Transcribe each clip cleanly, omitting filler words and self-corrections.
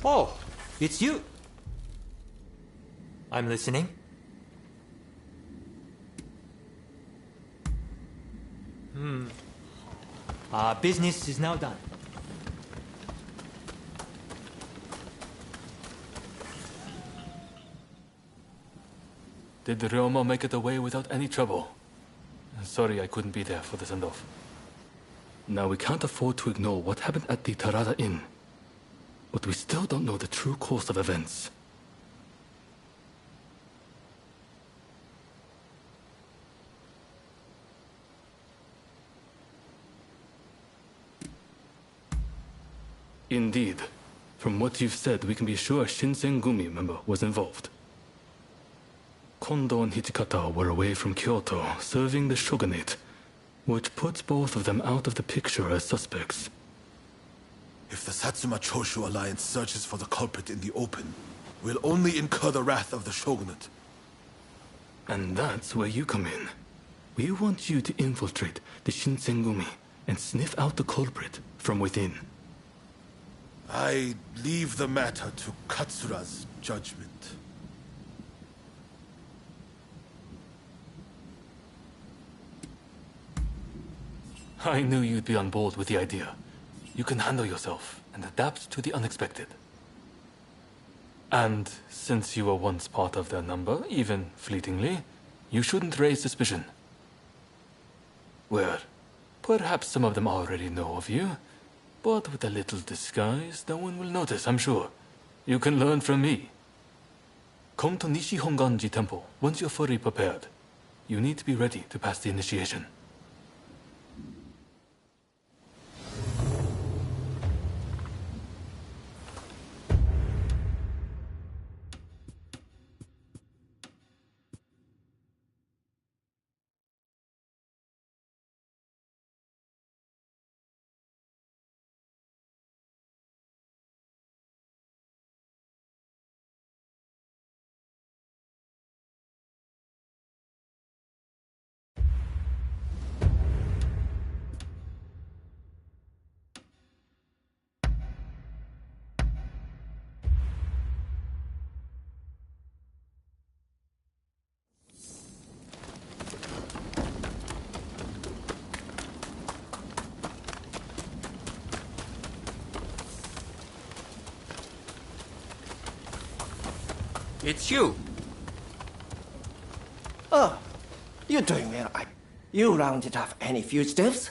Oh, it's you. I'm listening. Business is now done. Did Ryoma make it away without any trouble? Sorry I couldn't be there for the send-off. Now we can't afford to ignore what happened at the Tarada Inn. But we still don't know the true course of events. Indeed. From what you've said, we can be sure a Shinsengumi member was involved. Kondo and Hijikata were away from Kyoto, serving the shogunate, which puts both of them out of the picture as suspects. If the Satsuma Choshu alliance searches for the culprit in the open, we'll only incur the wrath of the shogunate. And that's where you come in. We want you to infiltrate the Shinsengumi and sniff out the culprit from within. I leave the matter to Katsura's judgment. I knew you'd be on board with the idea. You can handle yourself and adapt to the unexpected. And since you were once part of their number, even fleetingly, you shouldn't raise suspicion. Well, perhaps some of them already know of you, but with a little disguise, no one will notice, I'm sure. You can learn from me. Come to Nishi Honganji Temple once you're fully prepared. You need to be ready to pass the initiation. It's you. Oh, you're doing well. You rounded up any fugitives?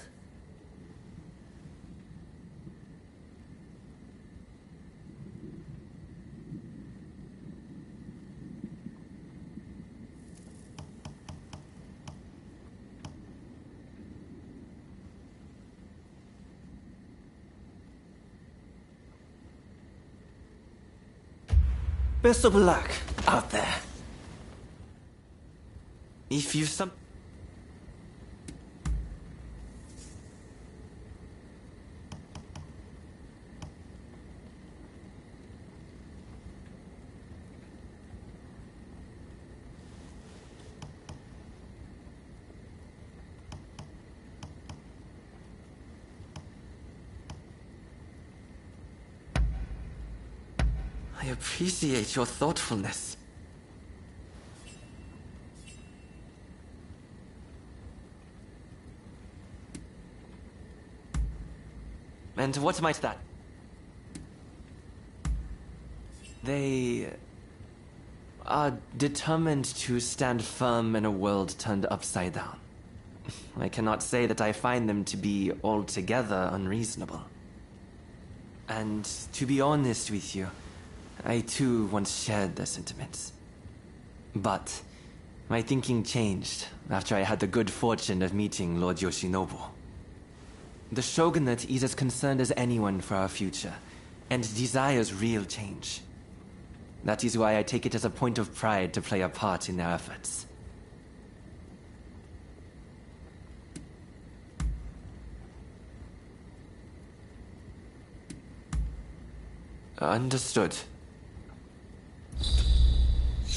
Best of luck out there. If you've some... I appreciate your thoughtfulness. And what might that? They are determined to stand firm in a world turned upside down. I cannot say that I find them to be altogether unreasonable. And to be honest with you, I too once shared their sentiments. But my thinking changed after I had the good fortune of meeting Lord Yoshinobu. The shogunate is as concerned as anyone for our future, and desires real change. That is why I take it as a point of pride to play a part in their efforts. Understood.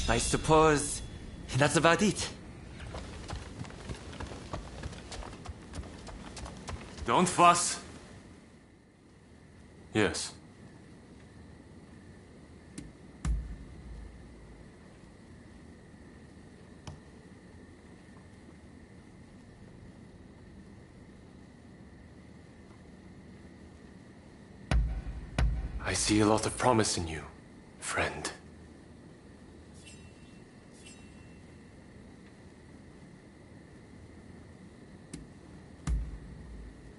I suppose that's about it. Don't fuss. Yes. I see a lot of promise in you, friend.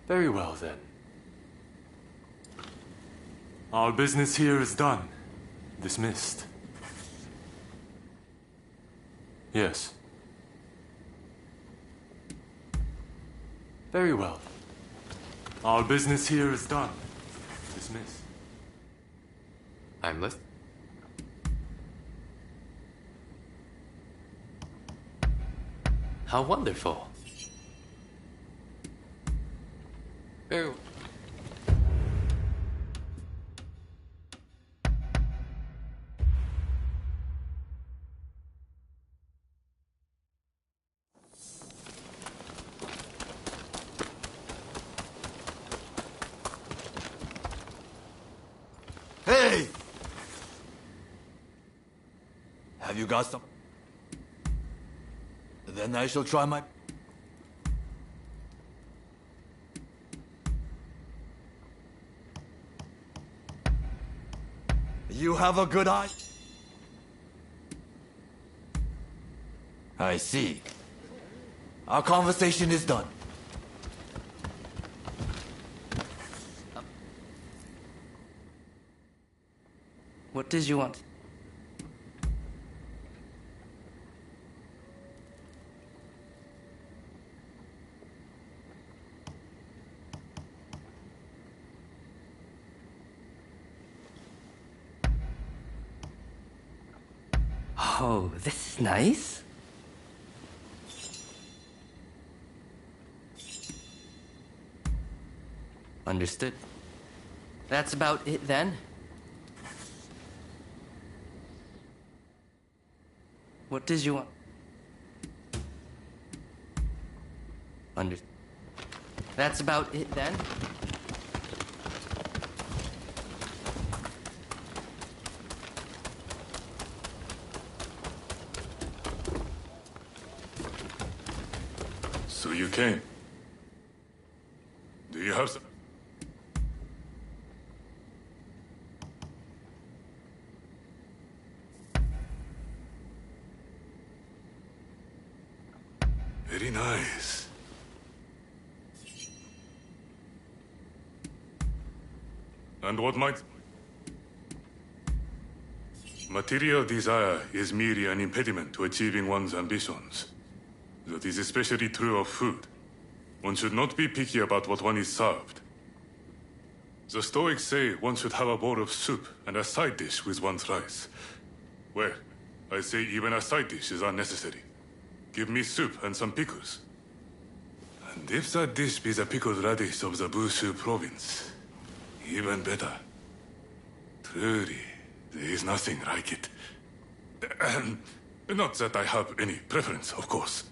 Very well, then. Our business here is done. Dismissed. Yes. Very well. Our business here is done. Dismissed. I'm listening. How wonderful. Very well. Hey! Have you got some? Then I shall try my... You have a good eye? I see. Our conversation is done. What did you want? Oh, this is nice. Understood. That's about it then? What did you want? That's about it then? So you came. Do you have some? Very nice. And what might... Material desire is merely an impediment to achieving one's ambitions. That is especially true of food. One should not be picky about what one is served. The Stoics say one should have a bowl of soup and a side dish with one's rice. Well, I say even a side dish is unnecessary. Give me soup and some pickles. And if that dish be the pickled radish of the Bushu province, even better. Truly, there is nothing like it. Not that I have any preference, of course.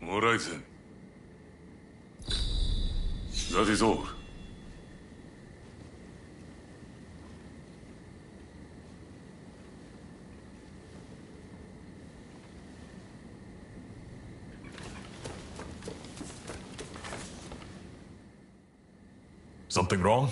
All right, then. That is all. Something wrong?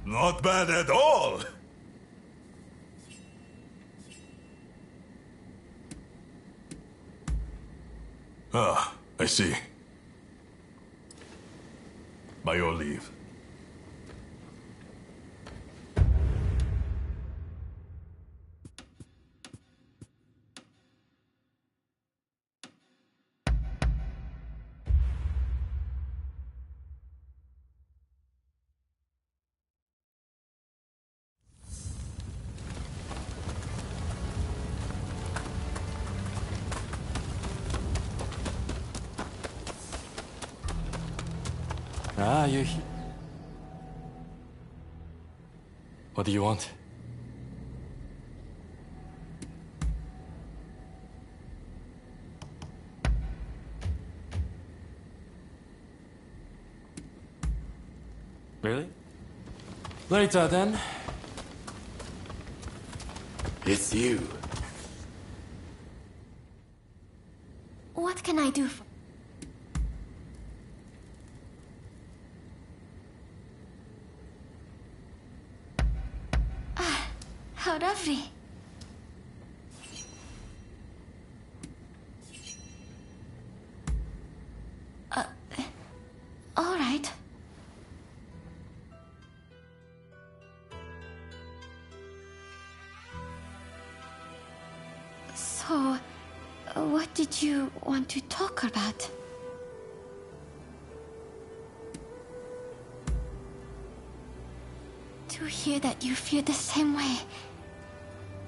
Not bad at all! Ah, I see. By your leave. Ah, you're here. What do you want? Really? Later, then. It's you. What can I do for... Ah, how lovely. All right. So, what did you want to talk about? To hear that you feel the same way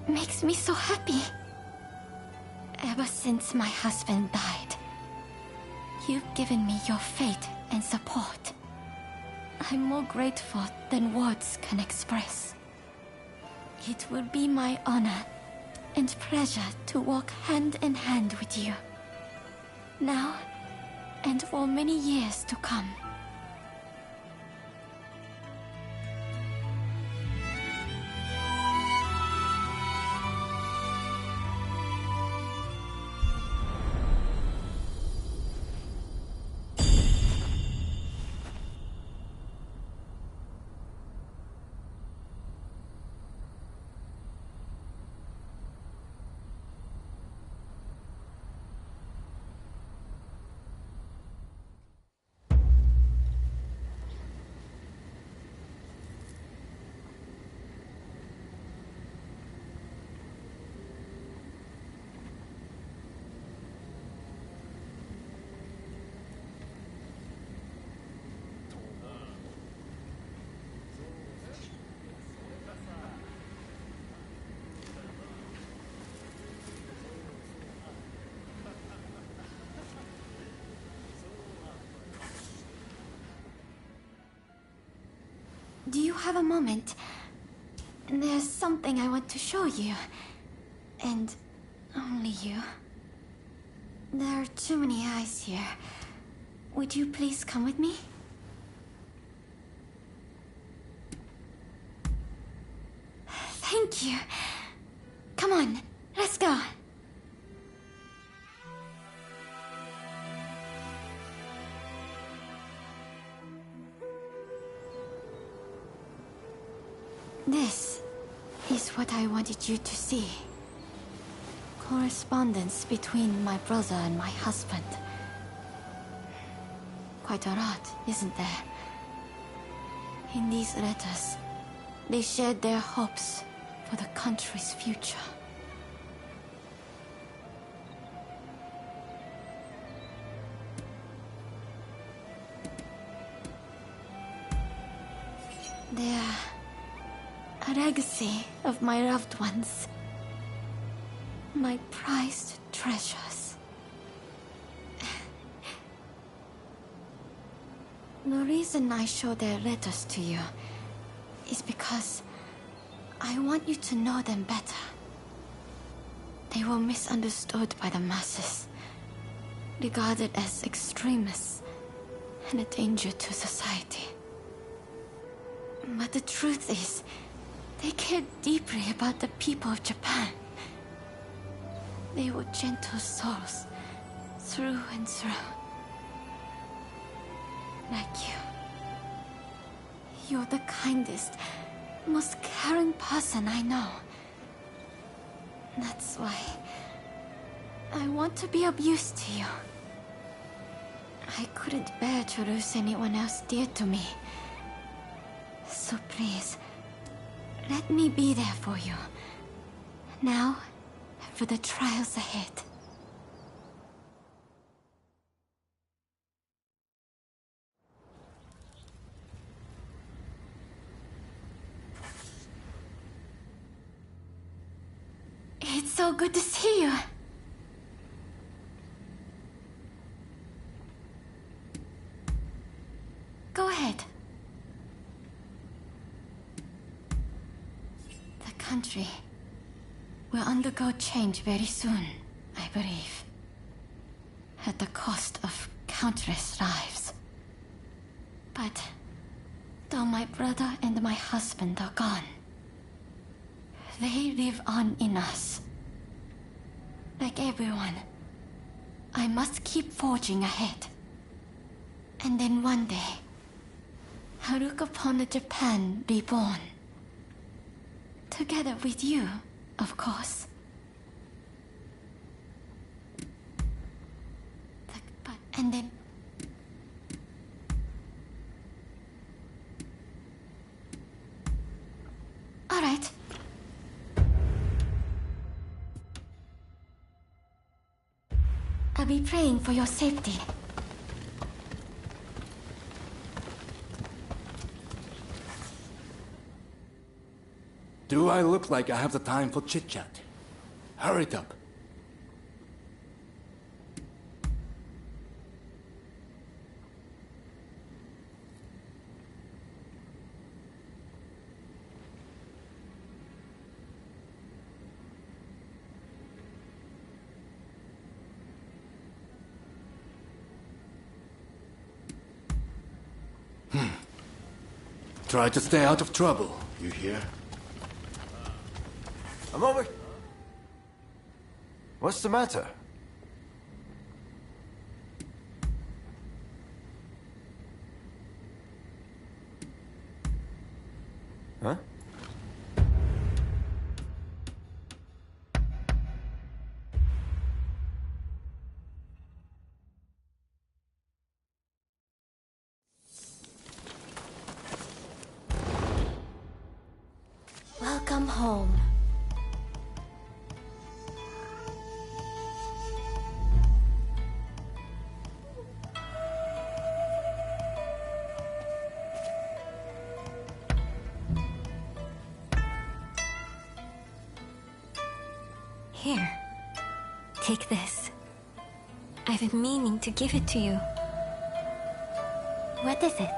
makes me so happy. Ever since my husband died, you've given me your faith and support. I'm more grateful than words can express. It will be my honor and pleasure to walk hand in hand with you, now and for many years to come. Do you have a moment? There's something I want to show you. And only you. There are too many eyes here. Would you please come with me? Thank you. Come on, let's go. This is what I wanted you to see. Correspondence between my brother and my husband. Quite a lot, isn't there? In these letters, they shared their hopes for the country's future. They are a legacy of my loved ones. My prized treasures. The reason I show their letters to you is because I want you to know them better. They were misunderstood by the masses, regarded as extremists and a danger to society. But the truth is, they cared deeply about the people of Japan. They were gentle souls, through and through. Like you. You're the kindest, most caring person I know. That's why I want to be of use to you. I couldn't bear to lose anyone else dear to me. So please, let me be there for you. Now, and for the trials ahead. It's so good to see you. Go ahead. The country will undergo change very soon, I believe. At the cost of countless lives. But Though my brother and my husband are gone, they live on in us. Like everyone, I must keep forging ahead. And then one day, I'll look upon a Japan reborn. Together with you, of course. And then... All right. I'll be praying for your safety. Do I look like I have the time for chit-chat? Hurry it up. Try to stay out of trouble, you hear? I'm over. What's the matter? Huh? Welcome home. Here, take this. I've been meaning to give it to you. What is it?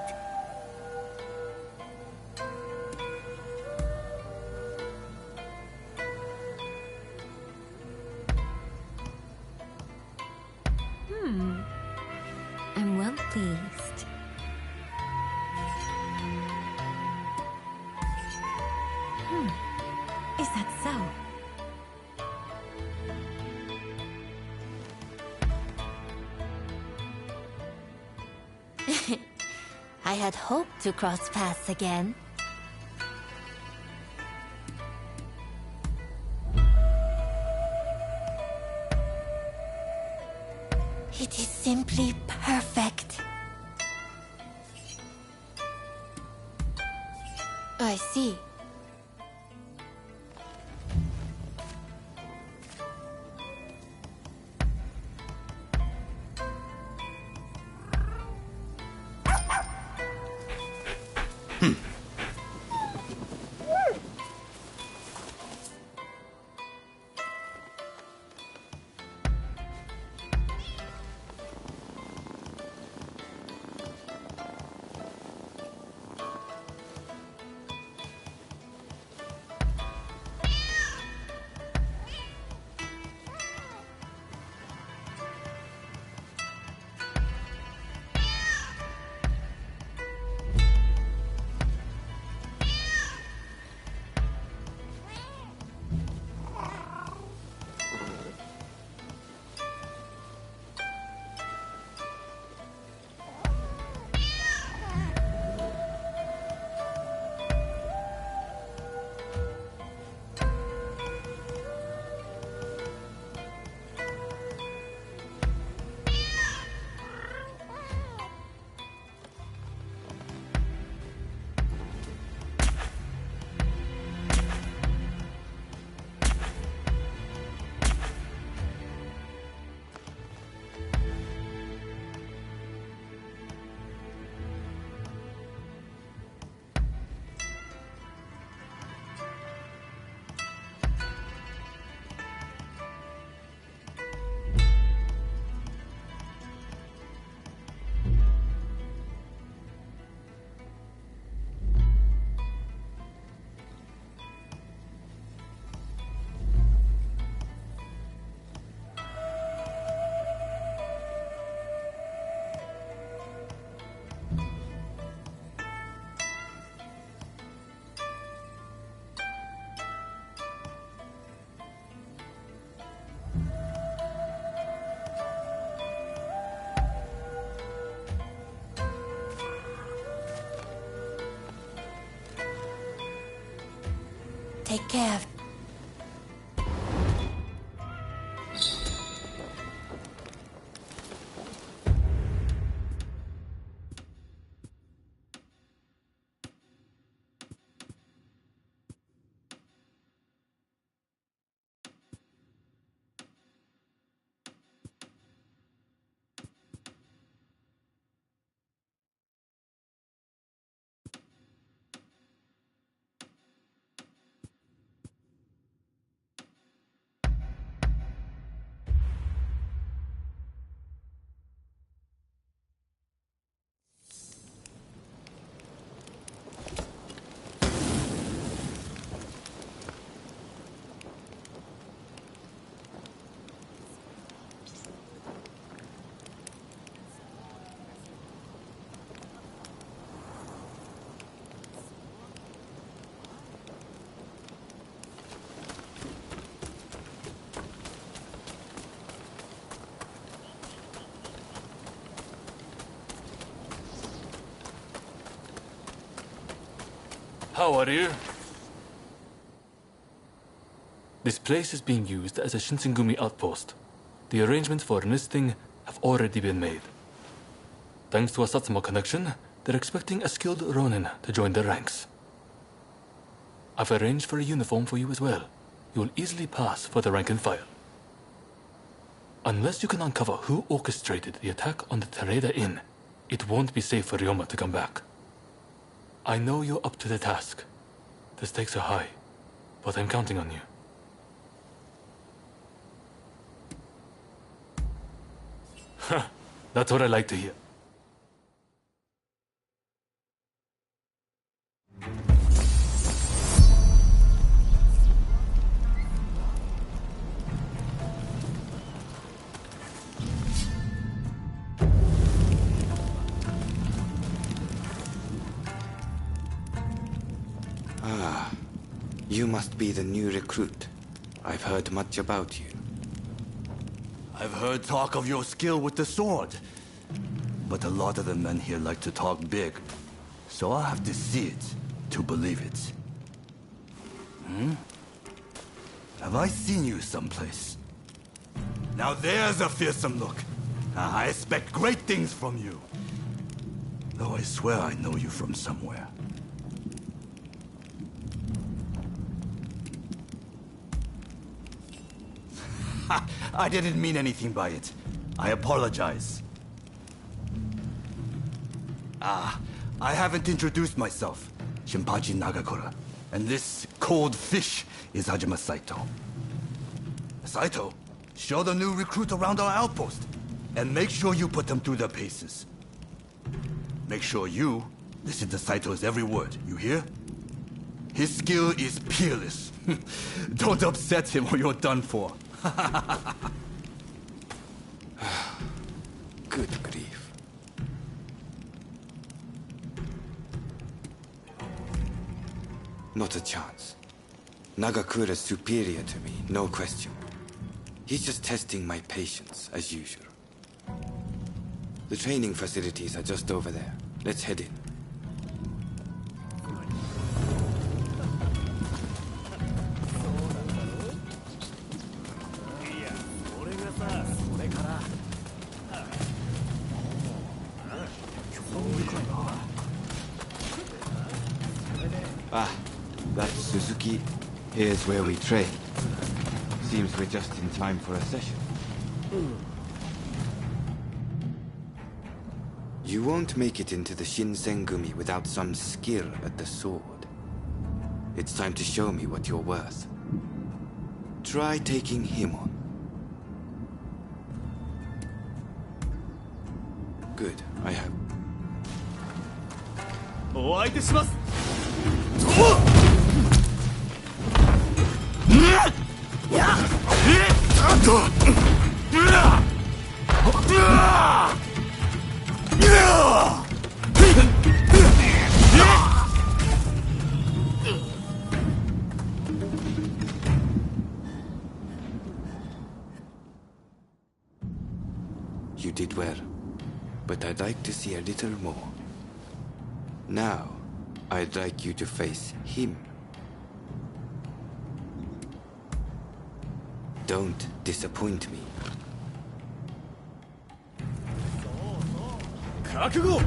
I'm well pleased. Is that so? I had hoped to cross paths again. It is simply perfect. I see. take care of. How are you? This place is being used as a Shinsengumi outpost. The arrangements for enlisting have already been made. Thanks to a Satsuma connection, they're expecting a skilled Ronin to join their ranks. I've arranged for a uniform for you as well. You will easily pass for the rank and file. Unless you can uncover who orchestrated the attack on the Tereda Inn, it won't be safe for Ryoma to come back. I know you're up to the task. The stakes are high, but I'm counting on you. That's what I like to hear. You must be the new recruit. I've heard much about you. I've heard talk of your skill with the sword. But a lot of the men here like to talk big. So I'll have to see it to believe it. Have I seen you someplace? Now there's a fearsome look. I expect great things from you. Though I swear I know you from somewhere. I didn't mean anything by it. I apologize. I haven't introduced myself. Shinpachi Nagakura. And this cold fish is Hajime Saito. Saito, show the new recruit around our outpost. And make sure you put them through their paces. Make sure you listen to Saito's every word, you hear? His skill is peerless. Don't upset him or you're done for. Good grief. Not a chance. Nagakura's superior to me, no question. He's just testing my patience, as usual. The training facilities are just over there. Let's head in. That's Suzuki. Here's where we train. Seems we're just in time for a session. You won't make it into the Shinsengumi without some skill at the sword. It's time to show me what you're worth. Try taking him on. Good, I have. You did well, but I'd like to see a little more. Now, I'd like you to face him. Don't disappoint me. 覚悟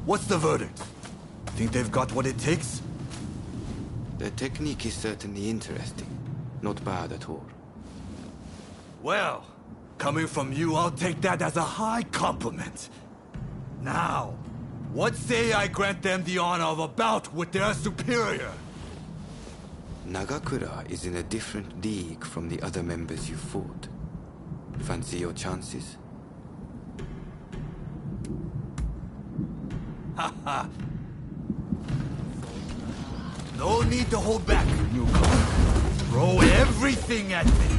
What's the verdict? Think they've got what it takes? The technique is certainly interesting. Not bad at all. Well, coming from you, I'll take that as a high compliment. Now, what say I grant them the honor of a bout with their superior? Nagakura is in a different league from the other members you fought. Fancy your chances? Haha. No need to hold back, newcomer. Throw everything at me.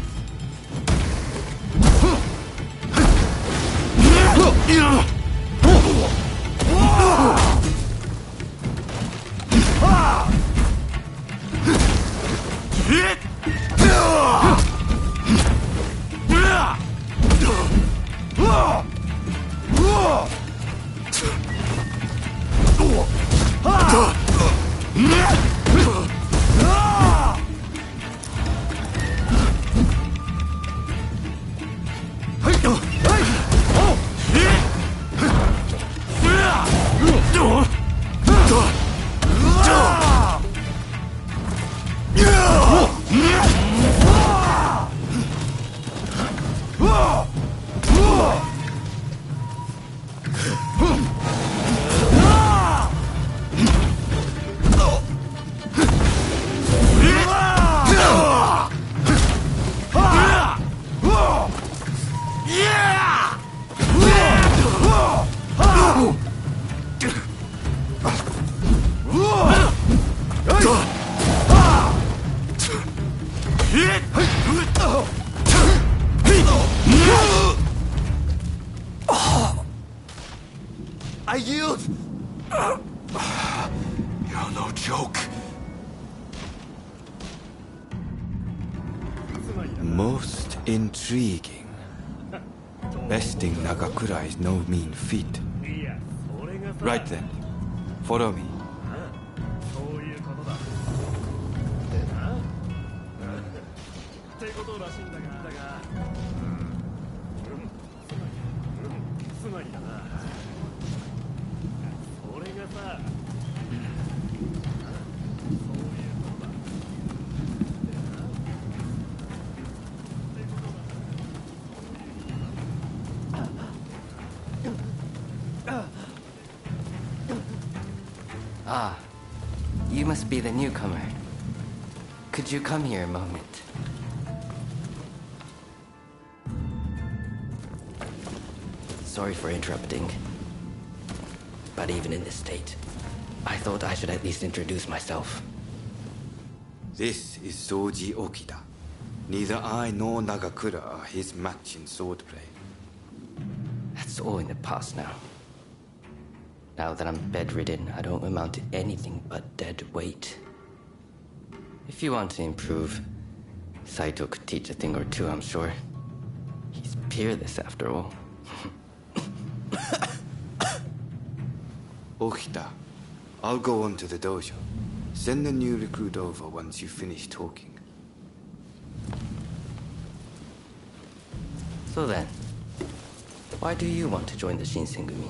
I yield! You're no joke. Most intriguing. Besting Nagakura is no mean feat. Right then, follow me. Ah, you must be the newcomer. Could you come here a moment? Sorry for interrupting. But even in this state, I thought I should at least introduce myself. This is Soji Okida. Neither I nor Nagakura are his match in swordplay. That's all in the past now. Now that I'm bedridden, I don't amount to anything but dead weight. If you want to improve, Saito could teach a thing or two, I'm sure. He's peerless after all. Okida, I'll go on to the dojo. Send the new recruit over once you finish talking. So then, why do you want to join the Shinsengumi?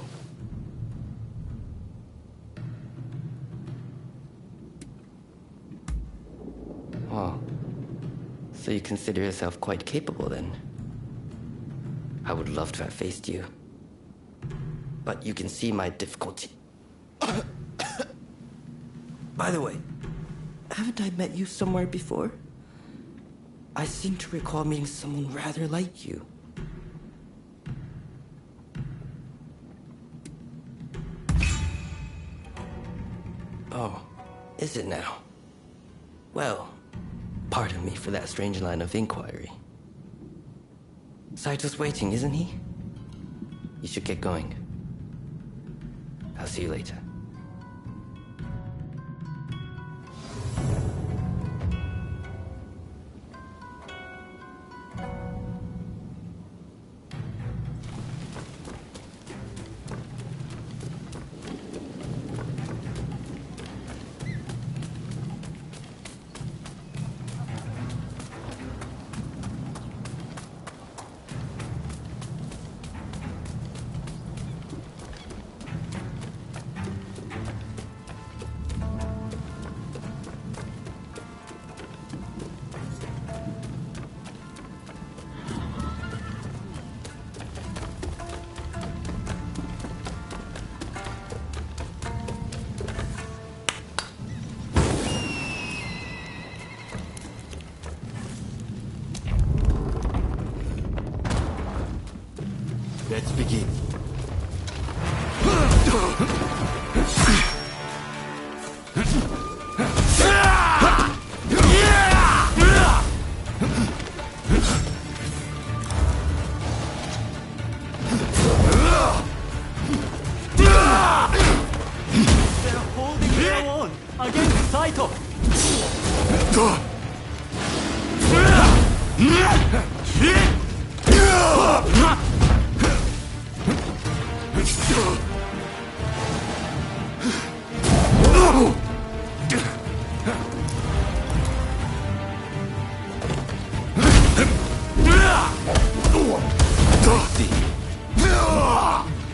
Oh, so you consider yourself quite capable then? I would love to have faced you. But you can see my difficulty. By the way, haven't I met you somewhere before? I seem to recall meeting someone rather like you. Oh, is it now? Well, pardon me for that strange line of inquiry. Saito's waiting, isn't he? You should get going. I'll see you later. Let's begin. They're holding their own against Saito.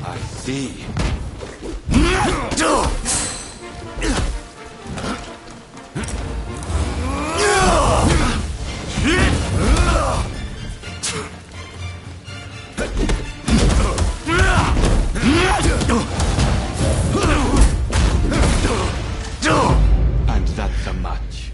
I see. And that's a match.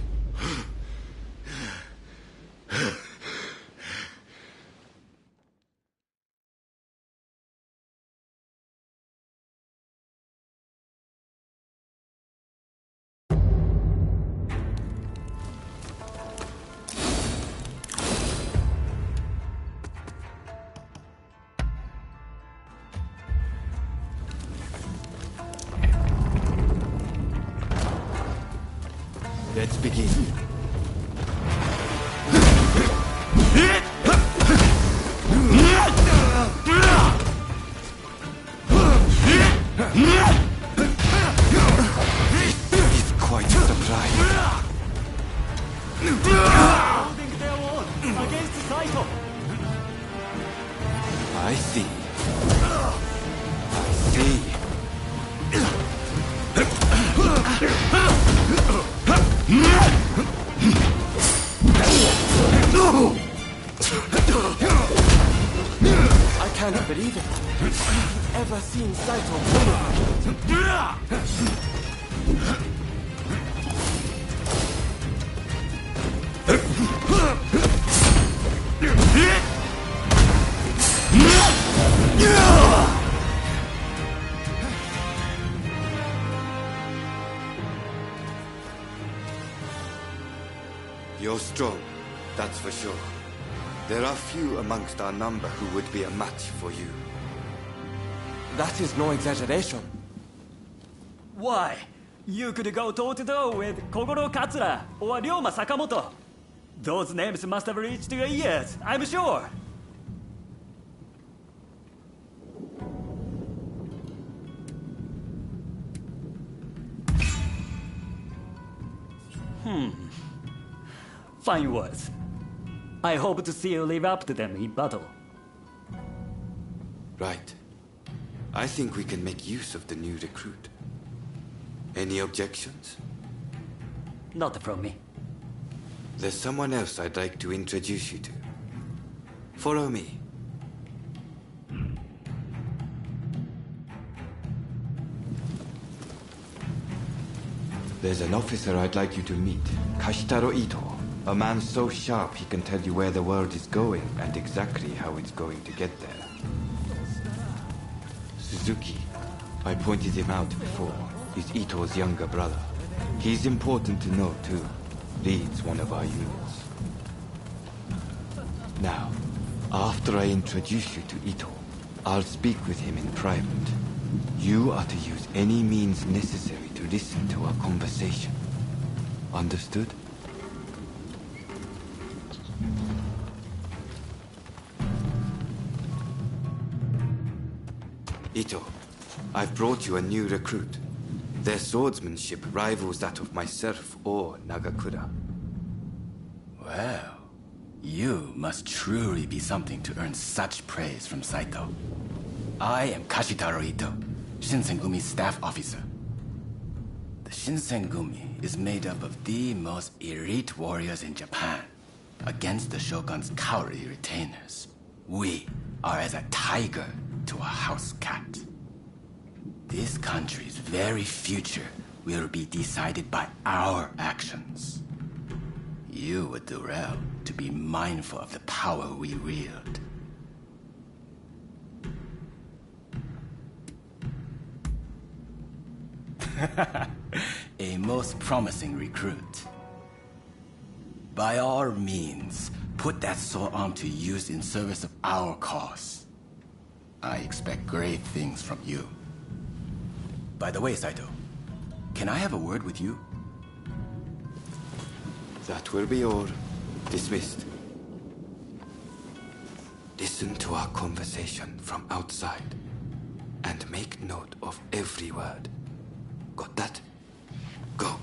Let's begin. It's quite a surprise. Holding their own against Saito. I see. I see. I can't believe it. I've ever seen Saito win. You're strong, that's for sure. There are few amongst our number who would be a match for you. That is no exaggeration. Why? You could go toe-to-toe with Kogoro Katsura or Ryoma Sakamoto. Those names must have reached your ears, I'm sure. Fine words. I hope to see you live up to them in battle. Right. I think we can make use of the new recruit. Any objections? Not from me. There's someone else I'd like to introduce you to. Follow me. There's an officer I'd like you to meet, Kashitaro Ito. A man so sharp he can tell you where the world is going and exactly how it's going to get there. Suzuki. I pointed him out before. is Ito's younger brother. He's important to know, too. Leads one of our units. Now, after I introduce you to Ito, I'll speak with him in private. You are to use any means necessary to listen to our conversation. Understood? Ito, I've brought you a new recruit. Their swordsmanship rivals that of myself or Nagakura. Well, you must truly be something to earn such praise from Saito. I am Kashitaro Ito, Shinsengumi's staff officer. The Shinsengumi is made up of the most elite warriors in Japan. Against the Shogun's cowardly retainers, we are as a tiger to a house cat. This country's very future will be decided by our actions. You would do well to be mindful of the power we wield. A most promising recruit. By all means, put that sword arm to use in service of our cause. I expect great things from you. By the way, Saito, can I have a word with you? That will be all. Dismissed. Listen to our conversation from outside, and make note of every word. Got that? Go.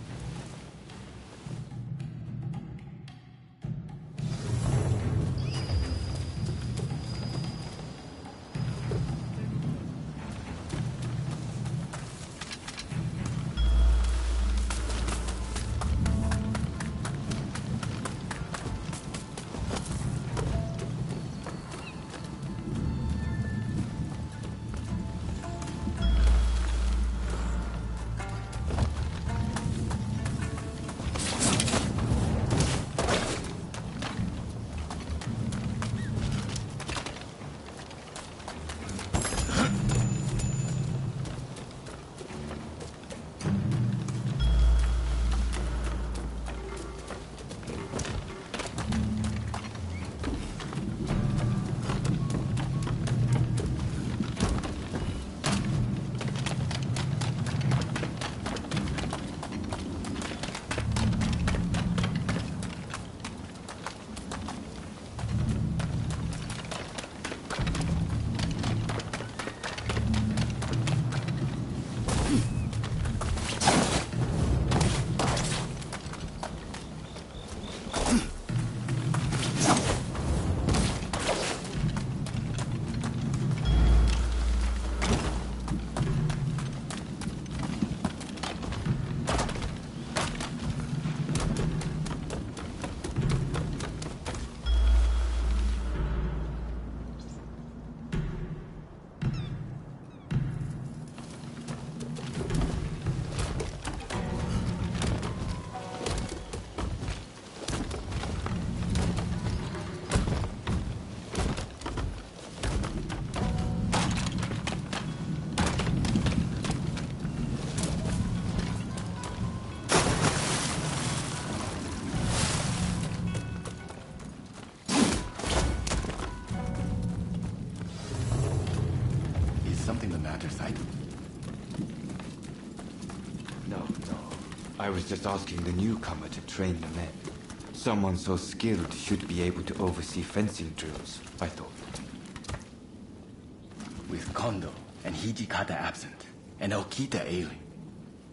I was just asking the newcomer to train the men. Someone so skilled should be able to oversee fencing drills, I thought. With Kondo and Hijikata absent, and Okita ailing,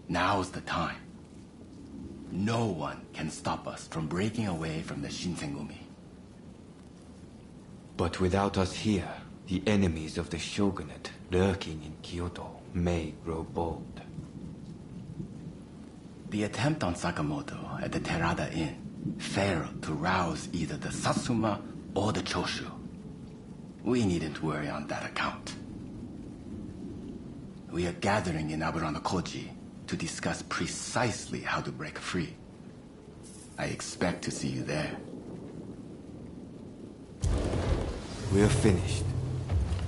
now's the time. No one can stop us from breaking away from the Shinsengumi. But without us here, the enemies of the shogunate lurking in Kyoto may grow bold. The attempt on Sakamoto at the Terada Inn failed to rouse either the Satsuma or the Choshu. We needn't worry on that account. We are gathering in Aburano-Koji to discuss precisely how to break free. I expect to see you there. We're finished.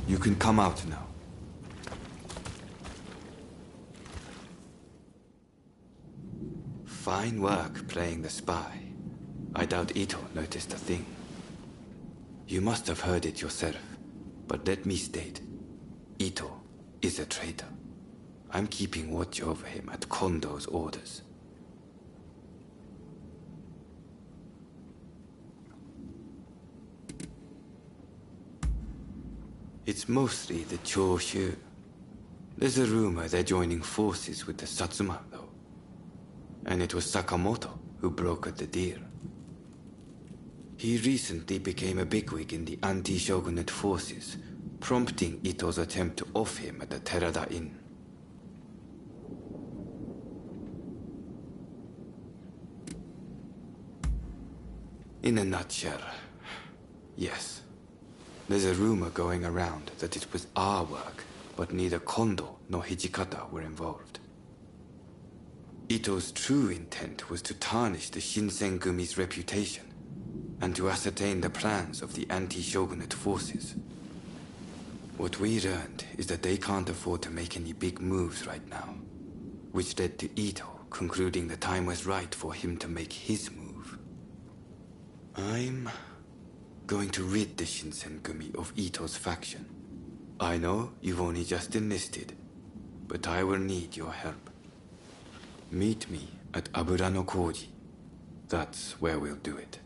You can come out now. Fine work playing the spy. I doubt Ito noticed a thing. You must have heard it yourself, but let me state, Ito is a traitor. I'm keeping watch over him at Kondo's orders. It's mostly the Choshu. There's a rumor they're joining forces with the Satsuma, though. And it was Sakamoto who brokered the deal. He recently became a bigwig in the anti-shogunate forces, prompting Ito's attempt to off him at the Terada Inn. In a nutshell, yes. There's a rumor going around that it was our work, but neither Kondo nor Hijikata were involved. Ito's true intent was to tarnish the Shinsengumi's reputation, and to ascertain the plans of the anti-shogunate forces. What we learned is that they can't afford to make any big moves right now, which led to Ito concluding the time was right for him to make his move. I'm going to rid the Shinsengumi of Ito's faction. I know you've only just enlisted, but I will need your help. Meet me at Abura no Koji. That's where we'll do it.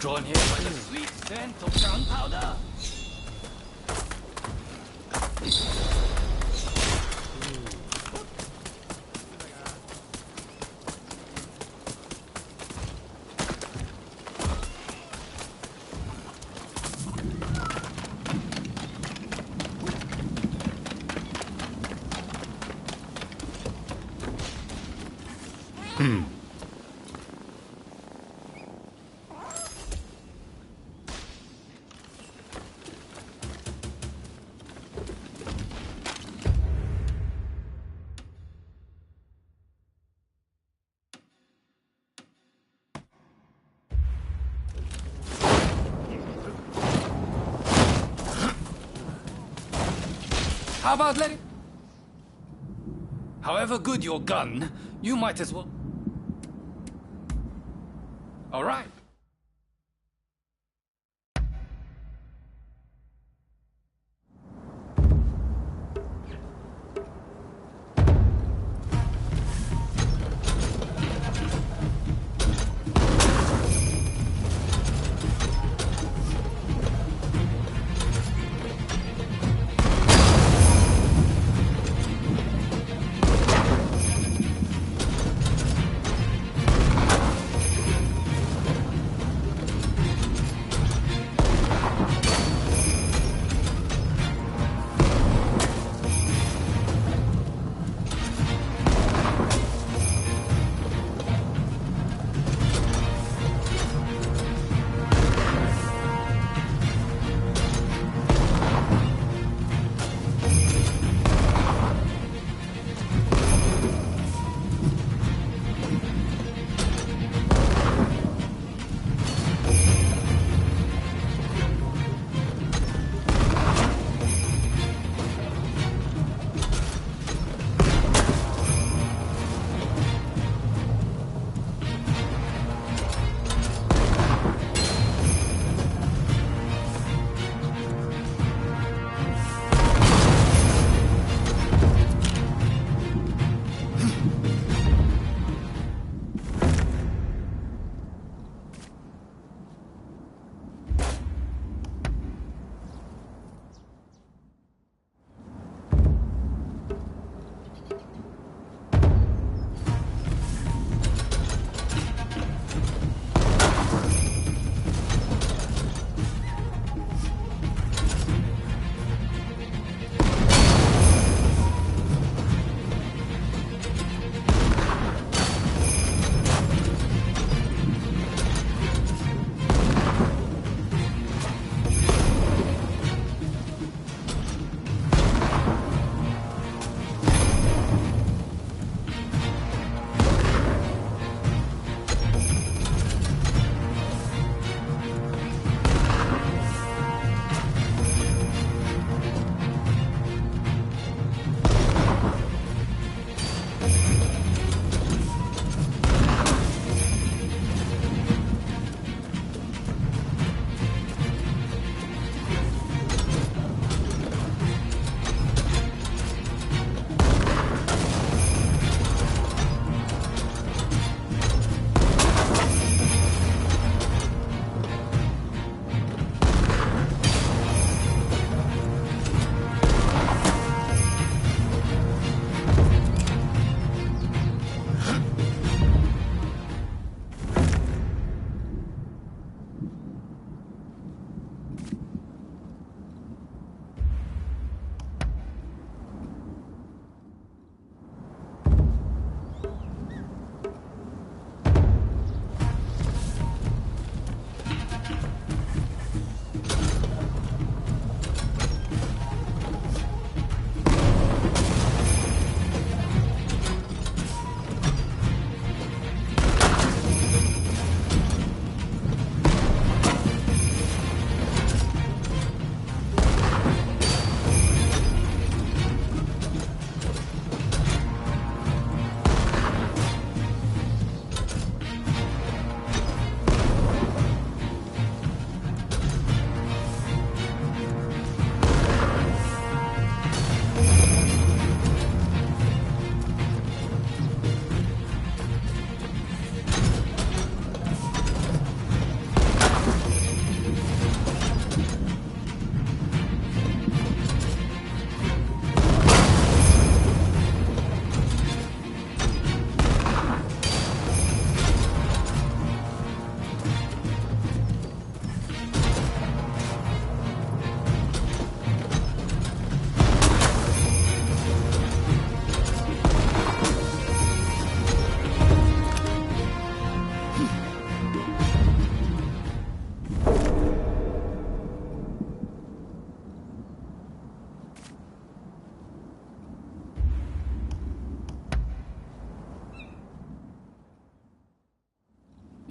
Drawn here by the sweet scent of gunpowder. How about letting... However good your gun, you might as well... All right.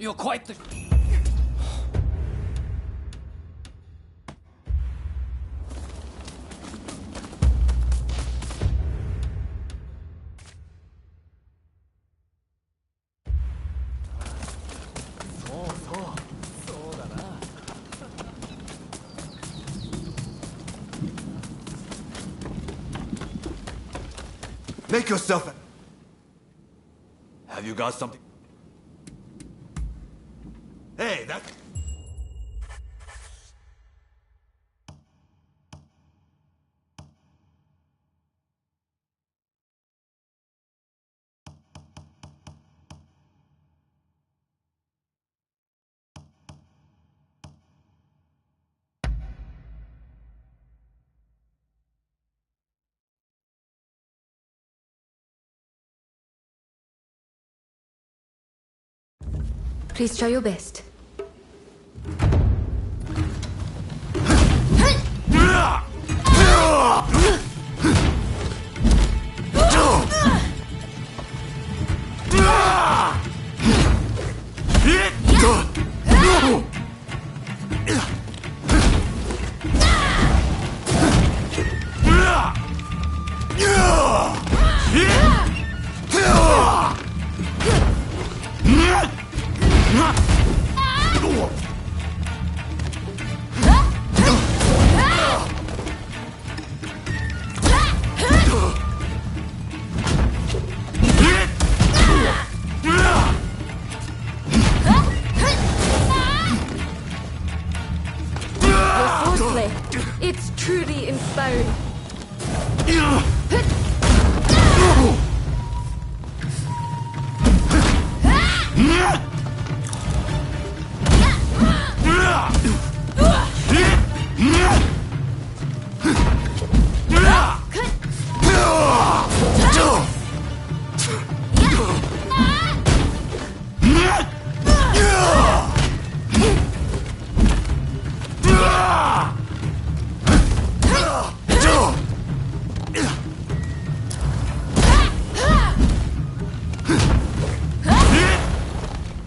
You're quite the... Make yourself... Have you got something? Hey, that... Please try your best. It's truly inspiring.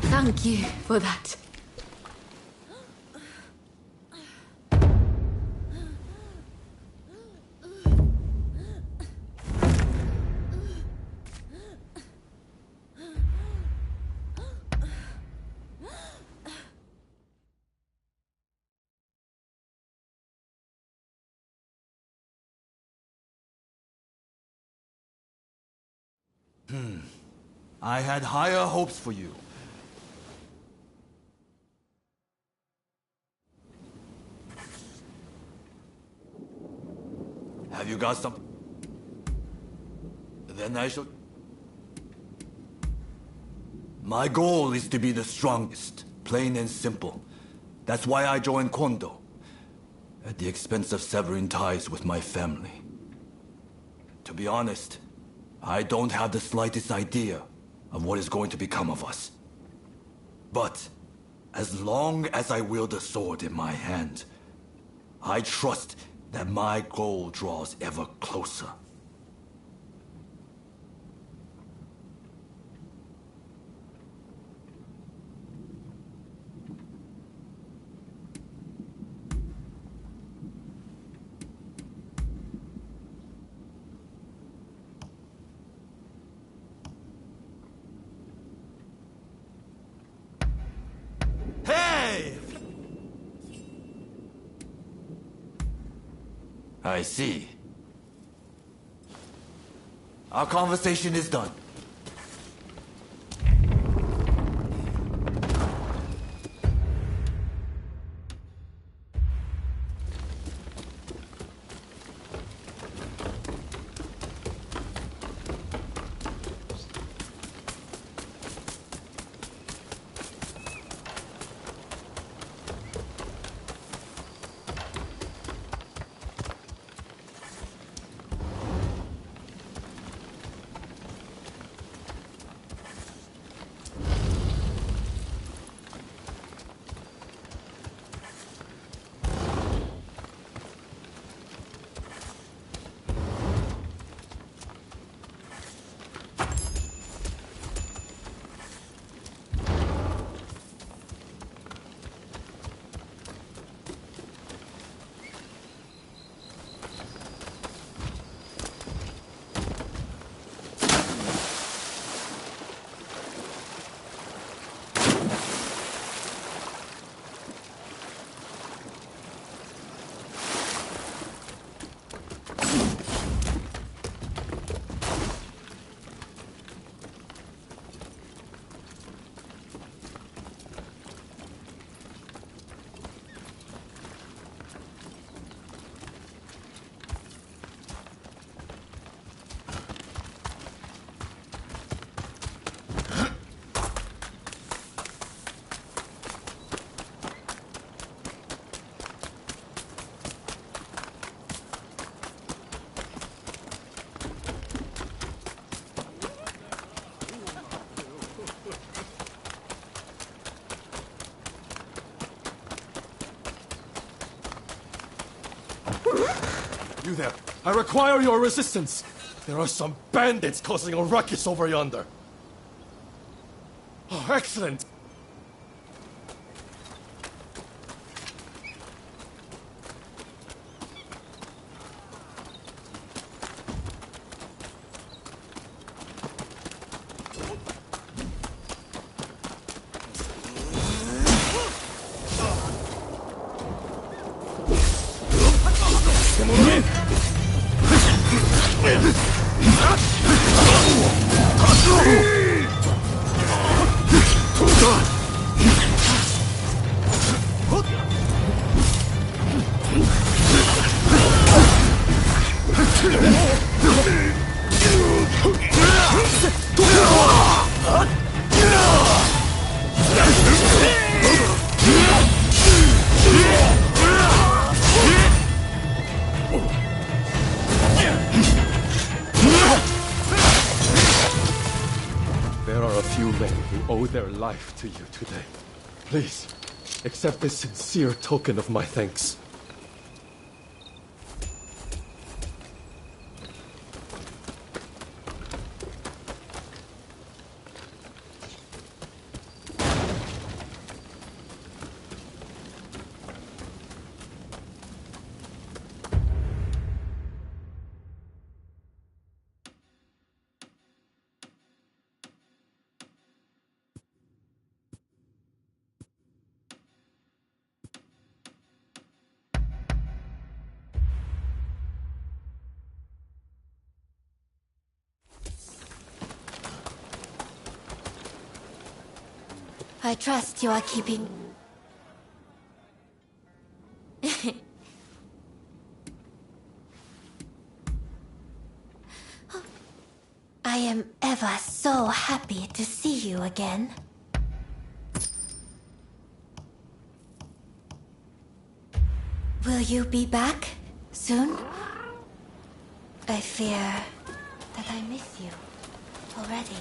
Thank you for that. I had higher hopes for you. Have you got something? Then I shall... My goal is to be the strongest, plain and simple. That's why I joined Kondo, at the expense of severing ties with my family. To be honest, I don't have the slightest idea of what is going to become of us. But, as long as I wield a sword in my hand, I trust that my goal draws ever closer. Hey! I see. Our conversation is done. there. I require your resistance. There are some bandits causing a ruckus over yonder. Oh, excellent. Life to you today. Please, accept this sincere token of my thanks. I trust you are keeping... I am ever so happy to see you again. Will you be back soon? I fear that I miss you already.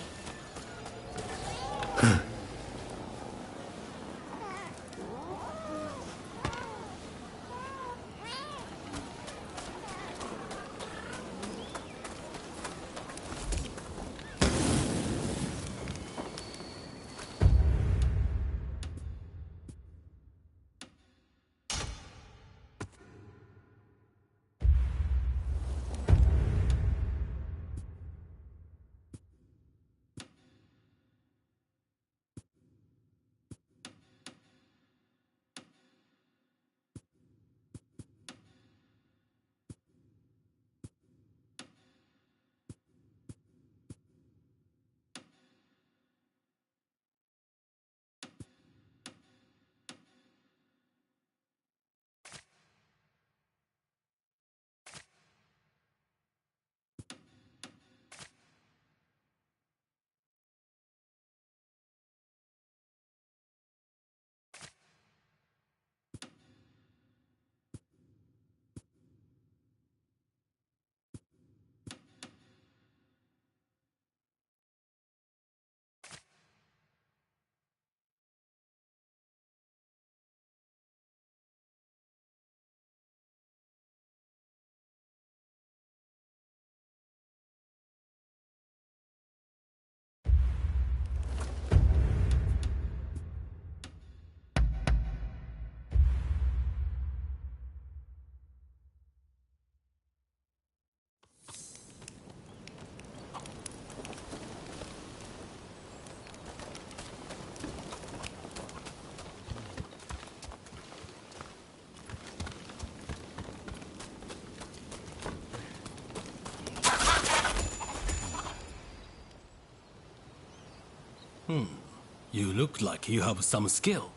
You look like you have some skill.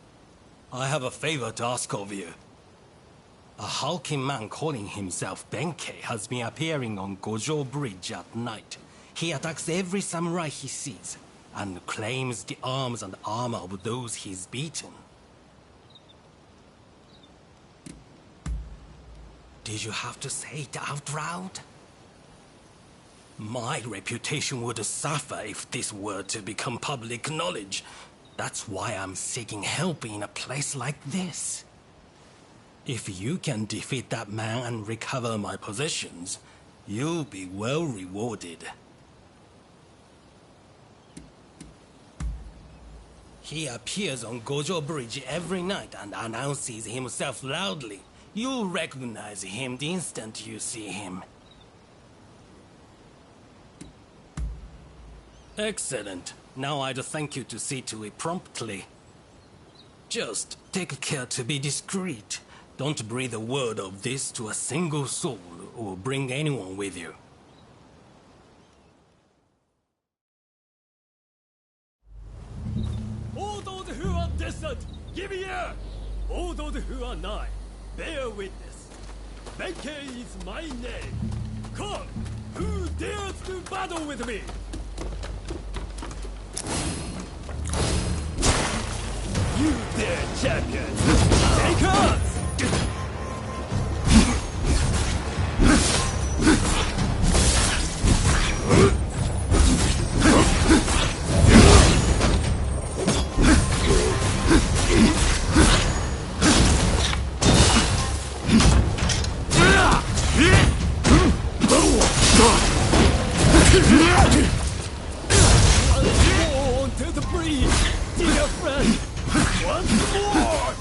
I have a favor to ask of you. A hulking man calling himself Benkei has been appearing on Gojo Bridge at night. He attacks every samurai he sees, and claims the arms and armor of those he's beaten. Did you have to say it out loud? My reputation would suffer if this were to become public knowledge. That's why I'm seeking help in a place like this. If you can defeat that man and recover my possessions, you'll be well rewarded. He appears on Gojo Bridge every night and announces himself loudly. You'll recognize him the instant you see him. Excellent. Now I'd thank you to see to it promptly. Just take care to be discreet. Don't breathe a word of this to a single soul or bring anyone with you. All those who are distant, give ear! All those who are nigh, bear witness. Benkei is my name. Come, who dares to battle with me? You dare, champion! Take us! Onto the breeze, dear friend! Once more!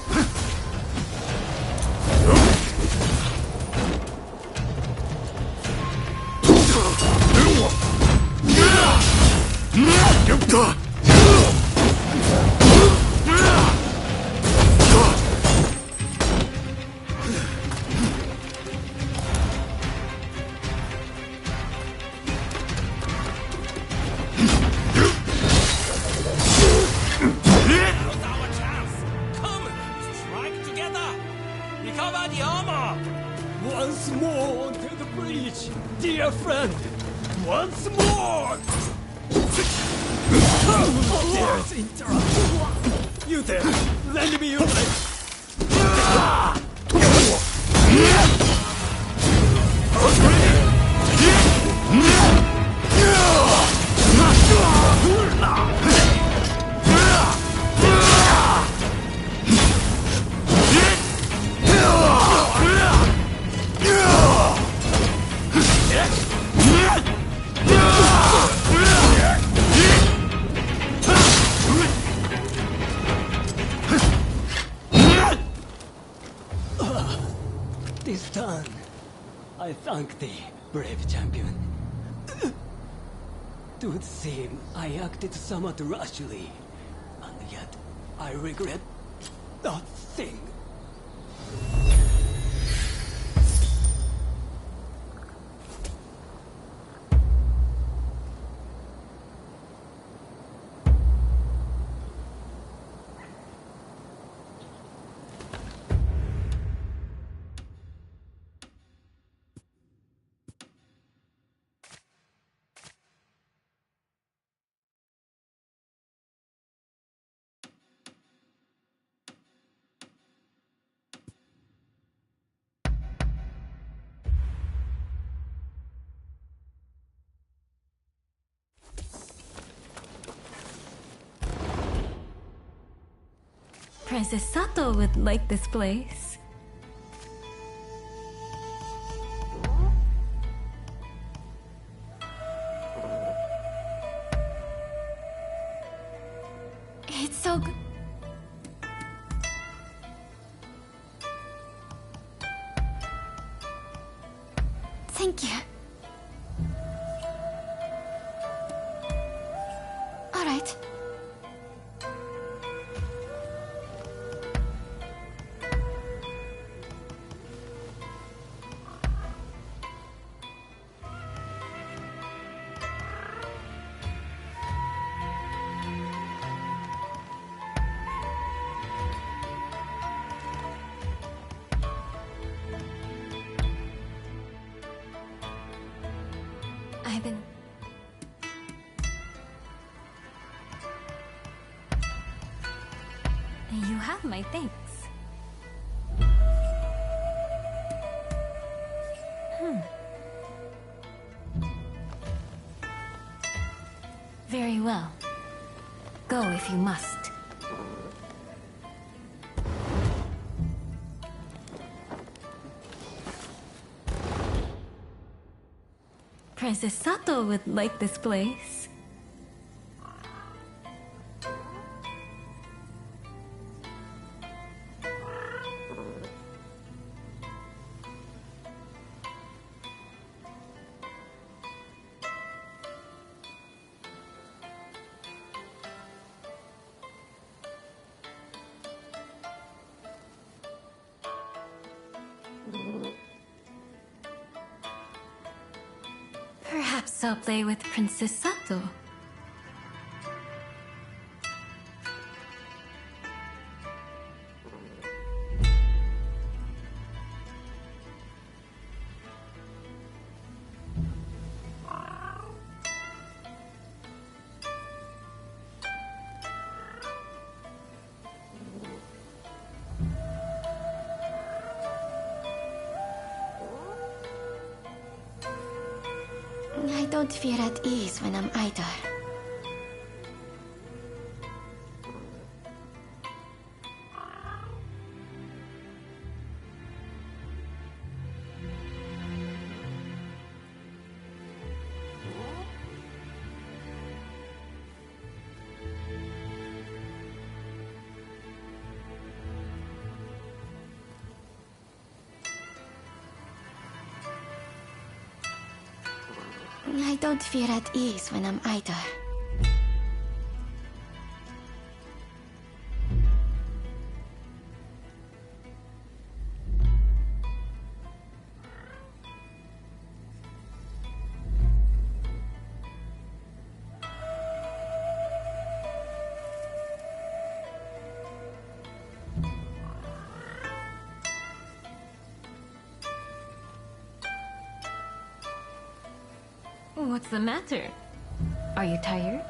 Once more onto the breach, dear friend! Once more! Who dares interrupt? You there, lend me your leg! This done. I thank thee, brave champion. It would seem I acted somewhat rashly, and yet I regret nothing. Princess Sato would like this place. It's so good. Thank you. All right. I've been... You have my thanks. Very well. Go if you must. Princess Sato would like this place. Perhaps I'll play with Princess Sato. I don't feel at ease when I'm idle. I don't feel at ease when I'm idle. What's the matter? Are you tired?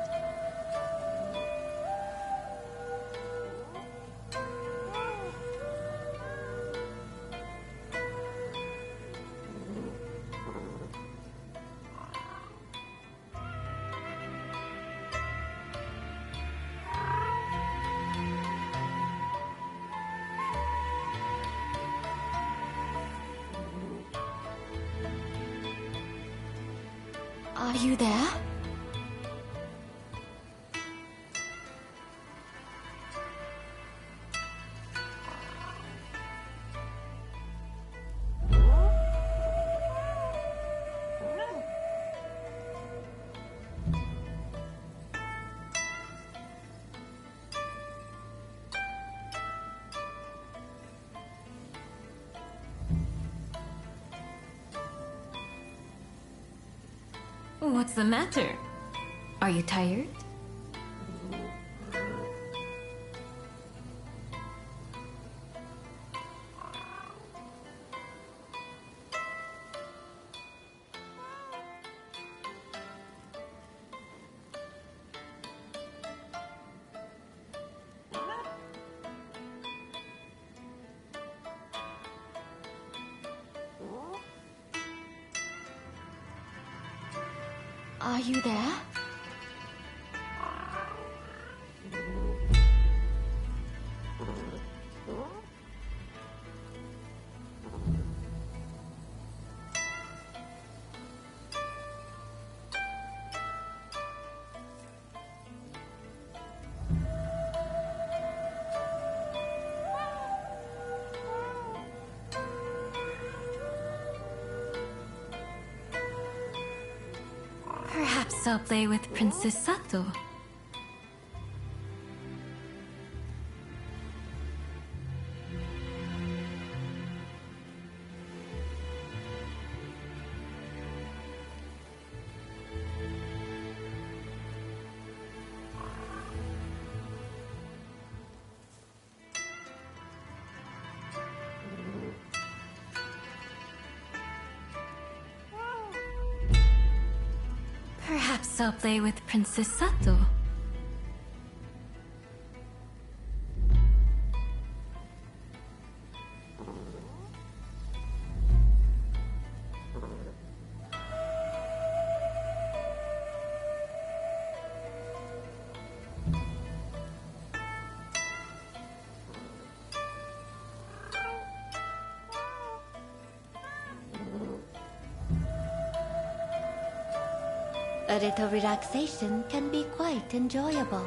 Are you there? What's the matter? Are you tired? Are you there? Perhaps I'll play with Princess Sato. Perhaps I'll play with Princess Sato. A little relaxation can be quite enjoyable.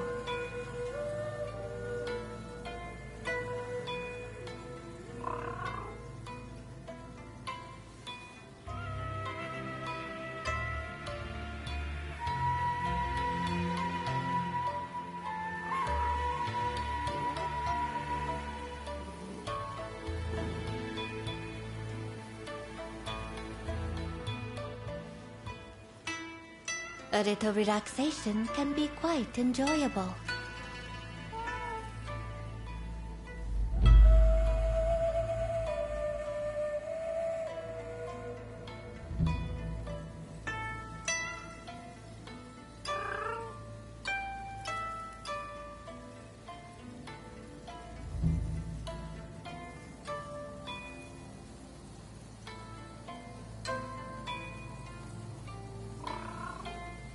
A little relaxation can be quite enjoyable.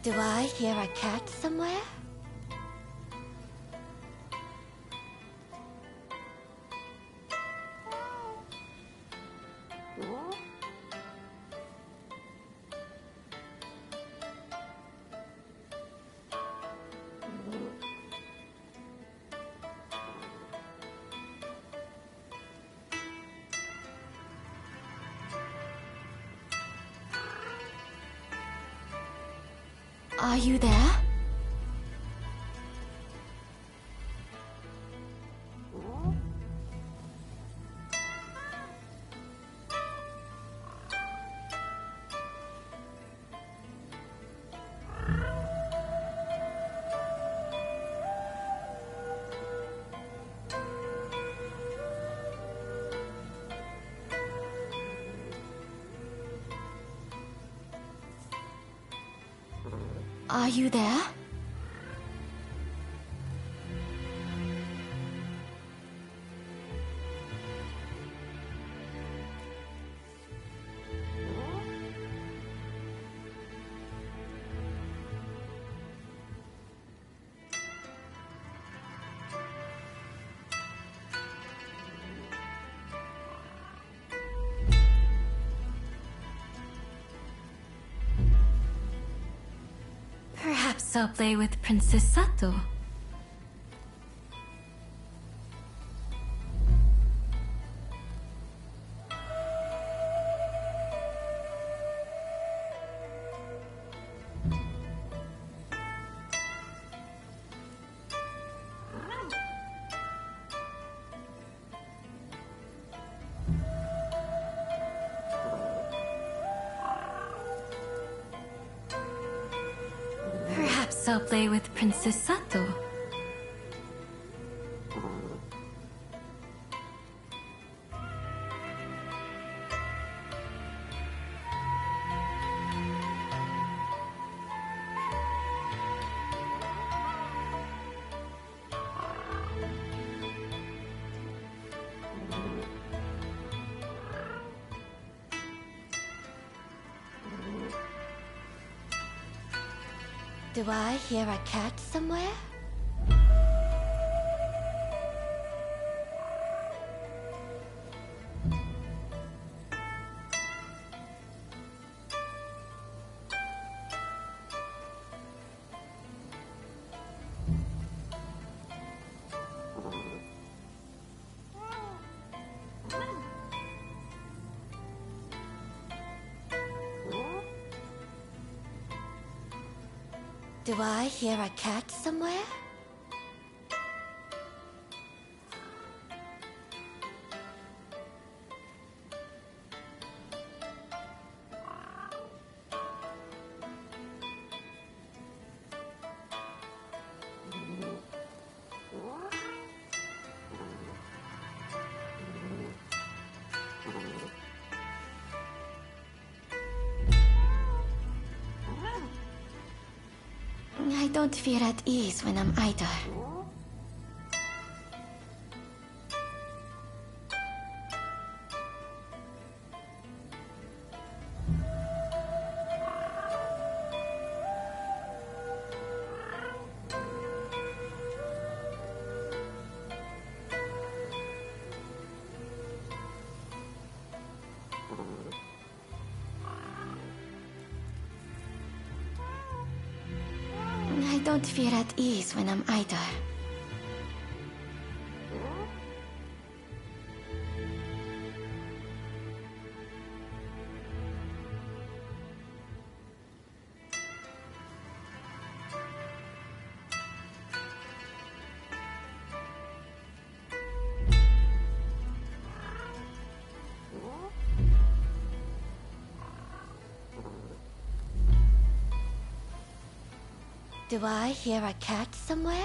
Do I hear a cat somewhere? Are you there? Are you there? Perhaps I'll play with Princess Sato. I'll play with Princess Sato. Do I hear a cat somewhere? Do I hear a cat somewhere? I don't feel at ease when I'm idle. don't feel at ease when I'm idle. Do I hear a cat somewhere?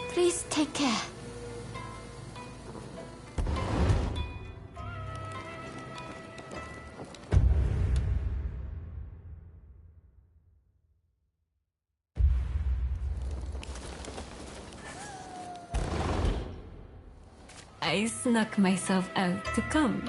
Please take care. I snuck myself out to come.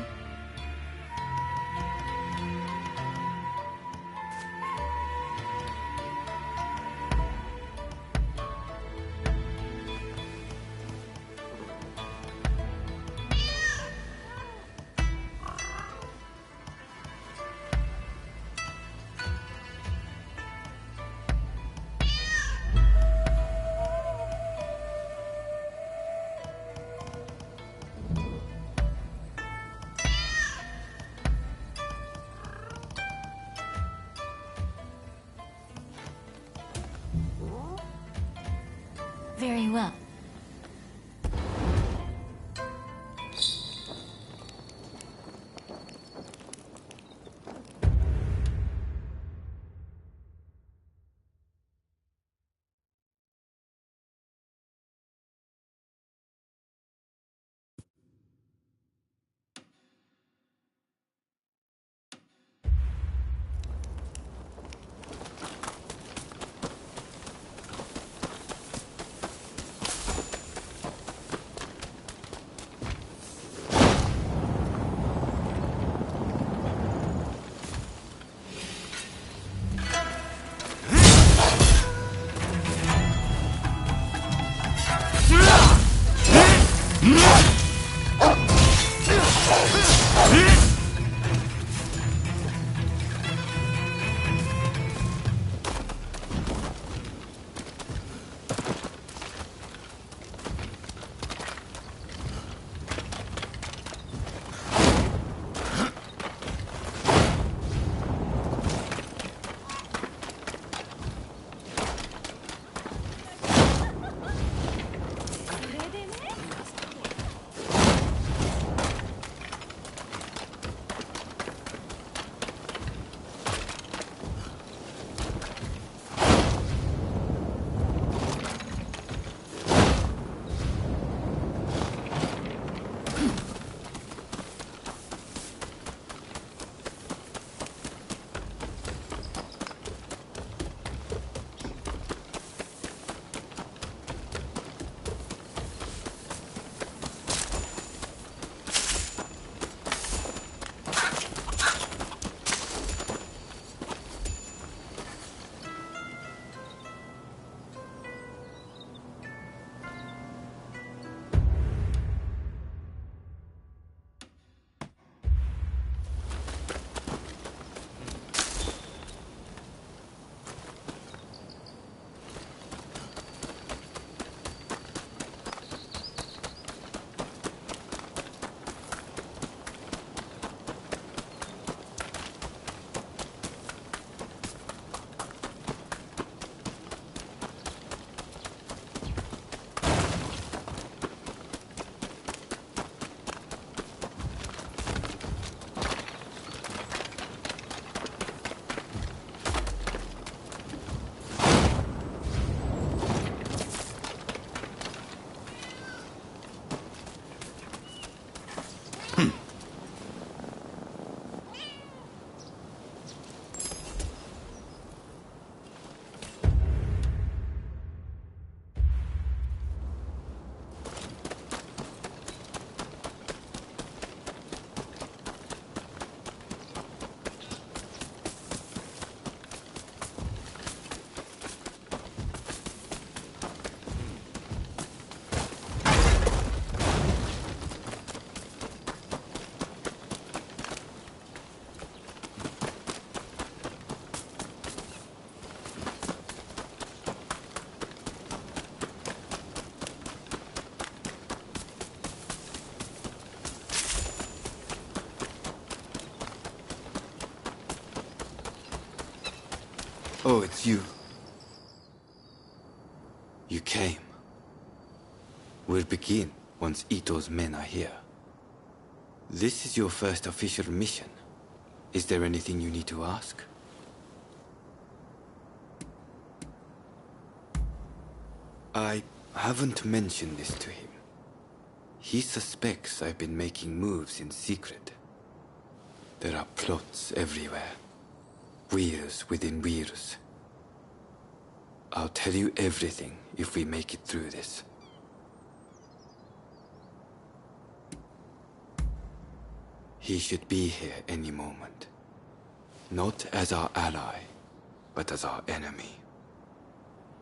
Very well. Oh, it's you. You came. We'll begin once Ito's men are here. This is your first official mission. Is there anything you need to ask? I haven't mentioned this to him. He suspects I've been making moves in secret. There are plots everywhere. Wheels within wheels. I'll tell you everything if we make it through this. He should be here any moment. Not as our ally, but as our enemy.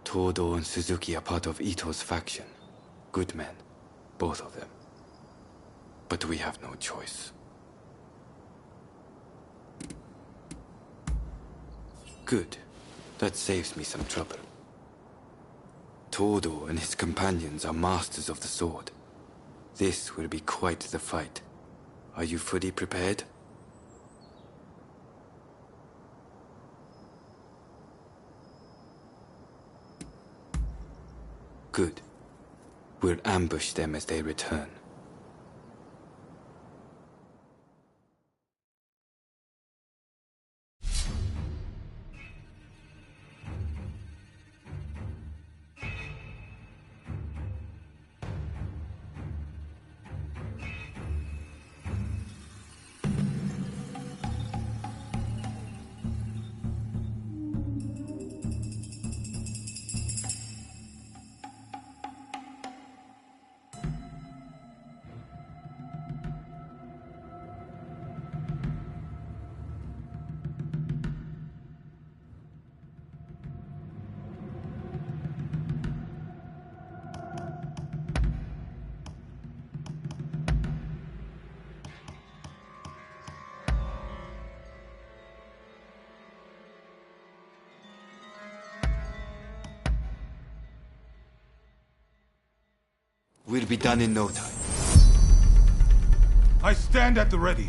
Todo and Suzuki are part of Ito's faction. Good men, both of them. But we have no choice. Good. That saves me some trouble. Todo and his companions are masters of the sword. This will be quite the fight. Are you fully prepared? Good. We'll ambush them as they return. We'll be done in no time. I stand at the ready.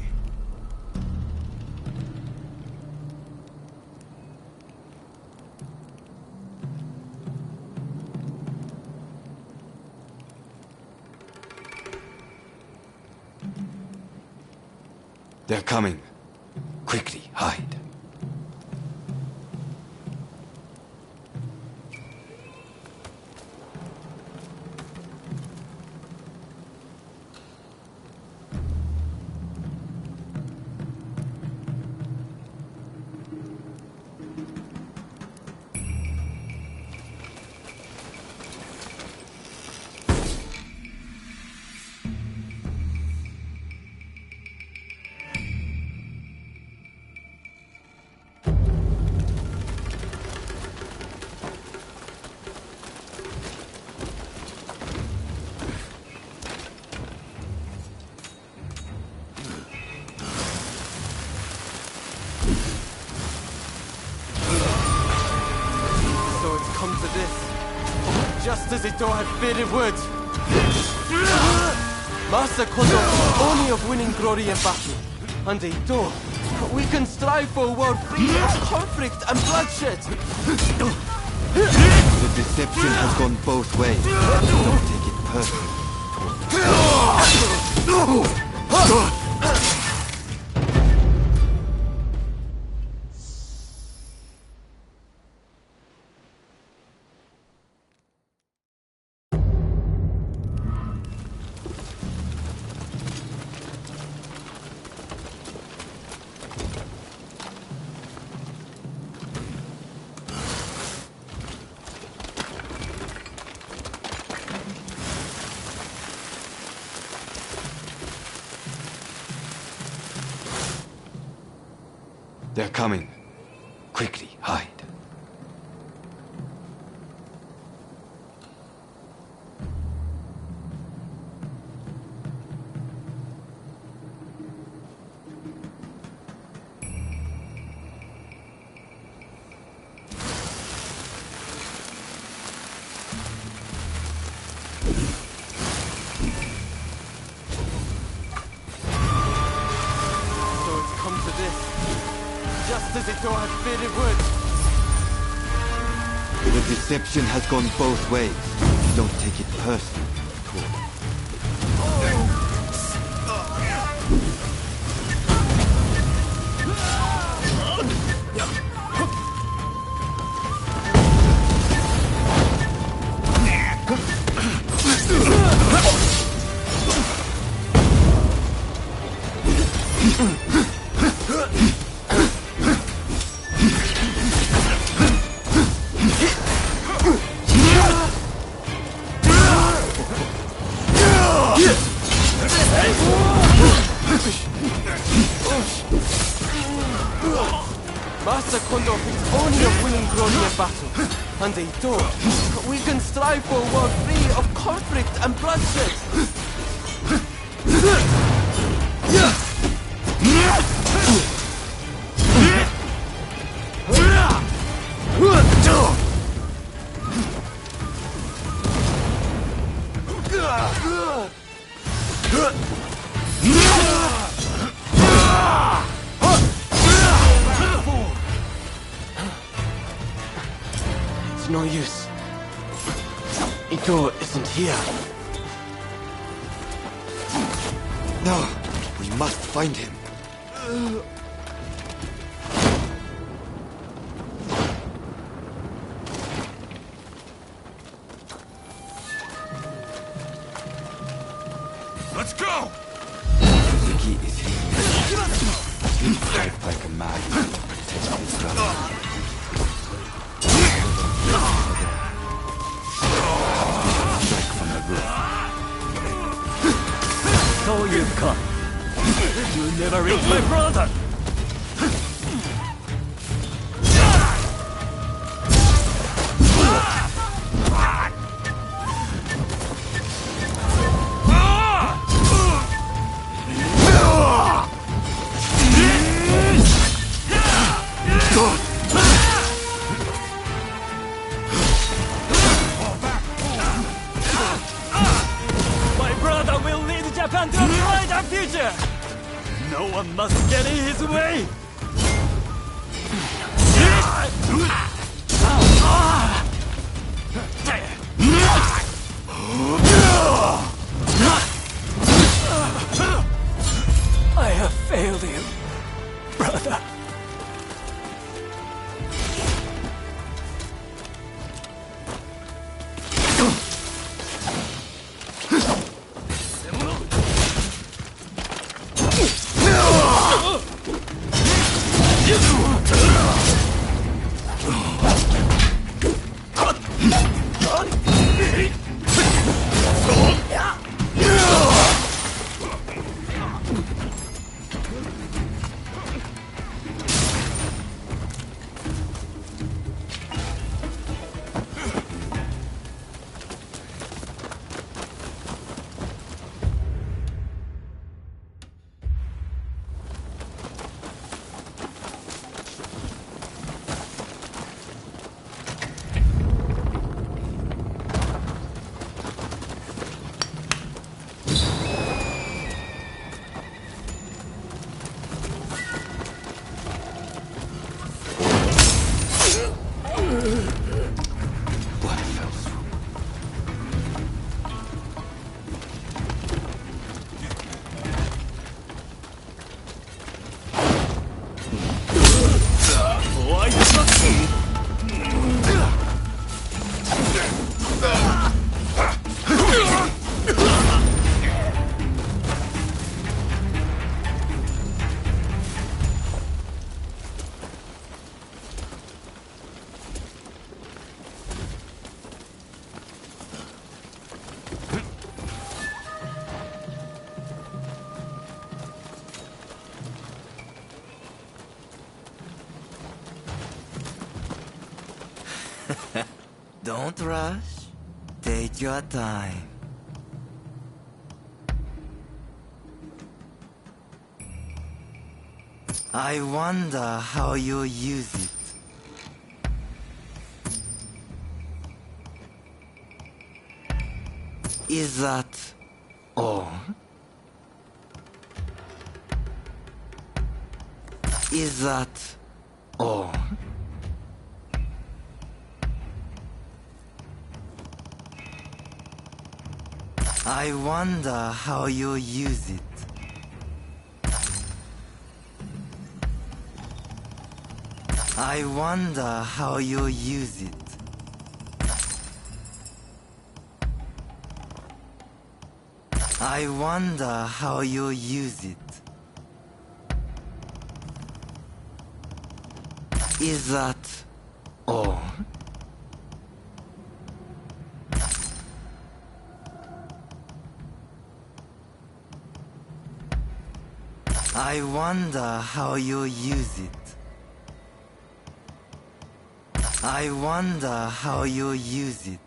They're coming. Quickly, hide. Just as Ito had feared it would. Master Kozo only of winning glory in battle. And Ito, we can strive for a world free of conflict and bloodshed. The deception has gone both ways. Don't take it personally. They're coming. Quickly, hide. Just as Ito had feared it would. Deception has gone both ways. Don't take it personally. Master Kondo thinks only of winning glory in battle. And they don't. We can strive for a world free of conflict and bloodshed. It's no use. Ito isn't here. No, we must find him. Let's go! Suzuki is here. He fight like a madman to protect his brother. Strike from the roof. So you've come. You never reached my brother! My brother will lead Japan to a brighter future! No one must get in his way! I have failed you, brother. Don't rush. Take your time. I wonder how you'll use it. Is that all? Is that all? I wonder how you'll use it. I wonder how you'll use it. I wonder how you'll use it. Is that all? I wonder how you'll use it. I wonder how you'll use it.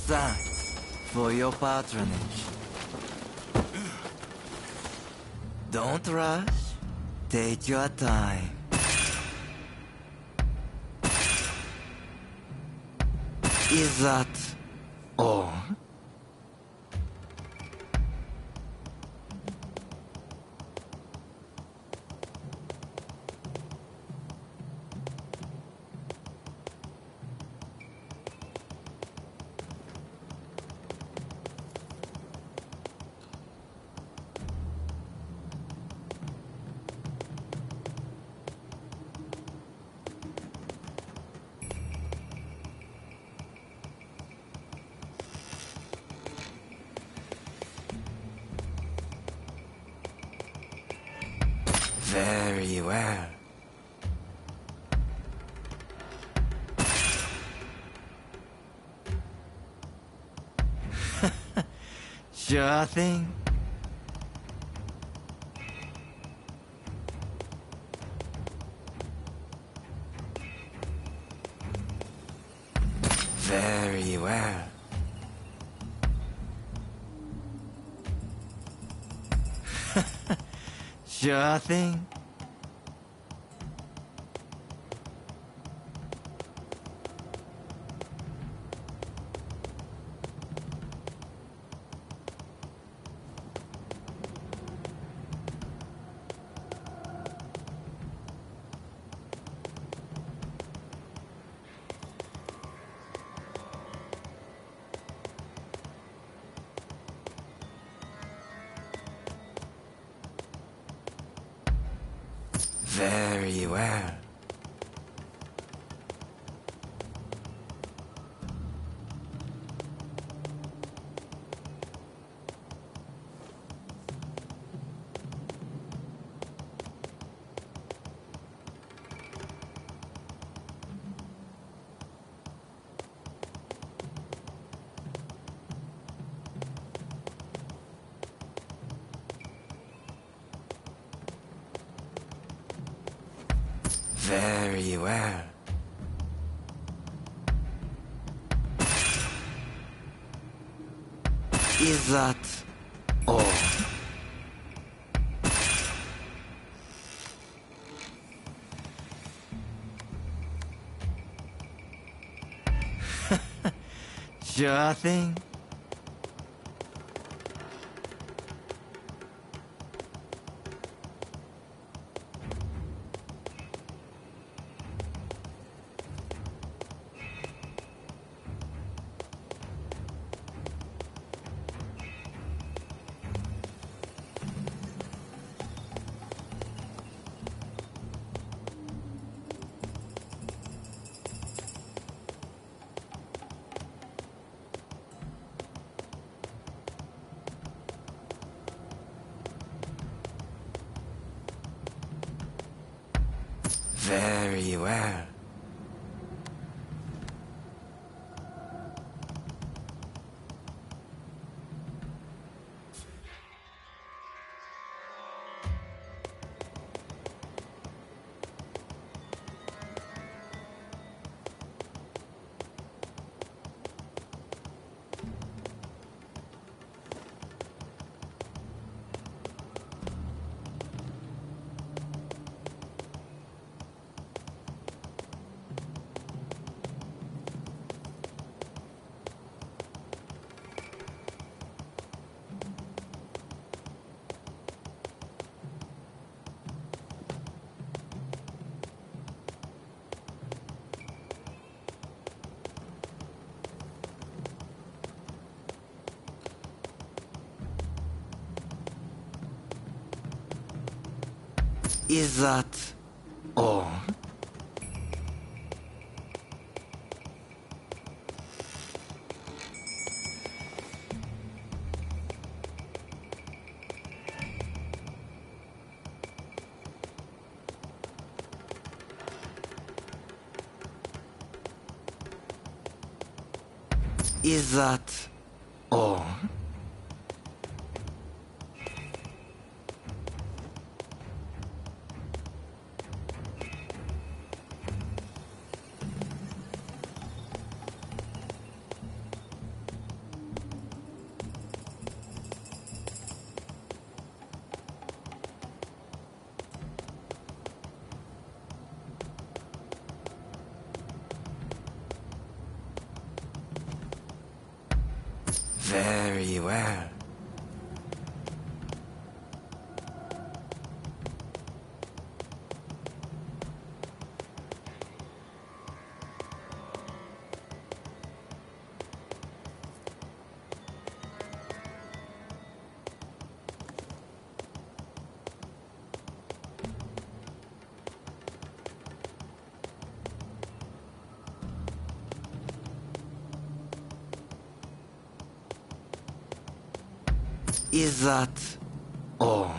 Thanks for your patronage. Don't rush. Take your time. Is that all? Very well. Sure thing. Very well. Sure thing. Very well. Very well. Is that all? Sure thing. Very well. Is that all? Is that all? Very well. Is that all?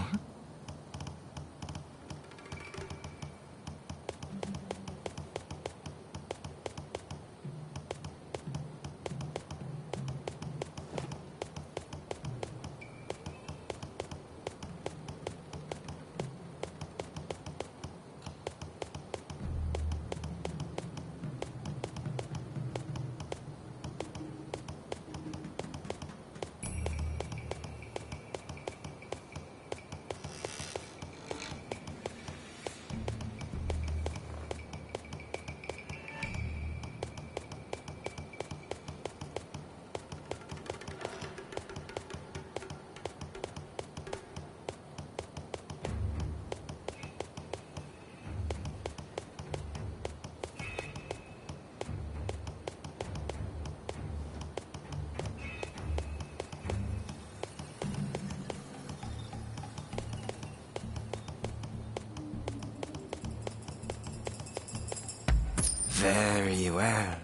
Very well.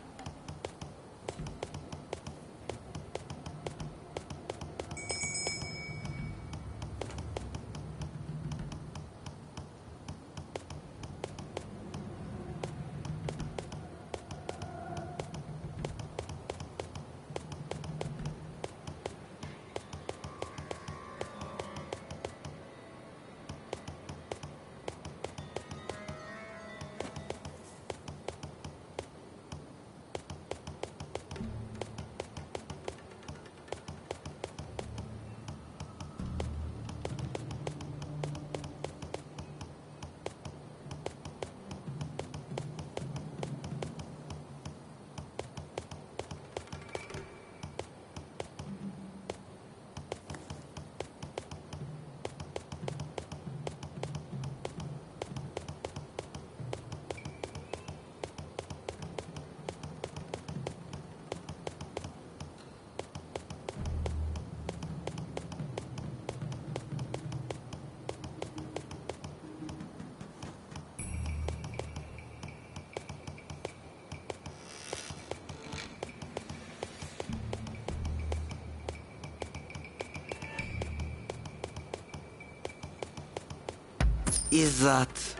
Is that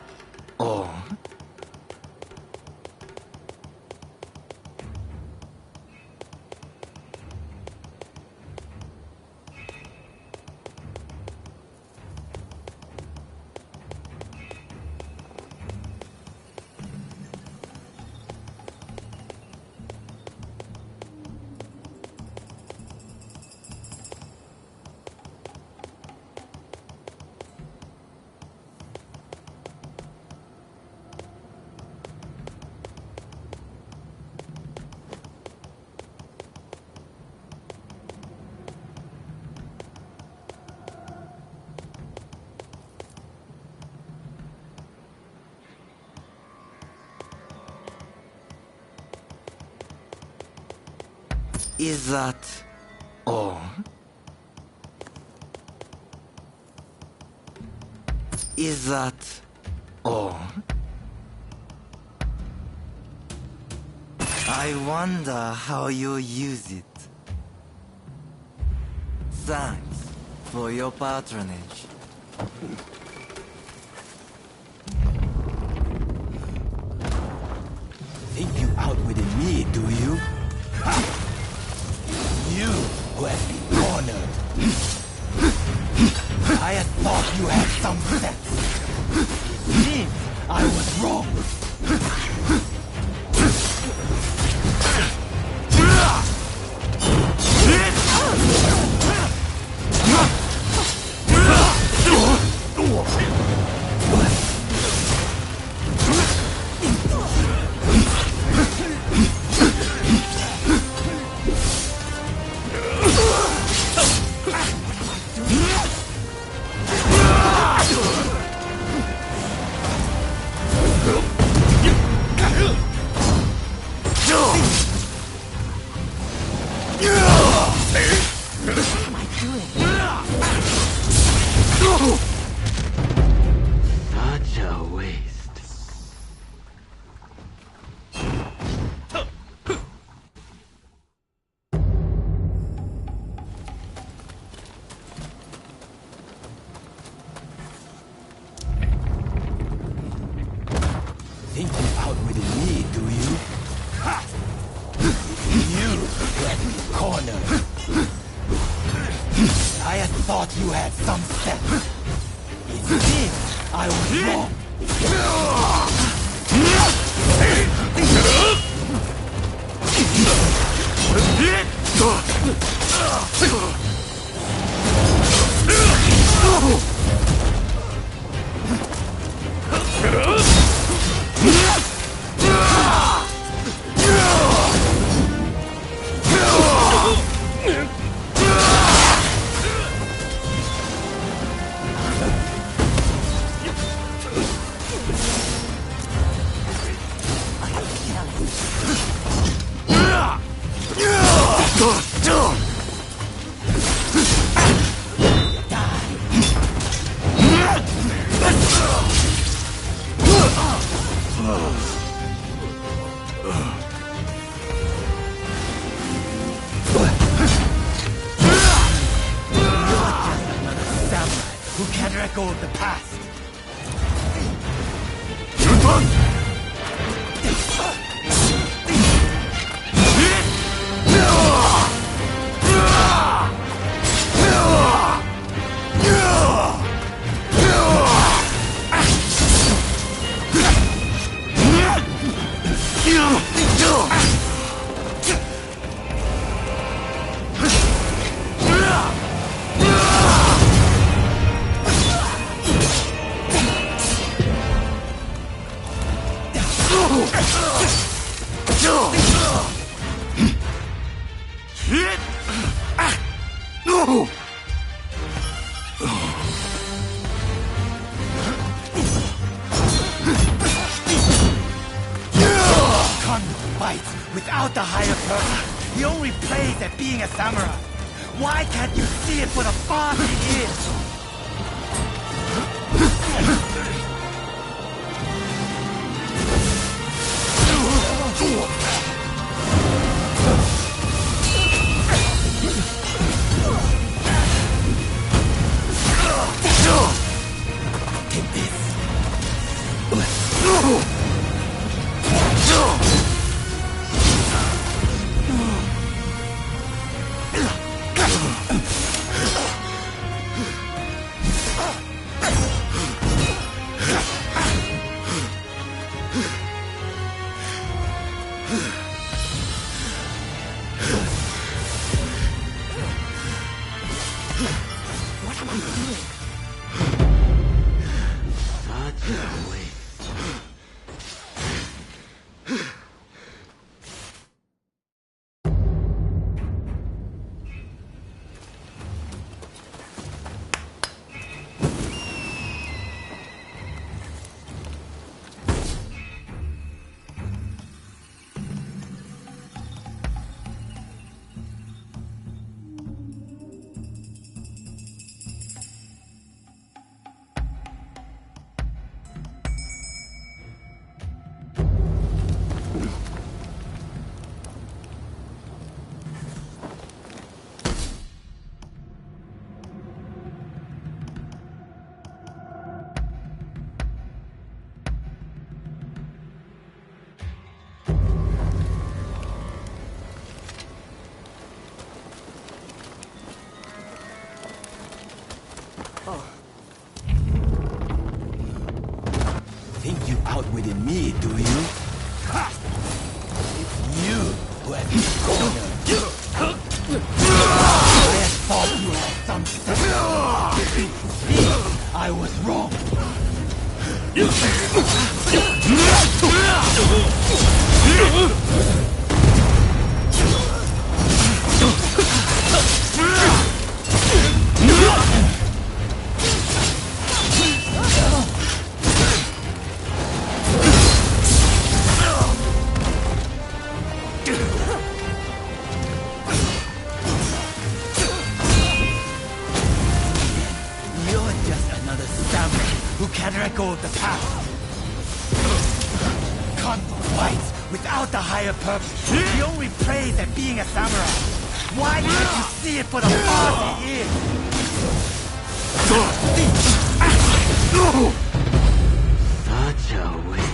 all? Is that all? Is that Oh. I wonder how you'll use it. Thanks for your patronage. Think you outwitted me, do you? You who have been cornered. I had thought you had some sense. It seems I was wrong. Without the higher purpose, he only plays at being a samurai. Why can't you see it for the farce it is? Take this. Think you outwitted me, do you? It's you who has been cornered. I thought you had some sense. See, I was wrong. Let go of the past. Cut fights without the higher purpose. The only praise at being a samurai. Why can't you see it for the force it is? Such a waste.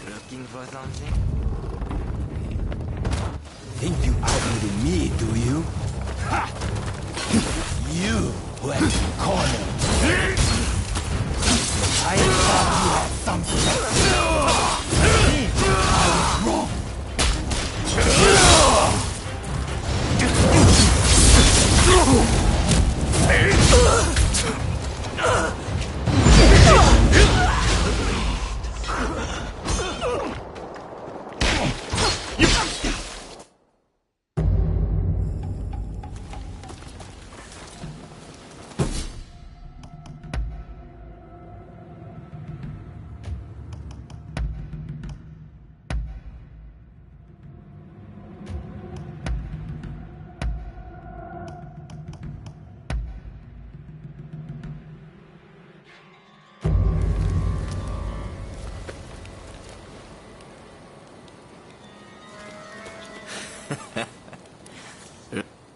Looking for something? Think you outwitted me, do you? You who has been cornered. I thought you had some sense. See, I was wrong.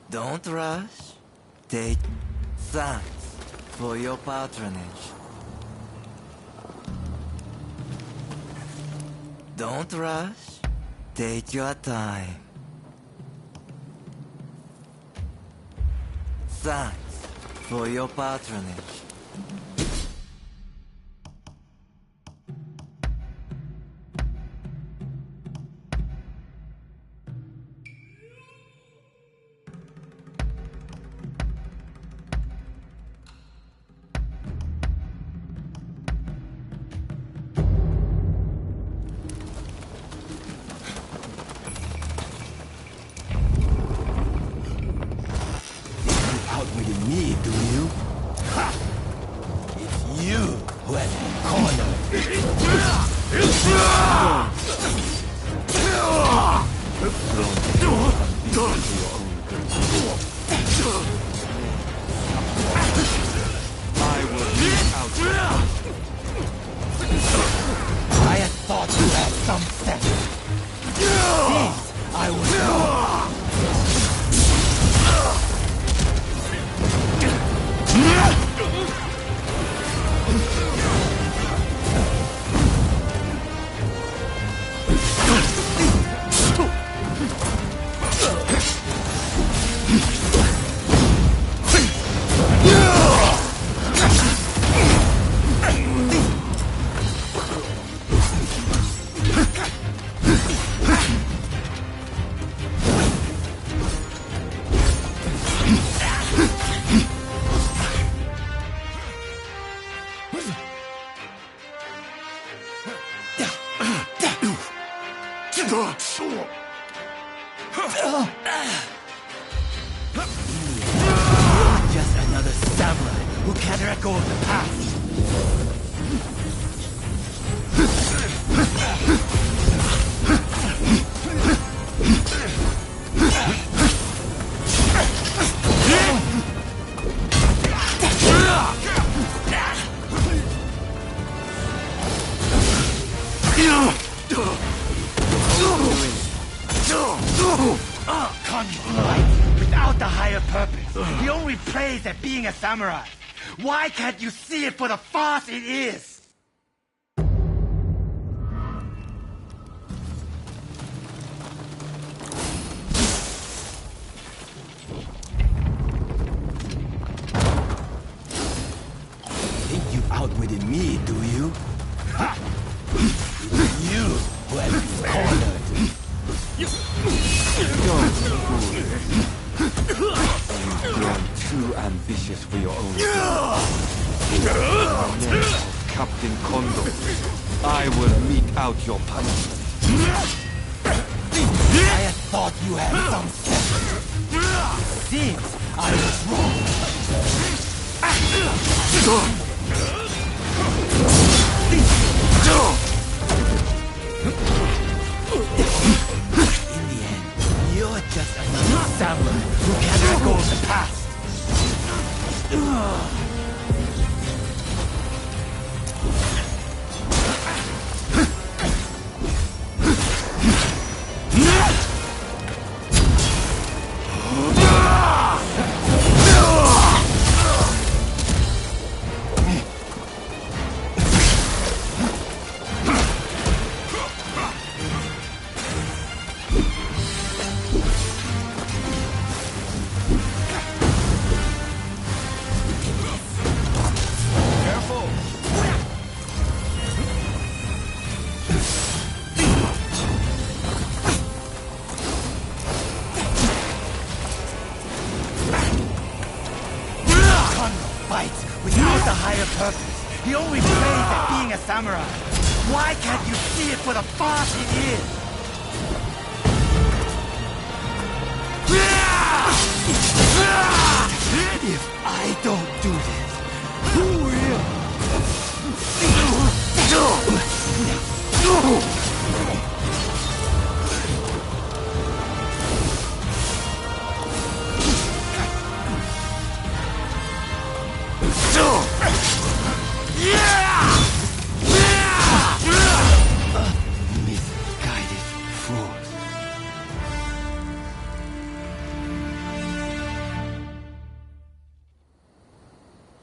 Don't rush. Take thanks for your patronage. Don't rush. Take your time. Thanks for your patronage. Just another samurai who can't let go of the past. Without the higher purpose, he only plays at being a samurai. Why can't you see it for the farce it is? Think you've outwitted me, do you? Ha! You who have been cornered. You've grown too ambitious for your own good. Captain Kondo, I will mete out your punishment. I had thought you had some sense. Seems I was wrong. In the end, you're just another samurai who can't let go of the past. Why can't you see it for the farce it is? If I don't do this, who will?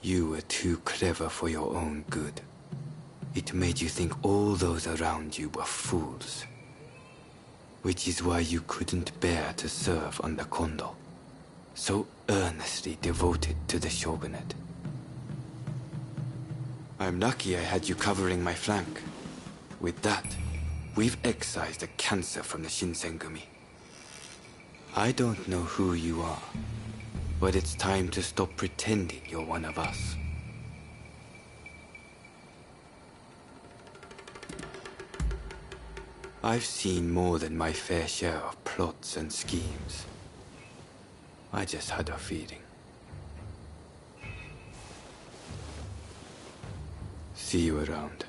You were too clever for your own good. It made you think all those around you were fools. Which is why you couldn't bear to serve under Kondo, so earnestly devoted to the shogunate. I'm lucky I had you covering my flank. With that, we've excised the cancer from the Shinsengumi. I don't know who you are, but it's time to stop pretending you're one of us. I've seen more than my fair share of plots and schemes. I just had a feeling. See you around.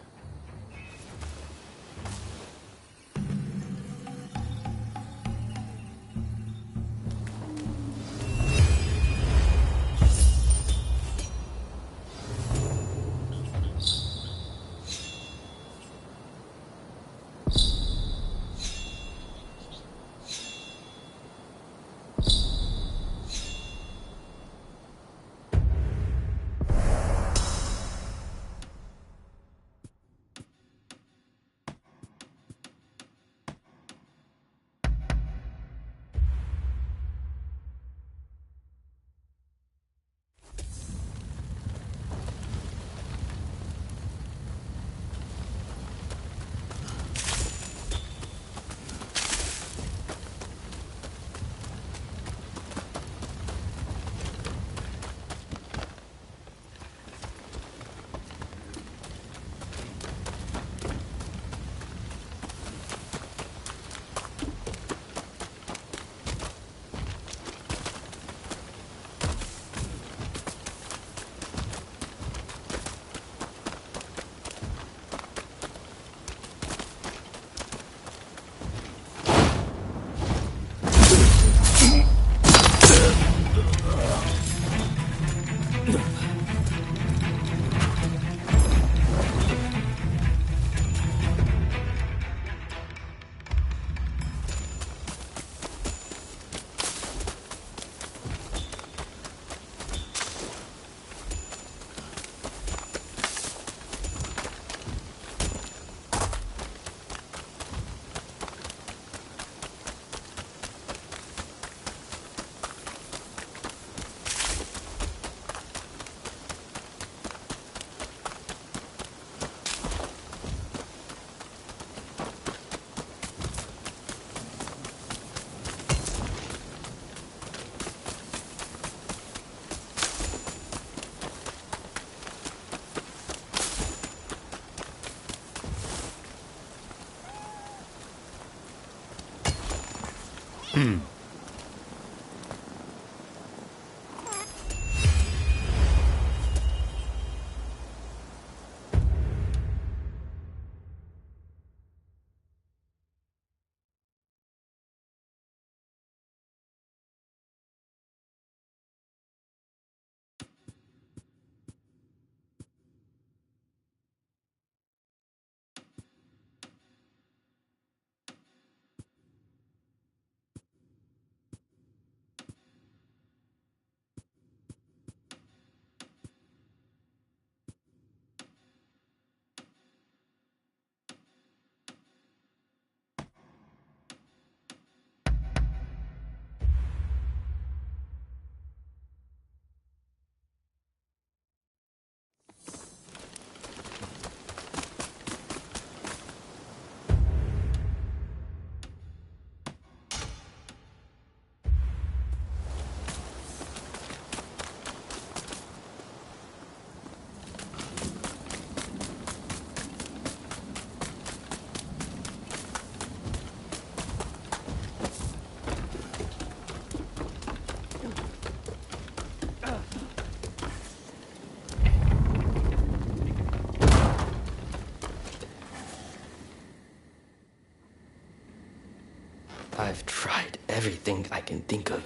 I've tried everything I can think of.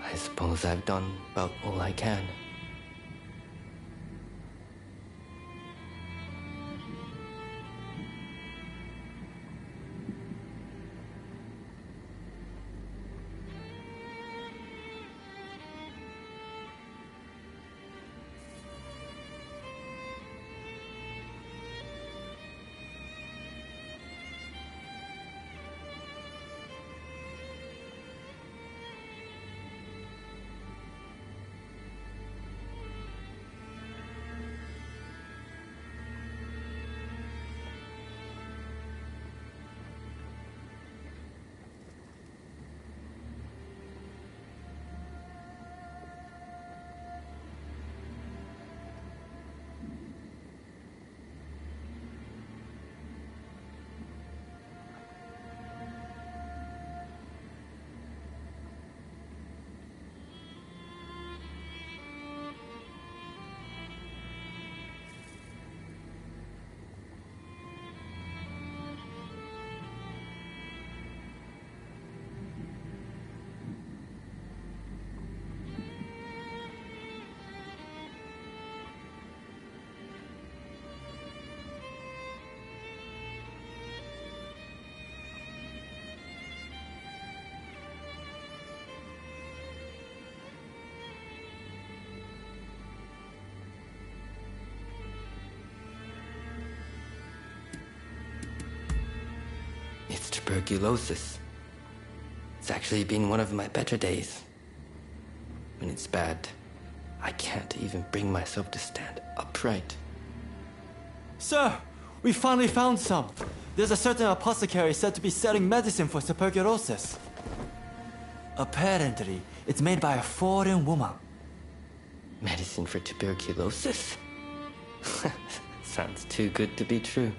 I suppose I've done about all I can. It's tuberculosis. It's actually been one of my better days. When it's bad, I can't even bring myself to stand upright. Sir, we finally found some. There's a certain apothecary said to be selling medicine for tuberculosis. Apparently, it's made by a foreign woman. Medicine for tuberculosis? Sounds too good to be true.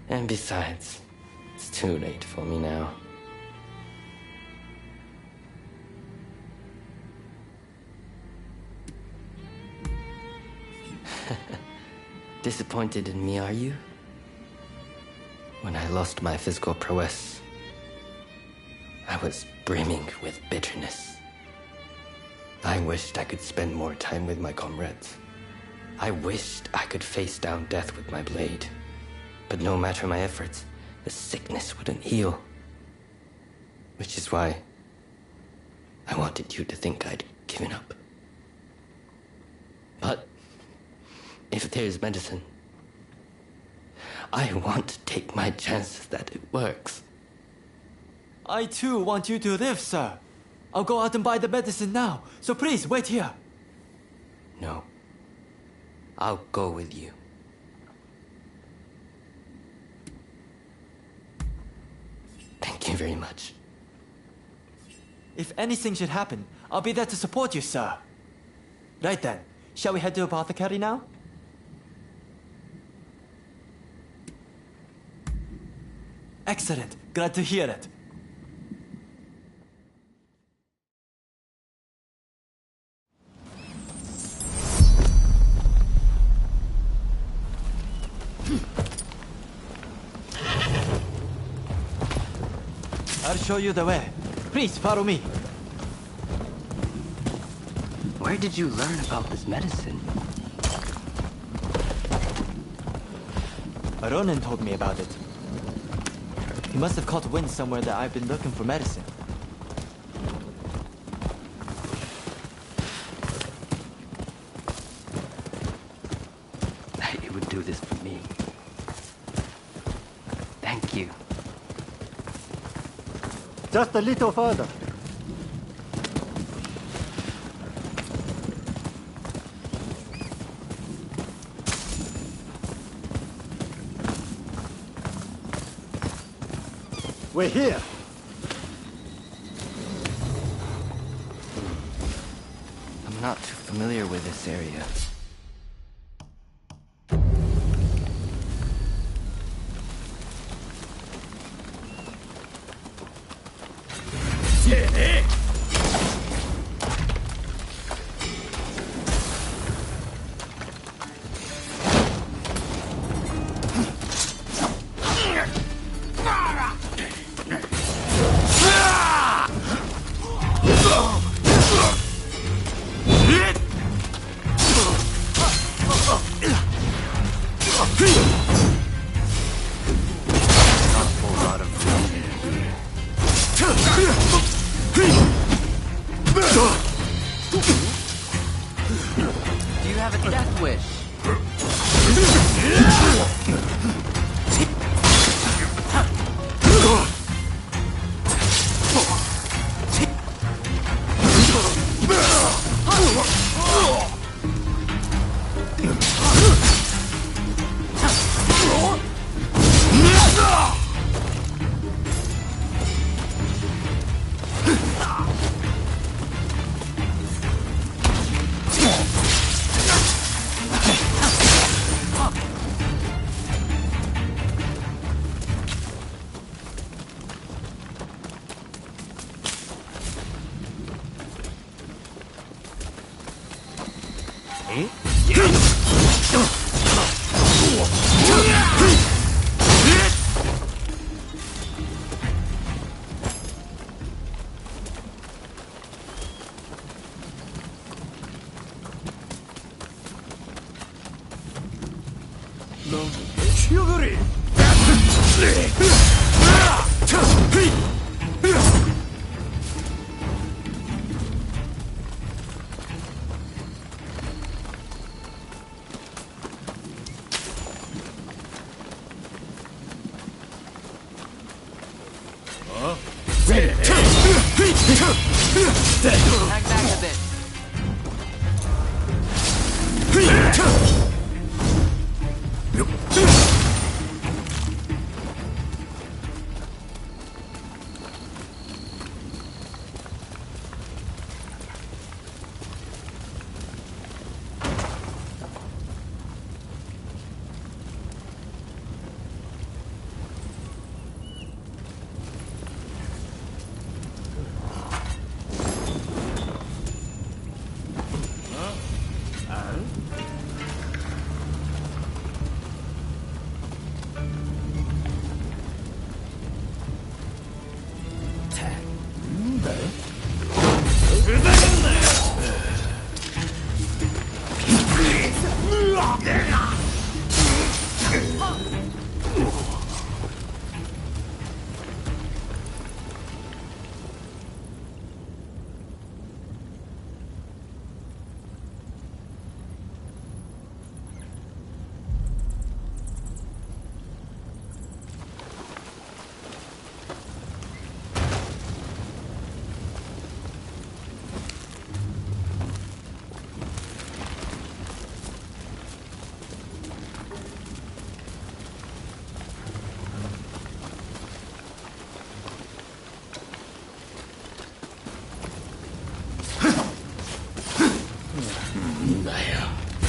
And besides, it's too late for me now. Disappointed in me, are you? When I lost my physical prowess, I was brimming with bitterness. I wished I could spend more time with my comrades. I wished I could face down death with my blade. But no matter my efforts, the sickness wouldn't heal. Which is why I wanted you to think I'd given up. But if there's medicine, I want to take my chances that it works. I too want you to live, sir. I'll go out and buy the medicine now, so please wait here. No. I'll go with you. Thank you very much. If anything should happen, I'll be there to support you, sir. Right then, shall we head to apothecary now? Excellent. Glad to hear it. I'll show you the way. Please follow me. Where did you learn about this medicine? Ronin told me about it. He must have caught wind somewhere that I've been looking for medicine. That you would do this for me. Thank you. Just a little further. We're here. I'm not too familiar with this area. Hang back a bit.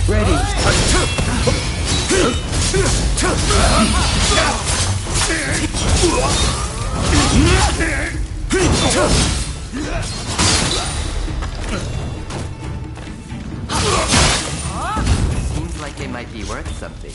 Ready. Seems like it might be worth something.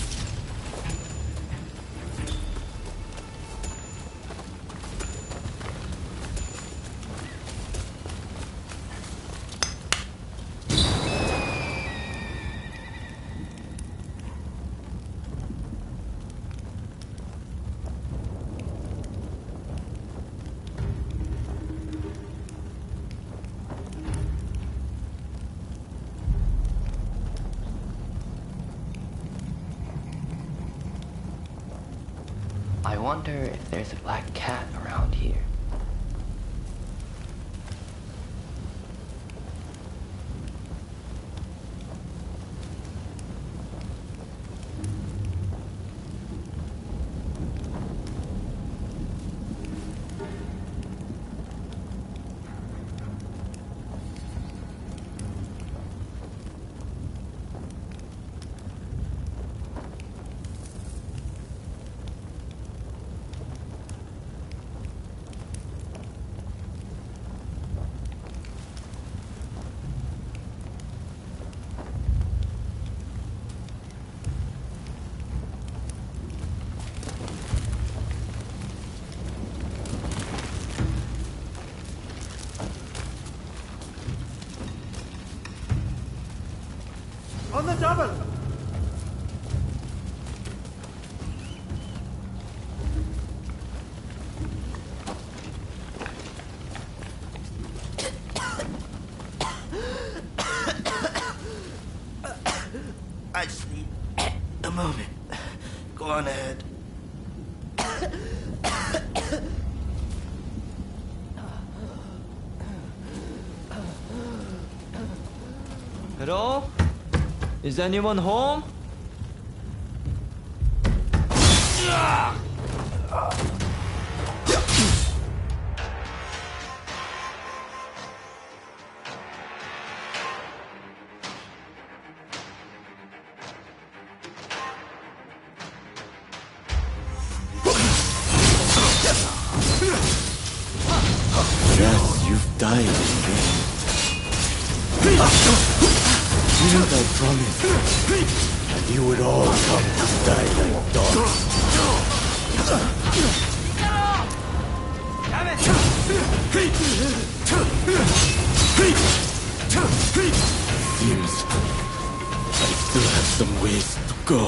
I wonder if there's a black cat around here. On the double! I just need a moment. Go on ahead. Hello? Is anyone home? Yes, you've died in vain. Didn't I promise that you would all come to die like dogs? Seems I still have some ways to go.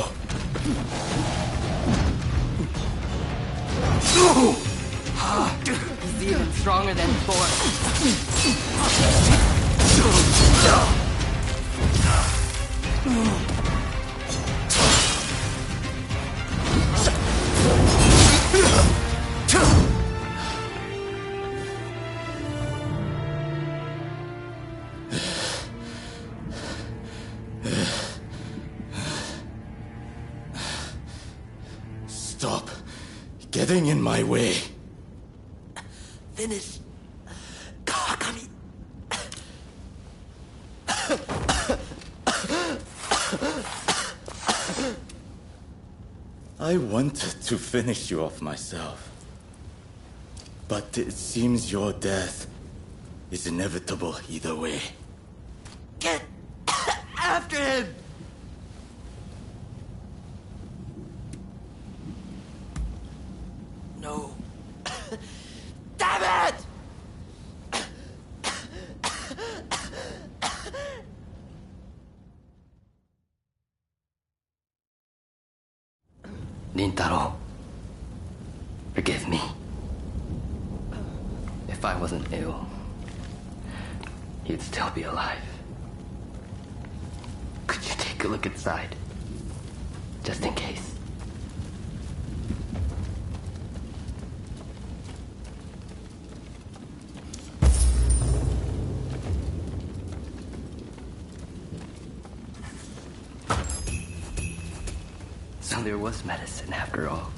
He's even stronger than before. Stop getting in my way. Finish. Kawakami. I wanted to finish you off myself. But it seems your death is inevitable either way. Get after him! No. Damn it! Rintaro, forgive me. If I wasn't ill, you'd still be alive. Could you take a look inside? Just in case. So there was medicine after all.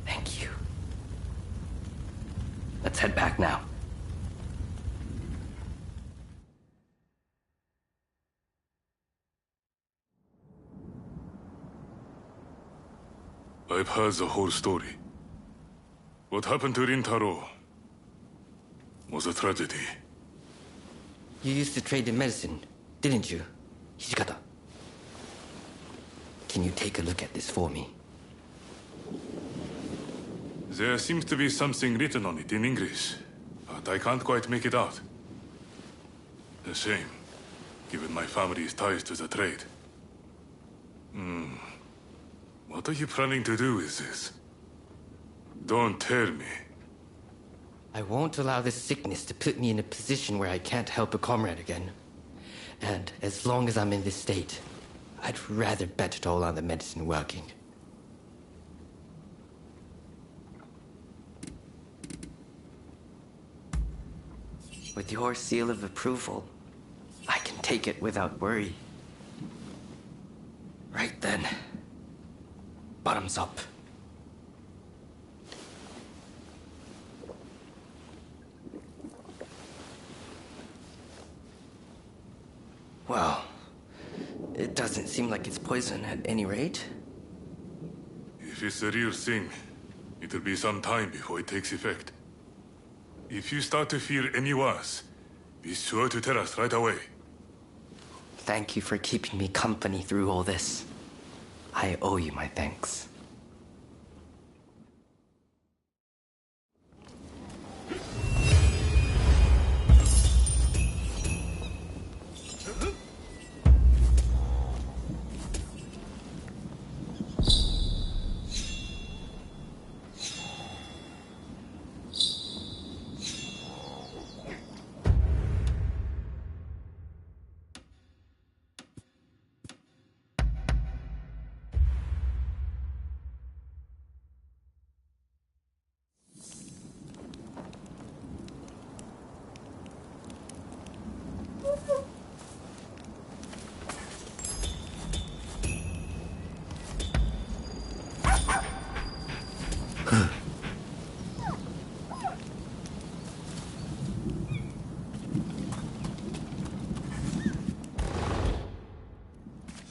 Thank you. Let's head back now. I've heard the whole story. What happened to Rintaro was a tragedy. You used to trade in medicine, didn't you, Hijikata? Can you take a look at this for me? There seems to be something written on it in English, but I can't quite make it out. A shame, given my family's ties to the trade. What are you planning to do with this? Don't tell me. I won't allow this sickness to put me in a position where I can't help a comrade again. And as long as I'm in this state, I'd rather bet it all on the medicine working. With your seal of approval, I can take it without worry. Right then. Bottoms up. Well, it doesn't seem like it's poison at any rate. If it's the real thing, it'll be some time before it takes effect. If you start to feel any worse, be sure to tell us right away. Thank you for keeping me company through all this. I owe you my thanks.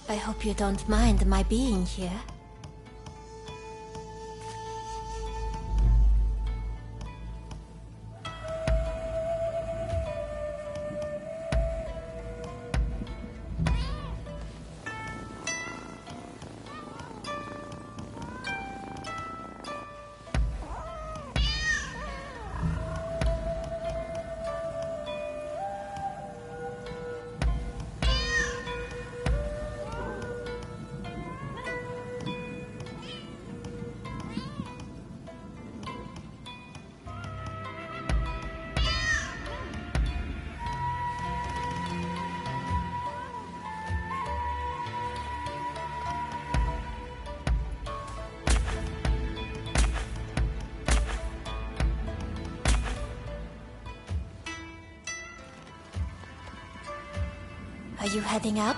I hope you don't mind my being here. Are you heading out?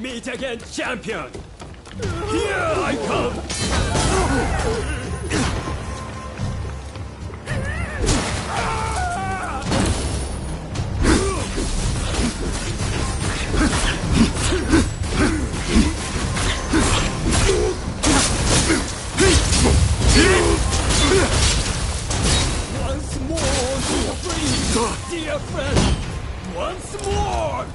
Meet again, champion! Here I come! Once more, free, dear friend! Once more!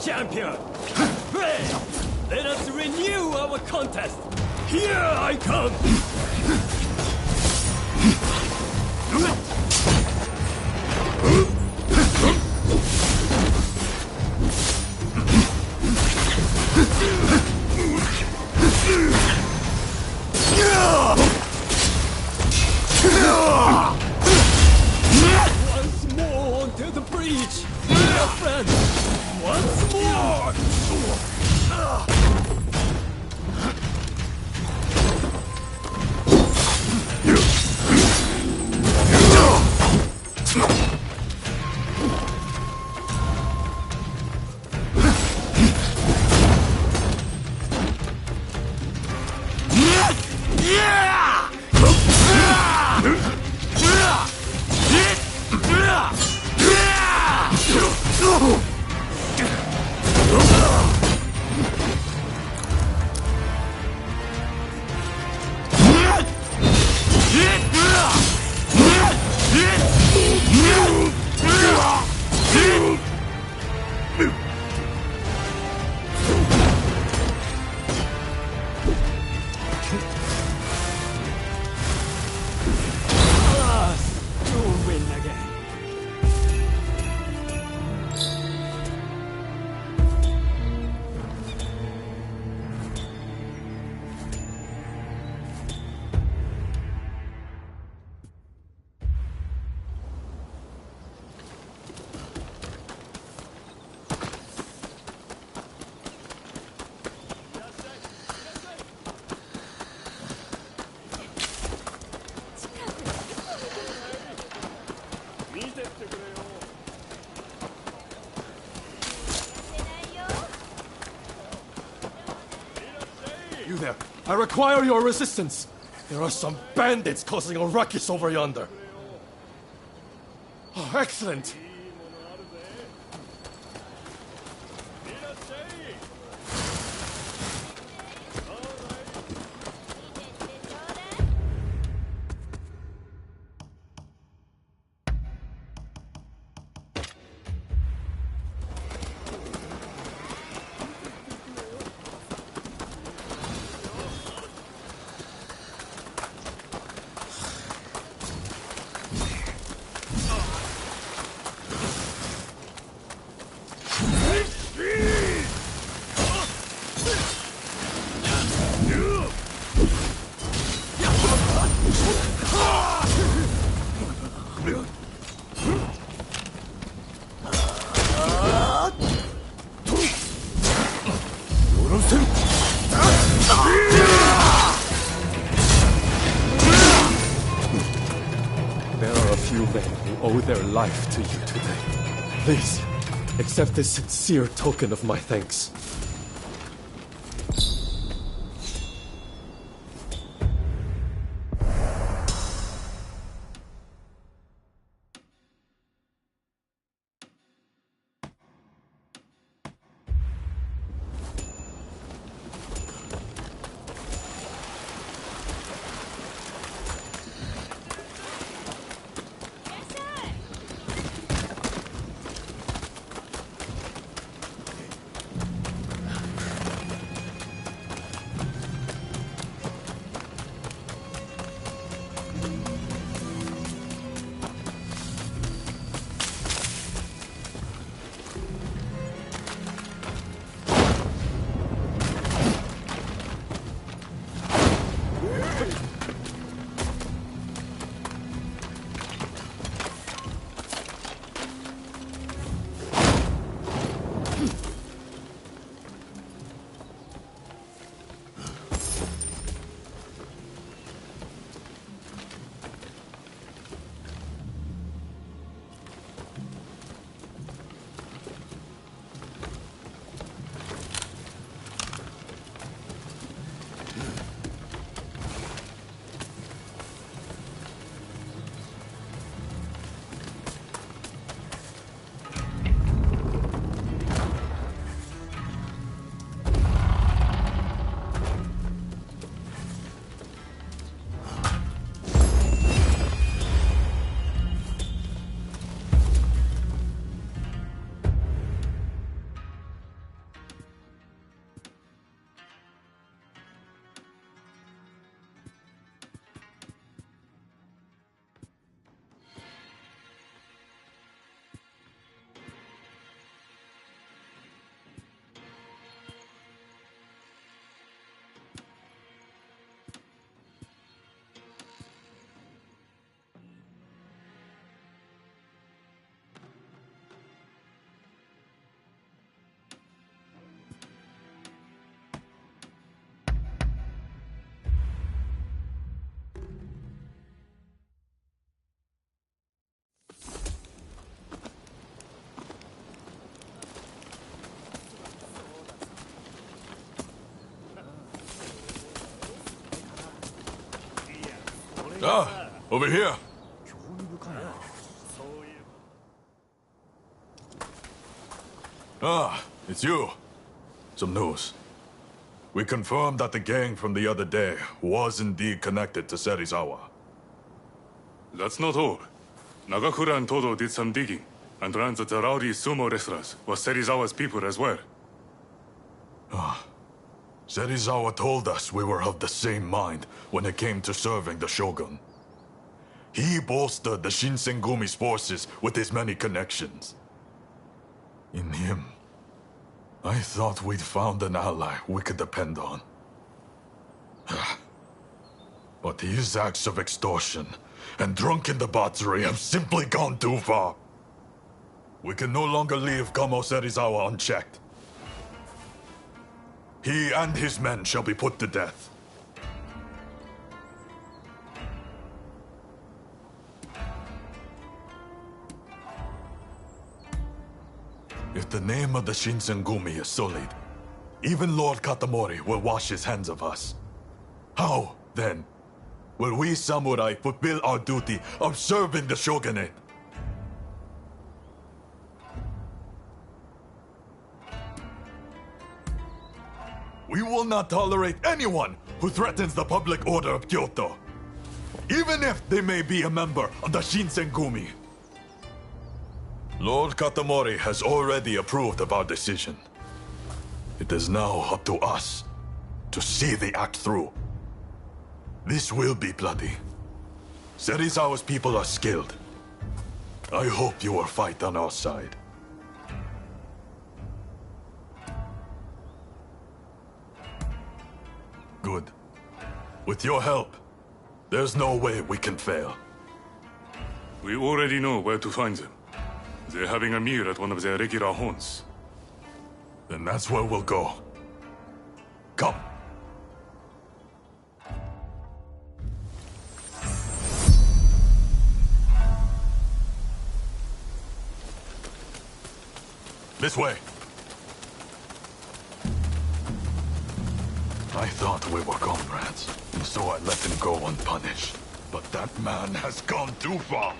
Champion! Hey! Let us renew our contest! Here I come! Once more onto the breach! My friend! Once more! You there! I require your resistance! There are some bandits causing a ruckus over yonder. Oh, excellent! Their life to you today. Please, accept this sincere token of my thanks. Ah, over here. Ah, it's you. Some news. We confirmed that the gang from the other day was indeed connected to Serizawa. That's not all. Nagakura and Todo did some digging and learned that the rowdy sumo wrestlers were Serizawa's people as well. Ah. Serizawa told us we were of the same mind when it came to serving the shogun. He bolstered the Shinsengumi's forces with his many connections. In him, I thought we'd found an ally we could depend on. But his acts of extortion and drunken debauchery have simply gone too far. We can no longer leave Kamo Serizawa unchecked. He and his men shall be put to death. If the name of the Shinsengumi is sullied, even Lord Katamori will wash his hands of us. How, then, will we samurai fulfill our duty of serving the shogunate? We will not tolerate anyone who threatens the public order of Kyoto, even if they may be a member of the Shinsengumi. Lord Katamori has already approved of our decision. It is now up to us to see the act through. This will be bloody. Serizawa's people are skilled. I hope you will fight on our side. Good. With your help, there's no way we can fail. We already know where to find them. They're having a meal at one of their regular haunts. Then that's where we'll go. Come. This way. I thought we were comrades, and so I let him go unpunished. But that man has gone too far.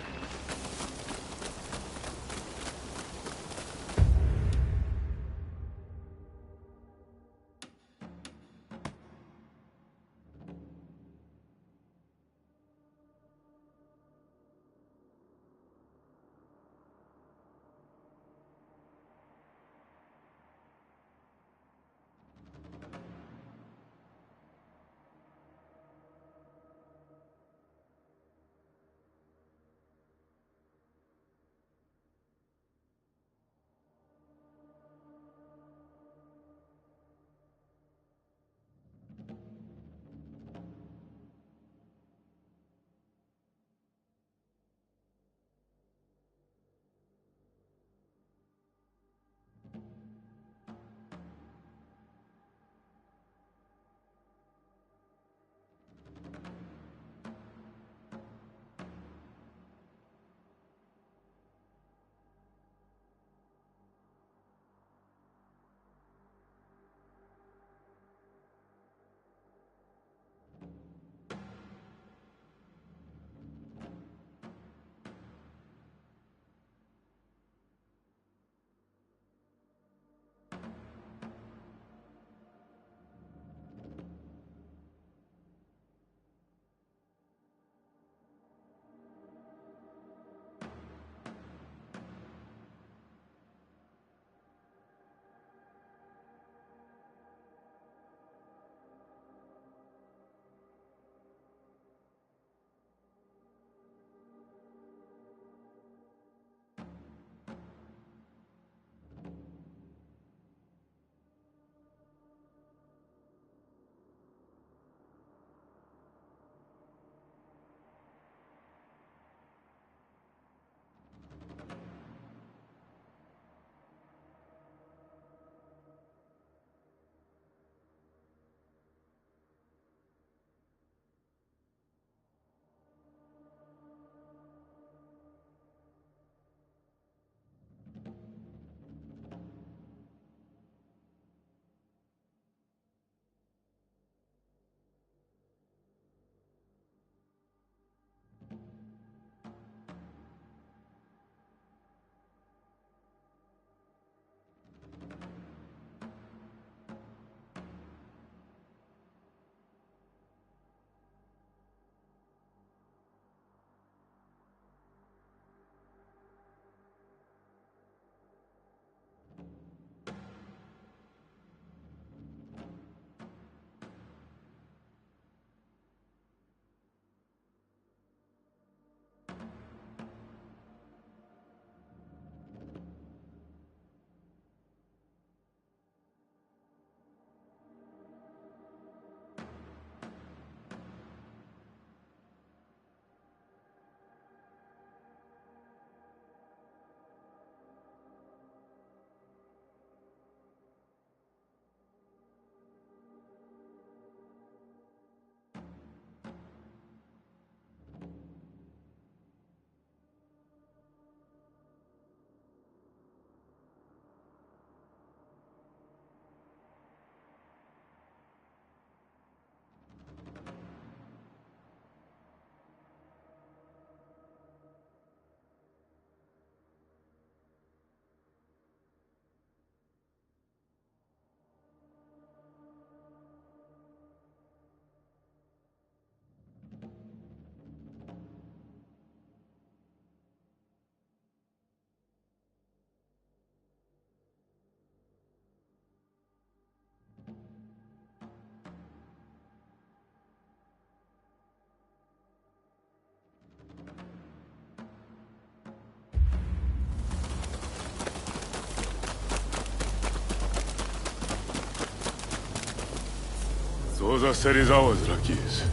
Those are Serizawa's lackeys.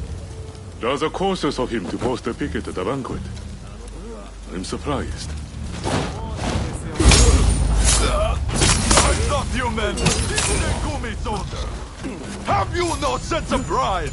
Rather cautious of him to post a picket at the banquet. I'm surprised. I thought you meant Gumi soldier. Have you no sense of pride?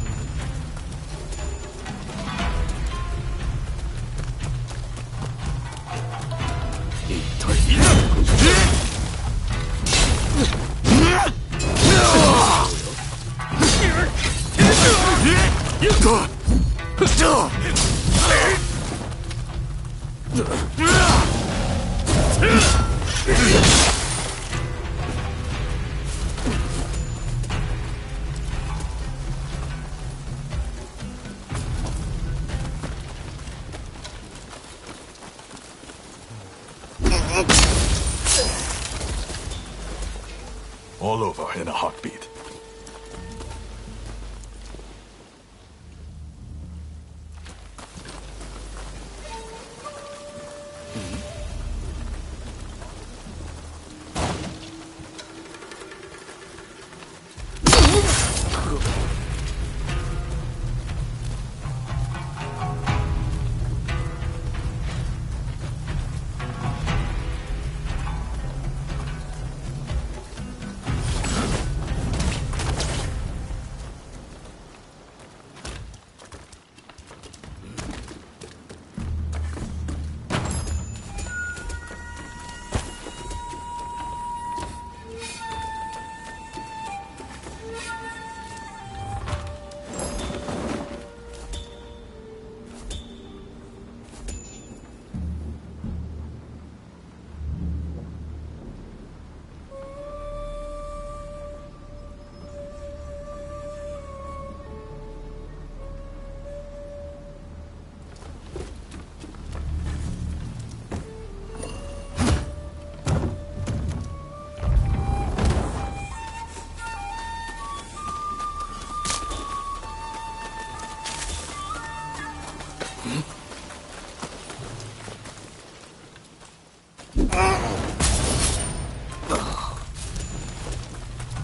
All over in a heartbeat.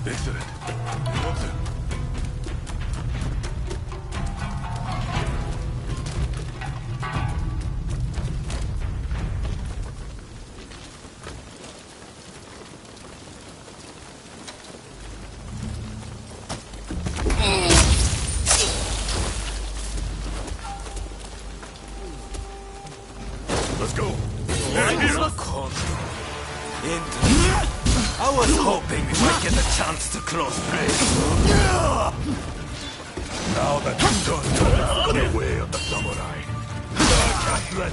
Excellent. Bossin. Let's go. I was hoping we might get a chance to close range. Now that you've done the way of the samurai, I can't let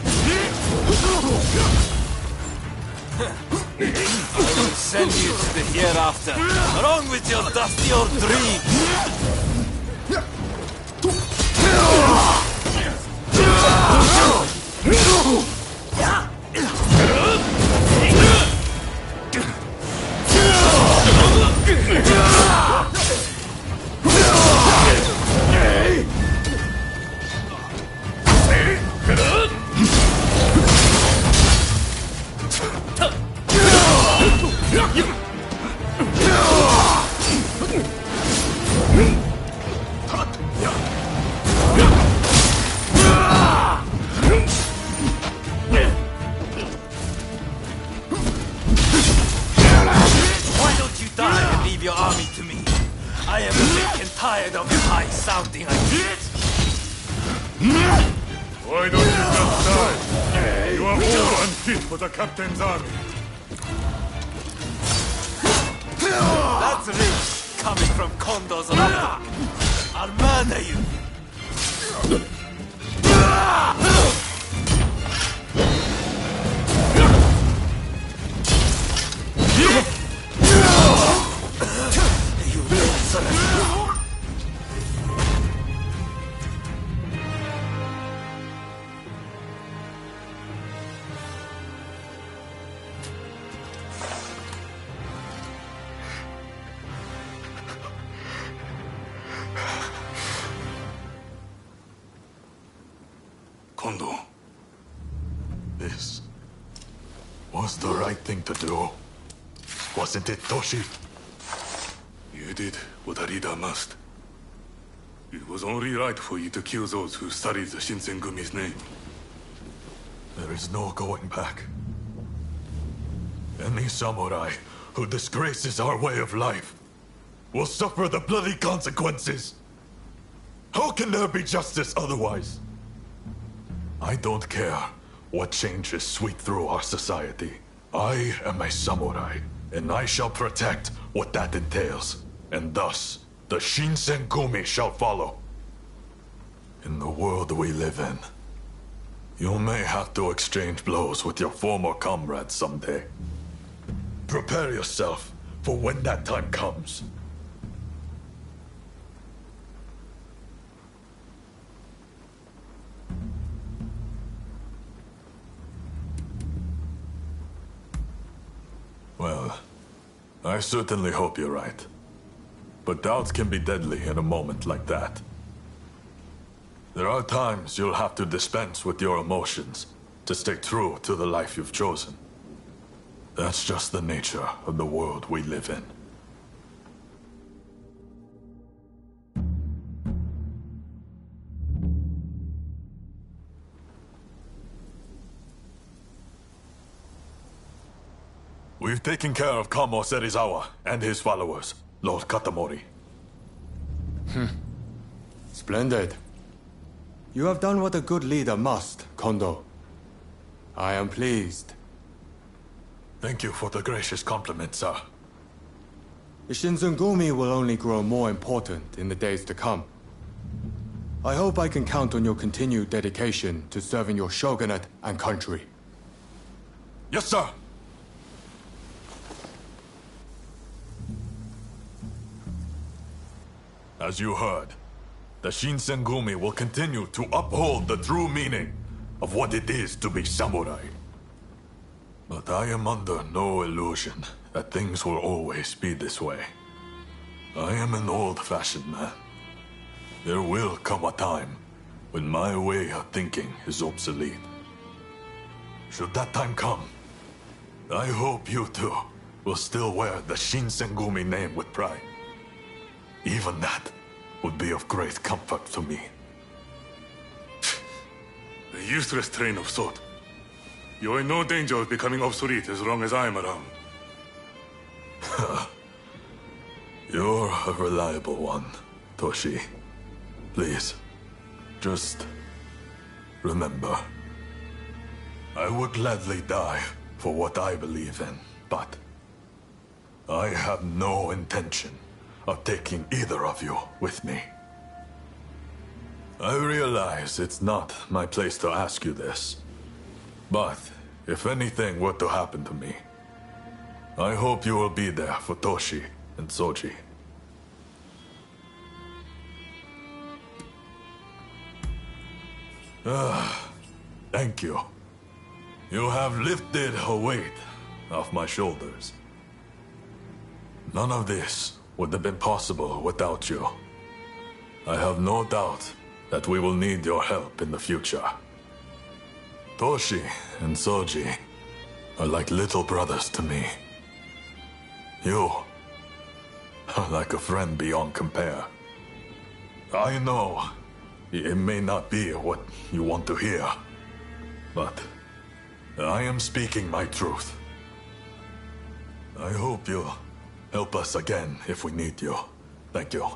I will send you to the hereafter, along with your dusty old dreams. Why don't you just die? You are all unfit for the captain's army. That's rich coming from Kondo's Rapa. I'll murder you. Kondo, this was the right thing to do. Wasn't it, Toshi? You did what a leader must. It was only right for you to kill those who sullied the Shinsengumi's name. There is no going back. Any samurai who disgraces our way of life will suffer the bloody consequences. How can there be justice otherwise? I don't care what changes sweep through our society. I am a samurai, and I shall protect what that entails. And thus, the Shinsengumi shall follow. In the world we live in, you may have to exchange blows with your former comrades someday. Prepare yourself for when that time comes. Well, I certainly hope you're right. But doubts can be deadly in a moment like that. There are times you'll have to dispense with your emotions to stay true to the life you've chosen. That's just the nature of the world we live in. We've taken care of Kamo Serizawa and his followers, Lord Katamori. Splendid. You have done what a good leader must, Kondo. I am pleased. Thank you for the gracious compliment, sir. The Shinsengumi will only grow more important in the days to come. I hope I can count on your continued dedication to serving your shogunate and country. Yes, sir! As you heard, the Shinsengumi will continue to uphold the true meaning of what it is to be samurai. But I am under no illusion that things will always be this way. I am an old-fashioned man. There will come a time when my way of thinking is obsolete. Should that time come, I hope you too will still wear the Shinsengumi name with pride. Even that would be of great comfort to me. A useless train of thought. You're in no danger of becoming obsolete as long as I'm around. You're a reliable one, Toshi. Please, just remember. I would gladly die for what I believe in, but I have no intention of taking either of you with me. I realize it's not my place to ask you this, but if anything were to happen to me, I hope you will be there for Toshi and Soji. Thank you. You have lifted a weight off my shoulders. None of this would have been possible without you. I have no doubt that we will need your help in the future. Toshi and Soji are like little brothers to me. You are like a friend beyond compare. I know it may not be what you want to hear, but I am speaking my truth. I hope you'll help us again if we need you. Thank you.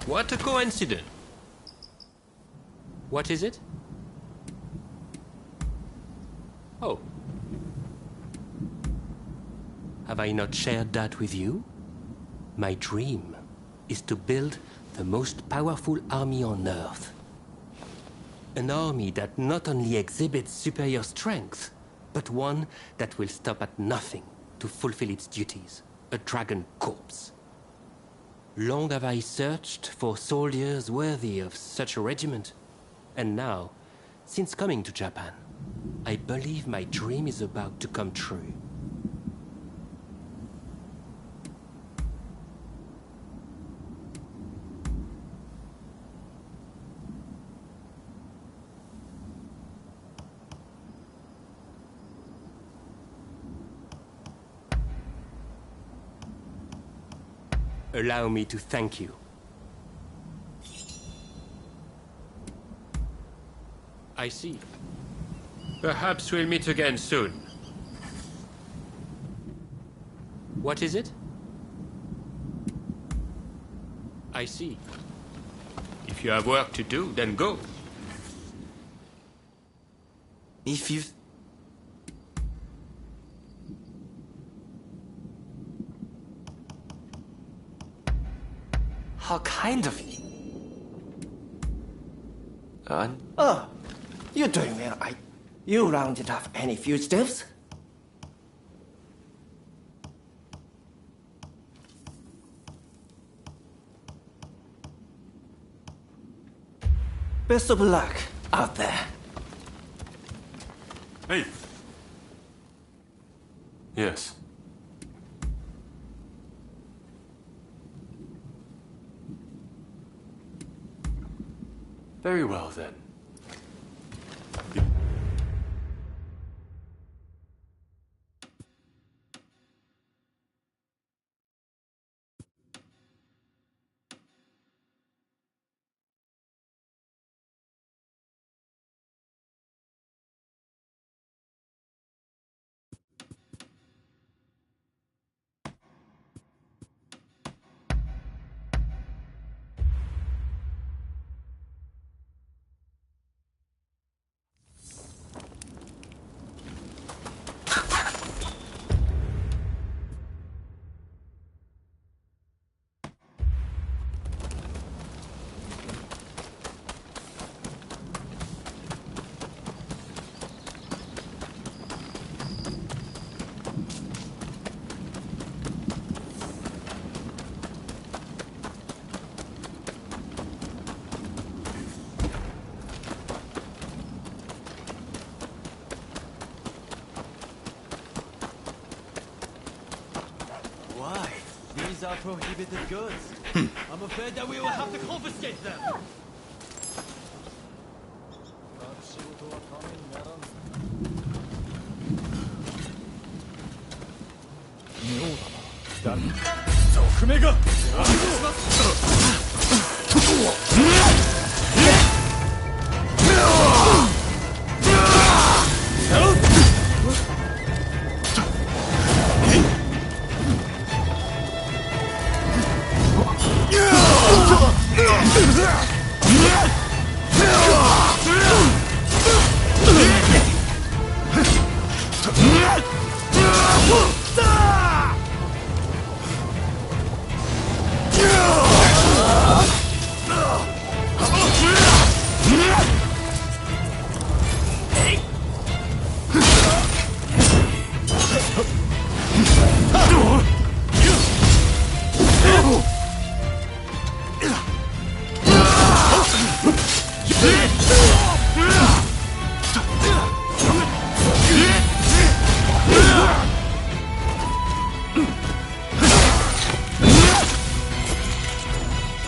What a coincidence. What is it? Oh. Have I not shared that with you? My dream is to build the most powerful army on Earth. An army that not only exhibits superior strength, but one that will stop at nothing to fulfill its duties. A dragon corps. Long have I searched for soldiers worthy of such a regiment. And now, since coming to Japan, I believe my dream is about to come true. Allow me to thank you. I see. Perhaps we'll meet again soon. What is it? I see. If you have work to do, then go. If you... How kind of you. Oh, you're doing well. You rounded up any fugitives? Best of luck out there. Hey. Yes. Very well, then. These are prohibited goods. I'm afraid that we will have to confiscate them.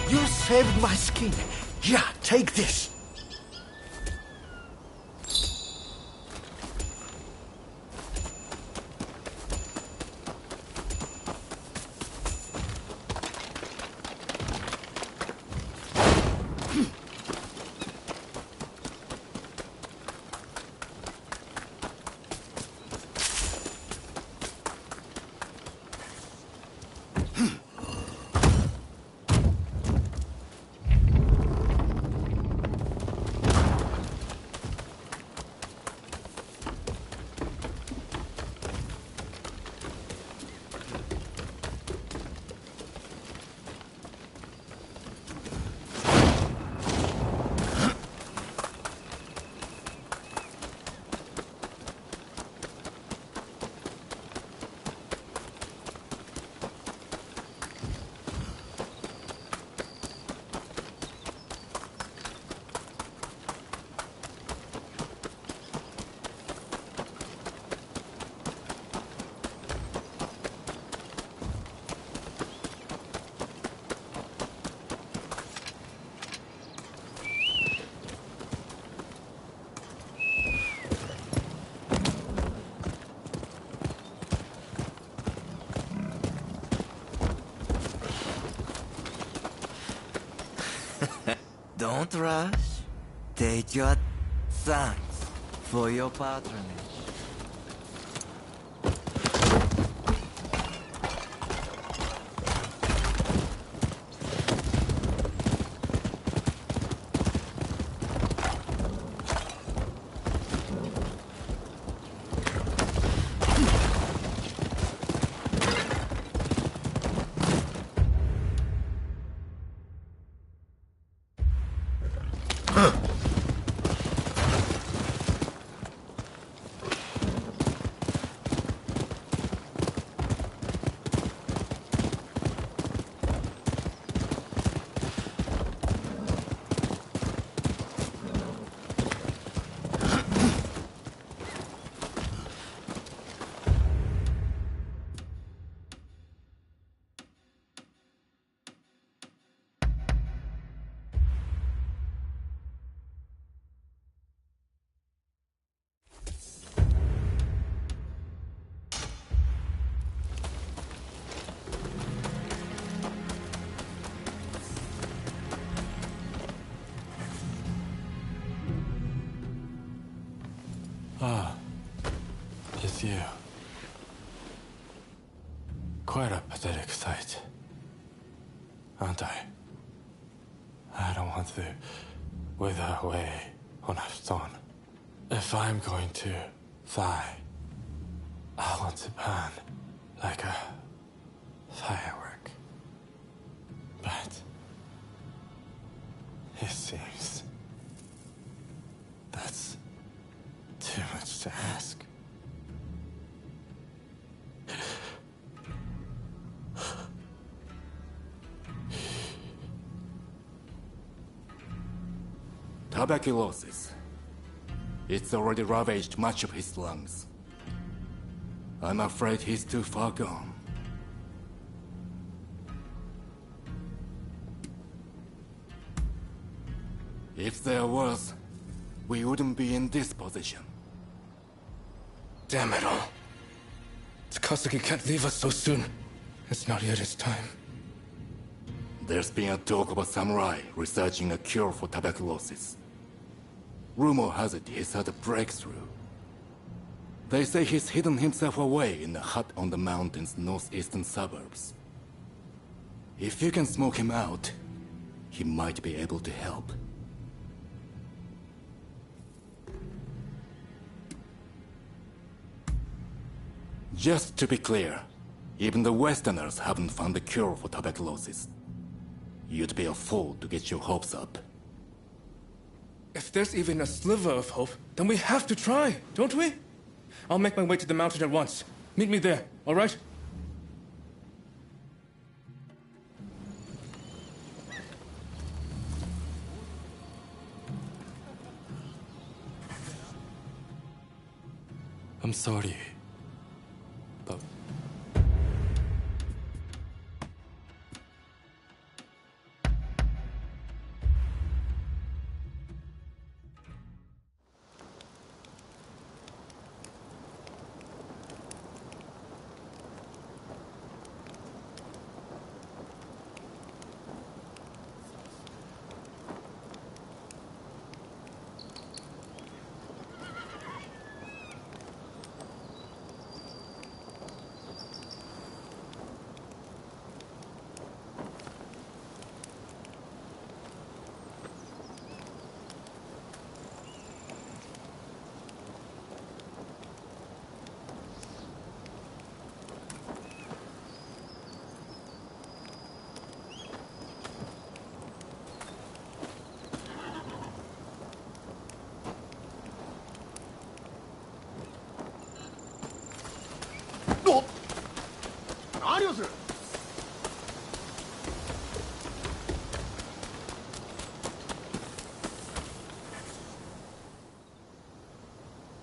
You saved my skin. Yeah, take this. Don't rush. Take your thanks for your patronage. Ah, it's you. Quite a pathetic sight, aren't I? I don't want to wither away when I've gone. If I'm going to die, I want to burn like a firework. But it seems that's too much to ask. Tuberculosis. It's already ravaged much of his lungs. I'm afraid he's too far gone. If there was, we wouldn't be in this position. Damn it all. Takasugi can't leave us so soon. It's not yet his time. There's been a talk of a samurai researching a cure for tuberculosis. Rumor has it he's had a breakthrough. They say he's hidden himself away in a hut on the mountain's northeastern suburbs. If you can smoke him out, he might be able to help. Just to be clear, even the Westerners haven't found a cure for tuberculosis. You'd be a fool to get your hopes up. If there's even a sliver of hope, then we have to try, don't we? I'll make my way to the mountain at once. Meet me there, all right? I'm sorry, but...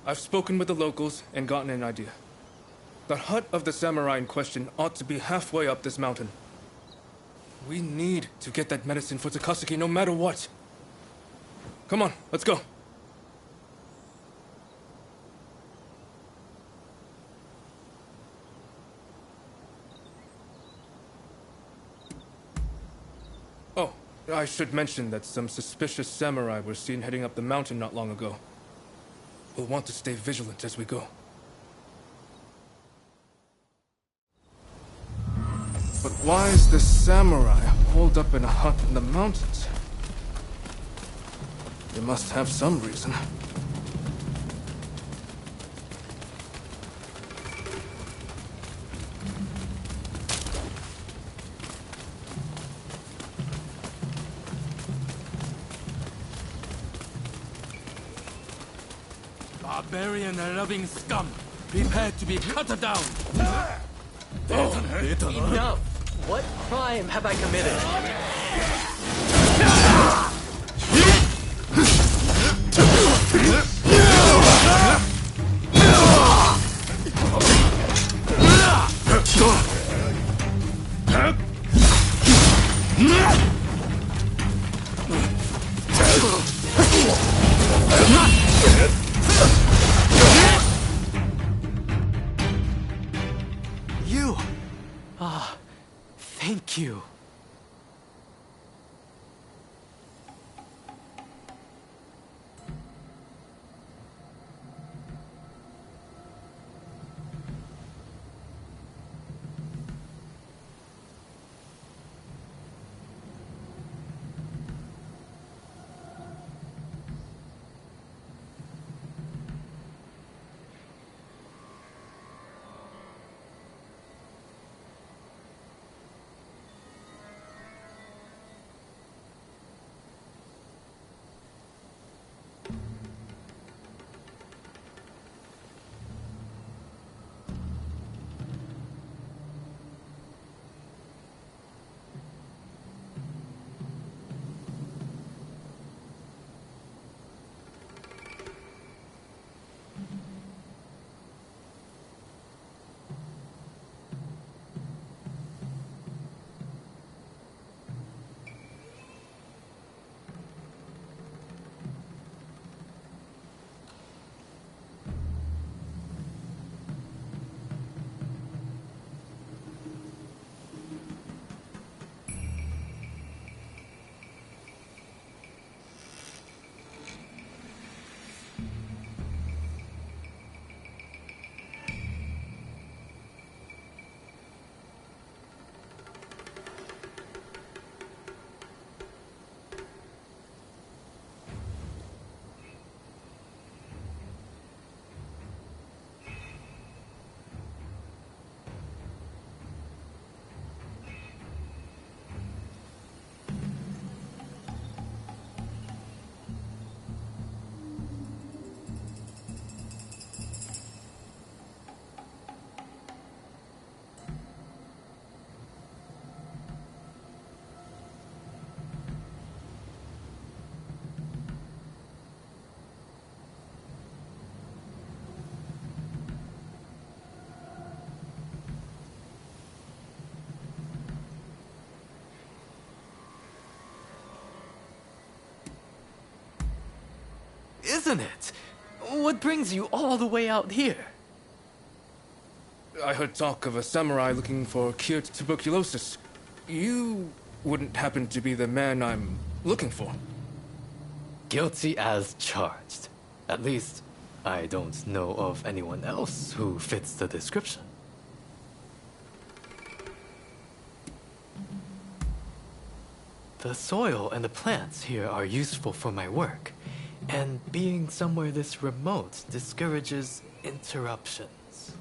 I've spoken with the locals and gotten an idea. The hut of the samurai in question ought to be halfway up this mountain. We need to get that medicine for Takasugi no matter what. Come on, let's go. Oh, I should mention that some suspicious samurai were seen heading up the mountain not long ago. We'll want to stay vigilant as we go. But why is this samurai holed up in a hut in the mountains? They must have some reason. Barbarian-loving scum, prepare to be cut down! Enough! What crime have I committed? You! Ah, thank you. Isn't it? What brings you all the way out here? I heard talk of a samurai looking for cured tuberculosis. You wouldn't happen to be the man I'm looking for? Guilty as charged. At least, I don't know of anyone else who fits the description. The soil and the plants here are useful for my work, and being somewhere this remote discourages interruptions.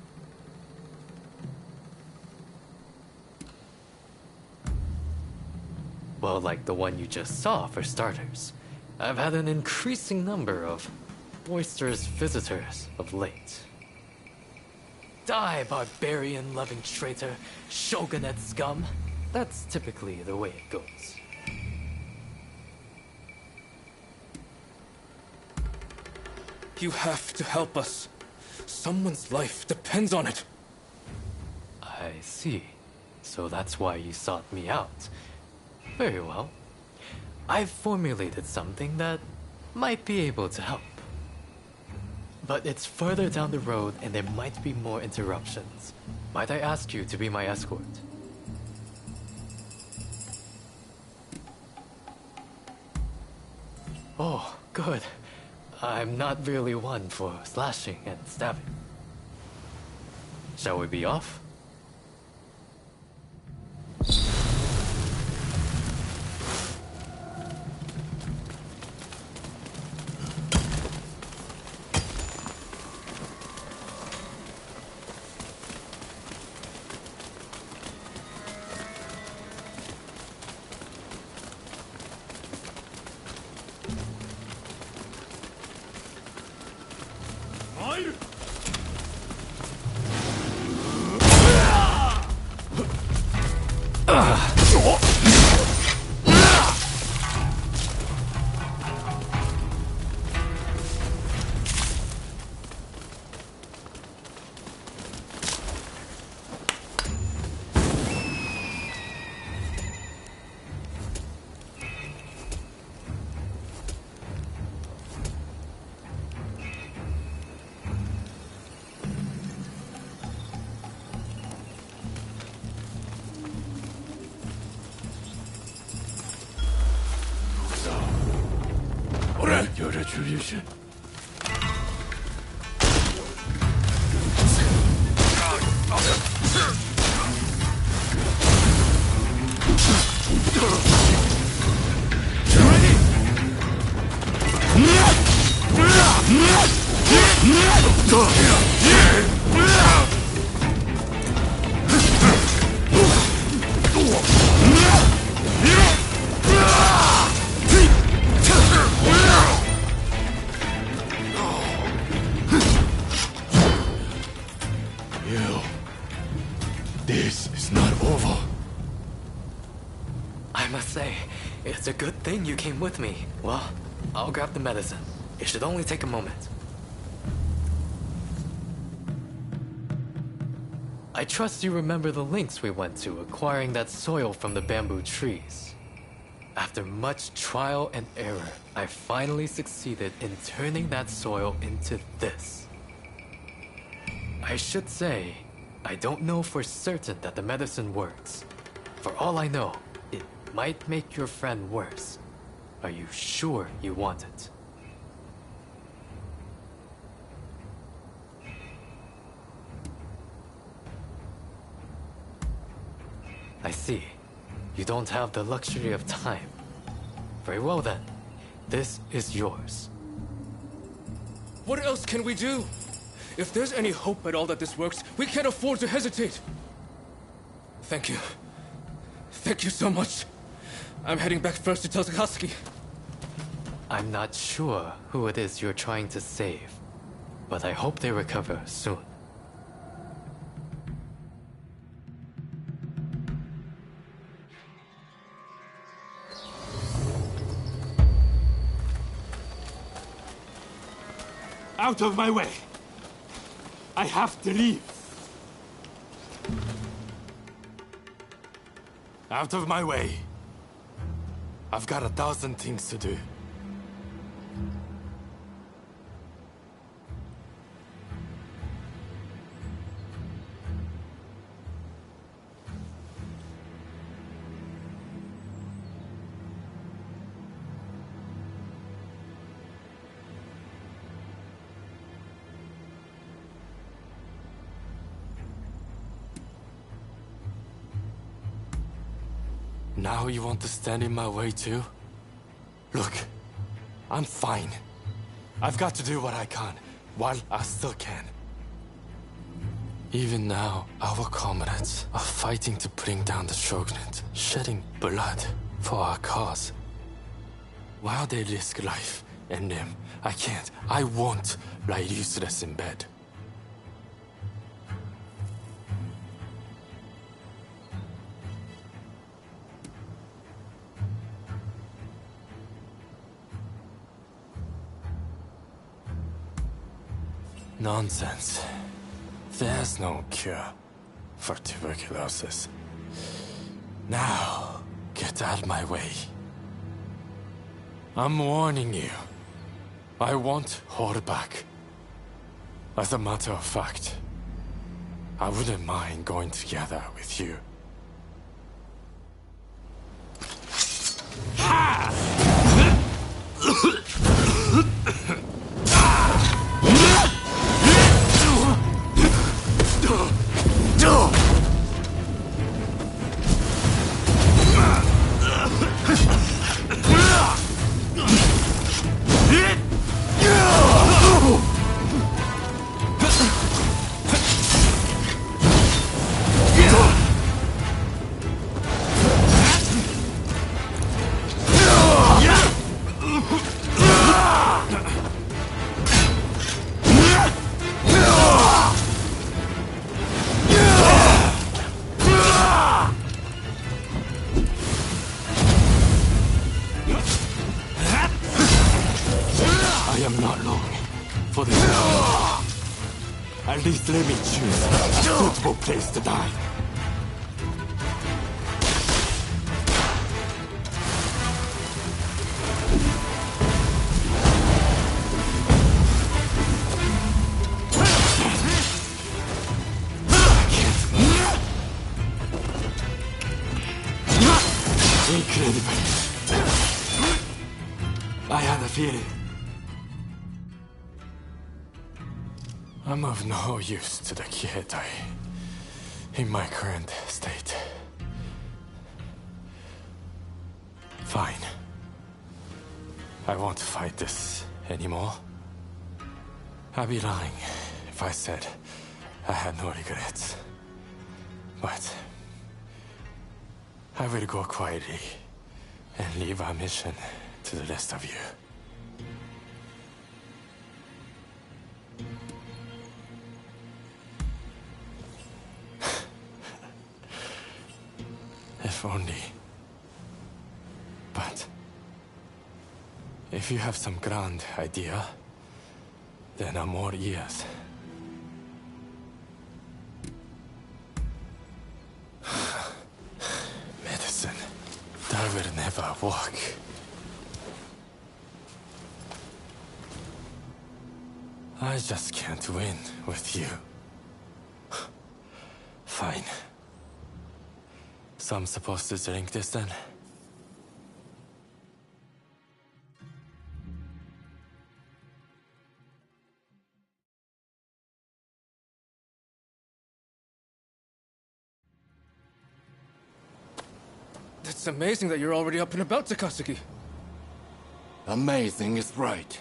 Well, like the one you just saw, for starters. I've had an increasing number of boisterous visitors of late. Die, barbarian-loving traitor, shogunate scum. That's typically the way it goes. You have to help us. Someone's life depends on it. I see. So that's why you sought me out. Very well. I've formulated something that might be able to help. But it's further down the road and there might be more interruptions. Might I ask you to be my escort? Oh, good. I'm not really one for slashing and stabbing. Shall we be off? Your retribution. This is not over. I must say, it's a good thing you came with me. Well, I'll grab the medicine. It should only take a moment. I trust you remember the lengths we went to acquiring that soil from the bamboo trees. After much trial and error, I finally succeeded in turning that soil into this. I should say, I don't know for certain that the medicine works. For all I know, it might make your friend worse. Are you sure you want it? I see. You don't have the luxury of time. Very well then. This is yours. What else can we do? If there's any hope at all that this works, we can't afford to hesitate. Thank you. Thank you so much. I'm heading back first to tell Takashi. I'm not sure who it is you're trying to save, but I hope they recover soon. Out of my way! I have to leave! Out of my way! I've got 1,000 things to do. Now you want to stand in my way too? Look, I'm fine. I've got to do what I can, while I still can. Even now, our comrades are fighting to bring down the shogunate, shedding blood for our cause. While they risk life and limb, I won't lie useless in bed. Nonsense. There's no cure for tuberculosis. Now, get out of my way. I'm warning you. I won't hold back. As a matter of fact, I wouldn't mind going together with you. I am not long for this. At least let me choose a suitable place to die. Incredible. I had a feeling. I'm of no use to the Kietai in my current state. Fine. I won't fight this anymore. I'd be lying if I said I had no regrets. But I will go quietly and leave our mission to the rest of you. If only. But if you have some grand idea, then I'm all ears. Medicine. That will never work. I just can't win with you. Fine. So I'm supposed to drink this then? It's amazing that you're already up and about, Takasugi. Amazing is right.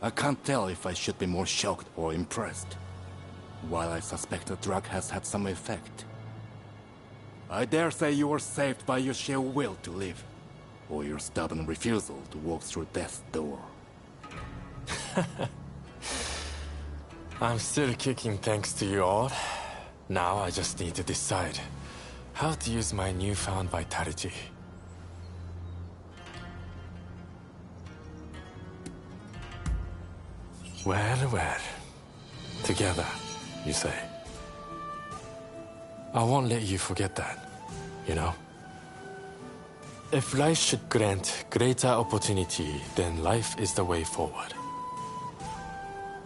I can't tell if I should be more shocked or impressed. While I suspect the drug has had some effect, I dare say you were saved by your sheer will to live, or your stubborn refusal to walk through death's door. I'm still kicking thanks to you all. Now I just need to decide how to use my newfound vitality. Well, well. Together, you say. I won't let you forget that, you know? If life should grant greater opportunity, then life is the way forward.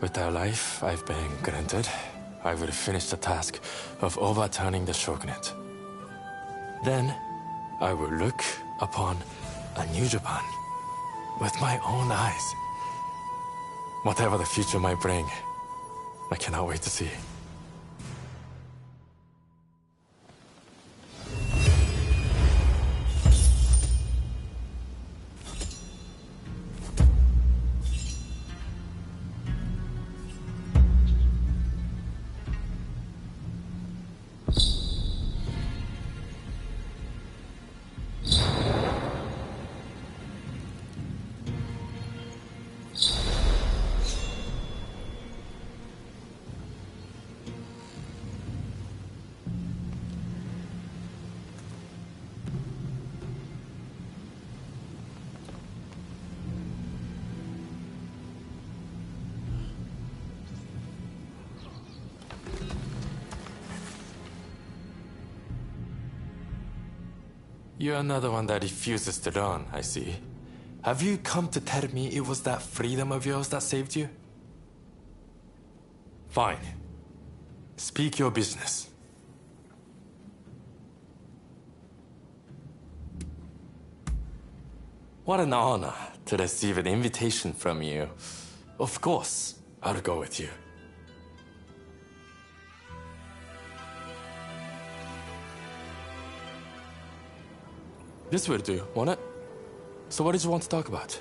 With the life I've been granted, I will finish the task of overturning the shogunate. Then, I will look upon a new Japan with my own eyes. Whatever the future might bring, I cannot wait to see. You're another one that refuses to learn, I see. Have you come to tell me it was that freedom of yours that saved you? Fine. Speak your business. What an honor to receive an invitation from you. Of course, I'll go with you. This will do, won't it? So what did you want to talk about?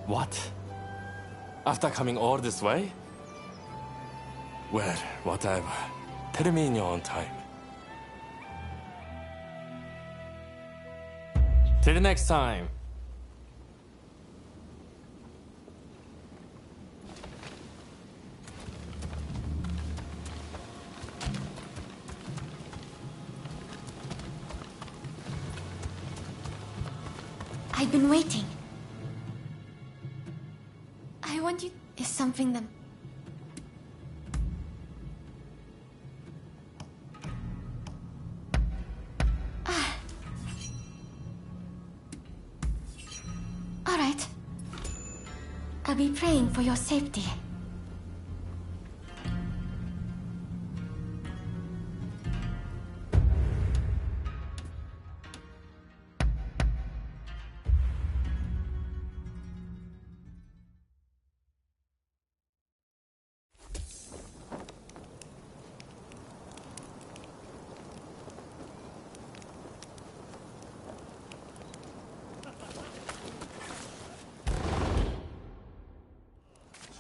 What? After coming all this way? Well, whatever. Tell me in your own time. Till the next time. I've been waiting. I want you is something that... All right. I'll be praying for your safety.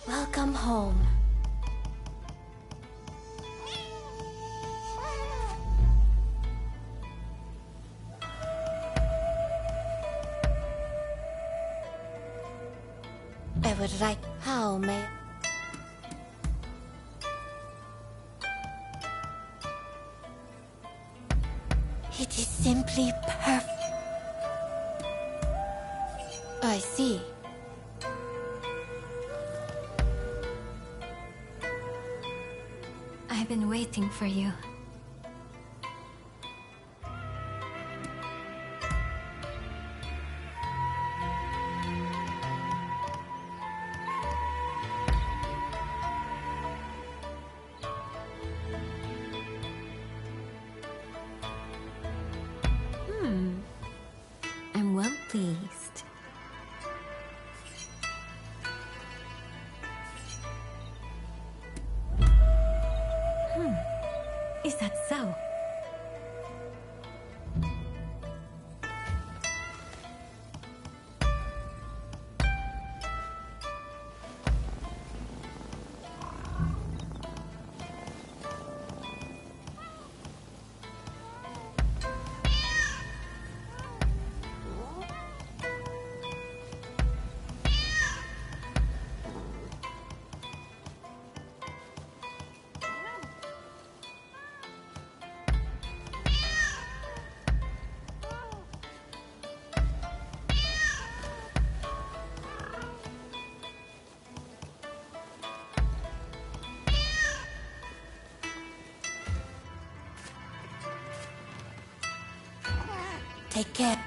Welcome home. I would like... How may... It is simply perfect. I see. I've been waiting for you. I'm well pleased. Is that so? Take care.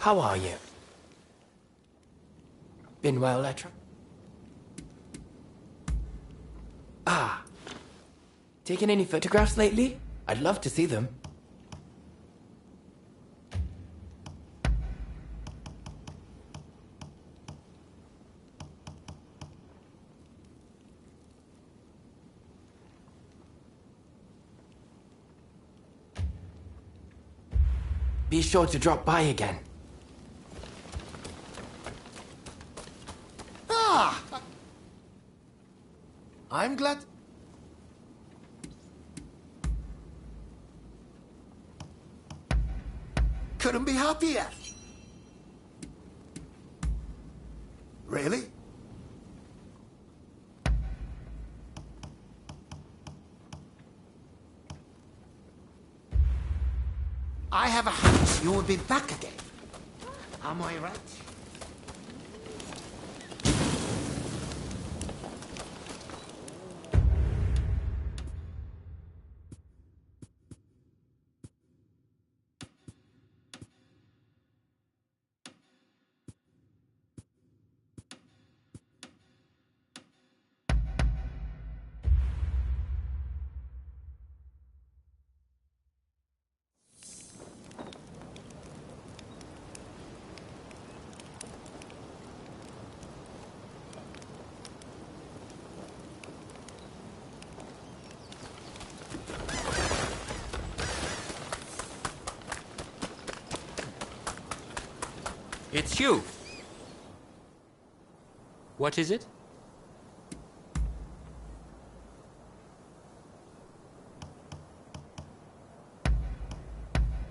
How are you? Been well, Etra? Ah. Taken any photographs lately? I'd love to see them. Be sure to drop by again. I'm glad. Couldn't be happier. Really? I have a hunch you will be back again. Am I right? It's you. What is it?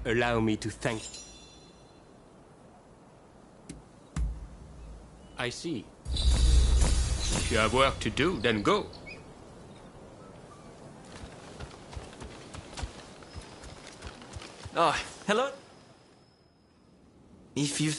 Allow me to thank... I see. If you have work to do, then go. Oh, hello? If you...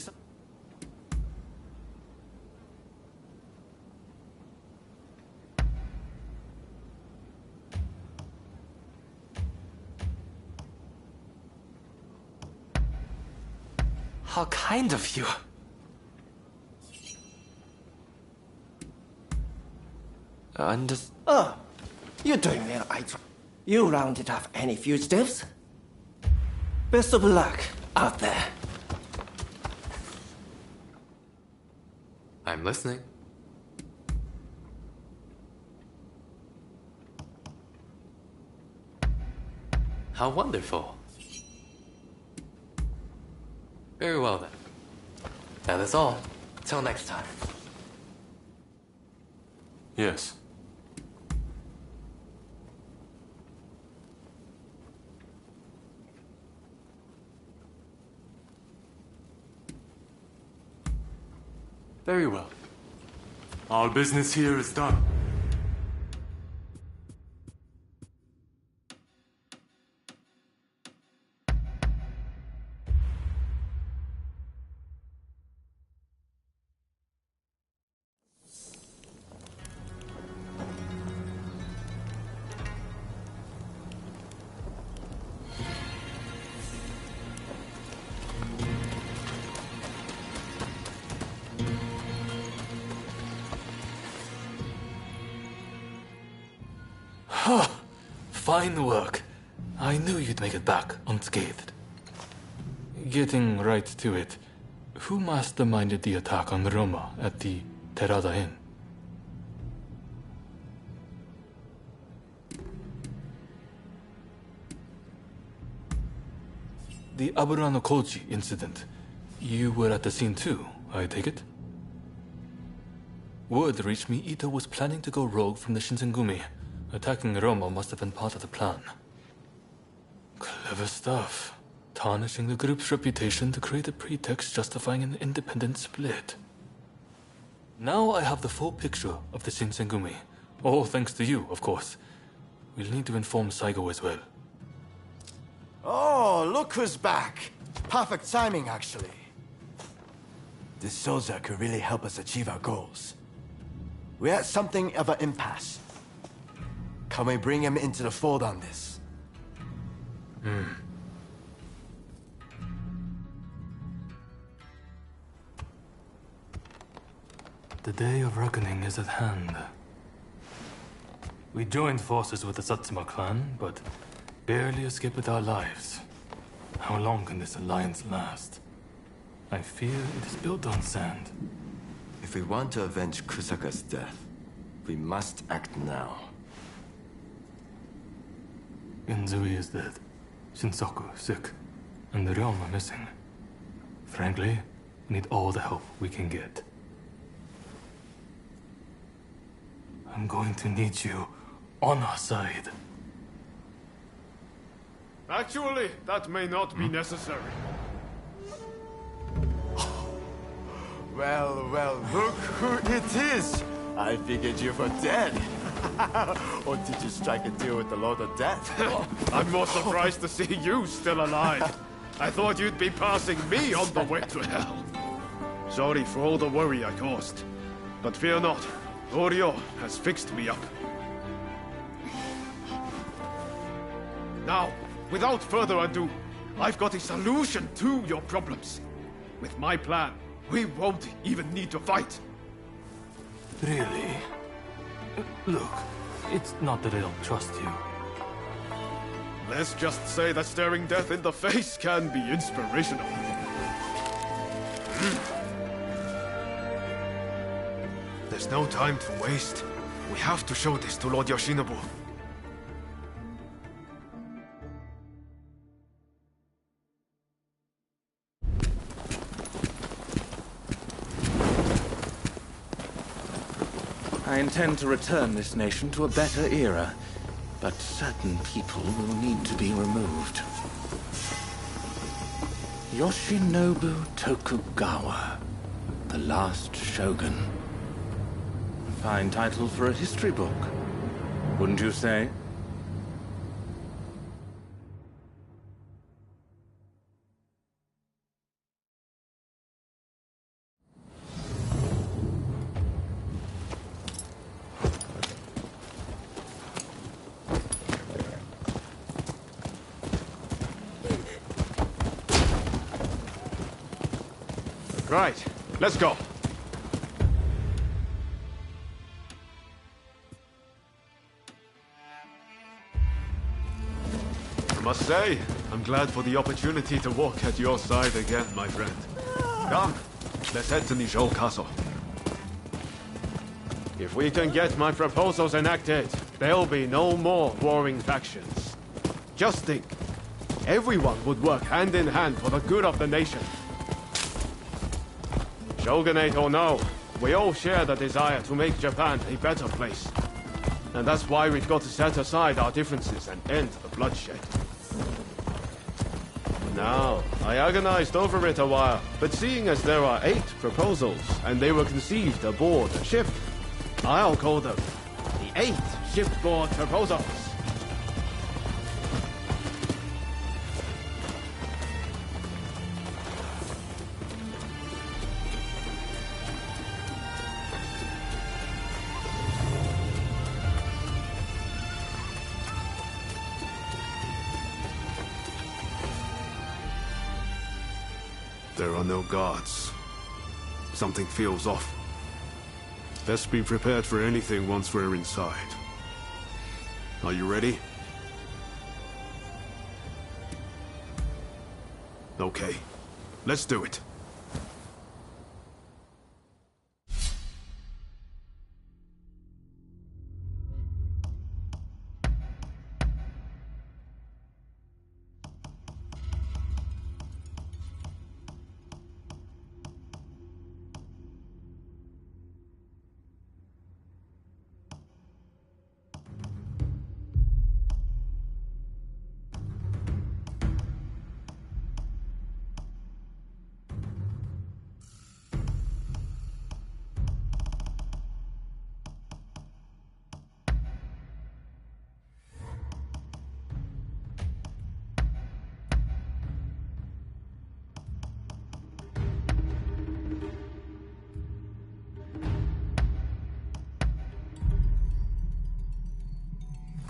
How kind of you. Oh, you're doing well. You rounded off any fugitives? Best of luck out there. I'm listening. How wonderful. Very well then. That is all. Till next time. Yes. Very well. Our business here is done. Fine work. I knew you'd make it back unscathed. Getting right to it, who masterminded the attack on Roma at the Terada Inn? The Aburano Kochi incident. You were at the scene too, I take it? Word reached me Ito was planning to go rogue from the Shinsengumi. Attacking Roma must have been part of the plan. Clever stuff. Tarnishing the group's reputation to create a pretext justifying an independent split. Now I have the full picture of the Shinsengumi. All thanks to you, of course. We'll need to inform Saigo as well. Oh, look who's back. Perfect timing, actually. This soldier could really help us achieve our goals. We're at something of an impasse. Can we bring him into the fold on this? The day of reckoning is at hand. We joined forces with the Satsuma clan, but barely escaped with our lives. How long can this alliance last? I fear it is built on sand. If we want to avenge Kusaka's death, we must act now. Genzui is dead, Shinsaku sick, and the realm are missing. Frankly, we need all the help we can get. I'm going to need you on our side. Actually, that may not be necessary. Well, look who it is! I figured you were dead. Or did you strike a deal with the Lord of Death? I'm more surprised to see you still alive. I thought you'd be passing me on the way to hell. Sorry for all the worry I caused. But fear not, Oryo has fixed me up. Now, without further ado, I've got a solution to your problems. With my plan, we won't even need to fight. Really? Look, it's not that I don't trust you. Let's just say that staring death in the face can be inspirational. There's no time to waste. We have to show this to Lord Yoshinobu. I intend to return this nation to a better era, but certain people will need to be removed. Yoshinobu Tokugawa, the last shogun. A fine title for a history book, wouldn't you say? Right, let's go. I must say, I'm glad for the opportunity to walk at your side again, my friend. Come, let's head to Nijou Castle. If we can get my proposals enacted, there'll be no more warring factions. Just think, everyone would work hand in hand for the good of the nation. Shogunate or no, we all share the desire to make Japan a better place. And that's why we've got to set aside our differences and end the bloodshed. Now, I agonized over it a while, but seeing as there are 8 proposals, and they were conceived aboard a ship, I'll call them the 8 shipboard proposals. There are no guards. Something feels off. Best be prepared for anything once we're inside. Are you ready? Okay, let's do it.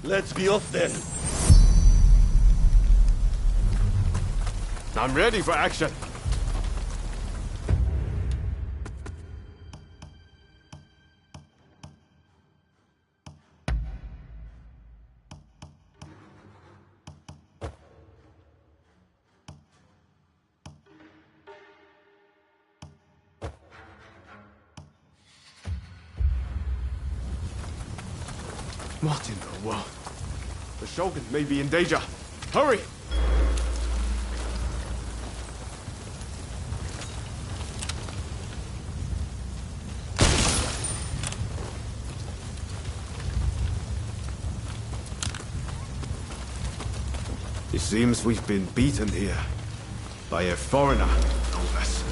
Let's be off then. I'm ready for action. What in the world? The Shogun may be in danger. Hurry! It seems we've been beaten here. By a foreigner, no less.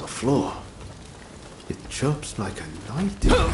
Floor. It chirps like a nightingale.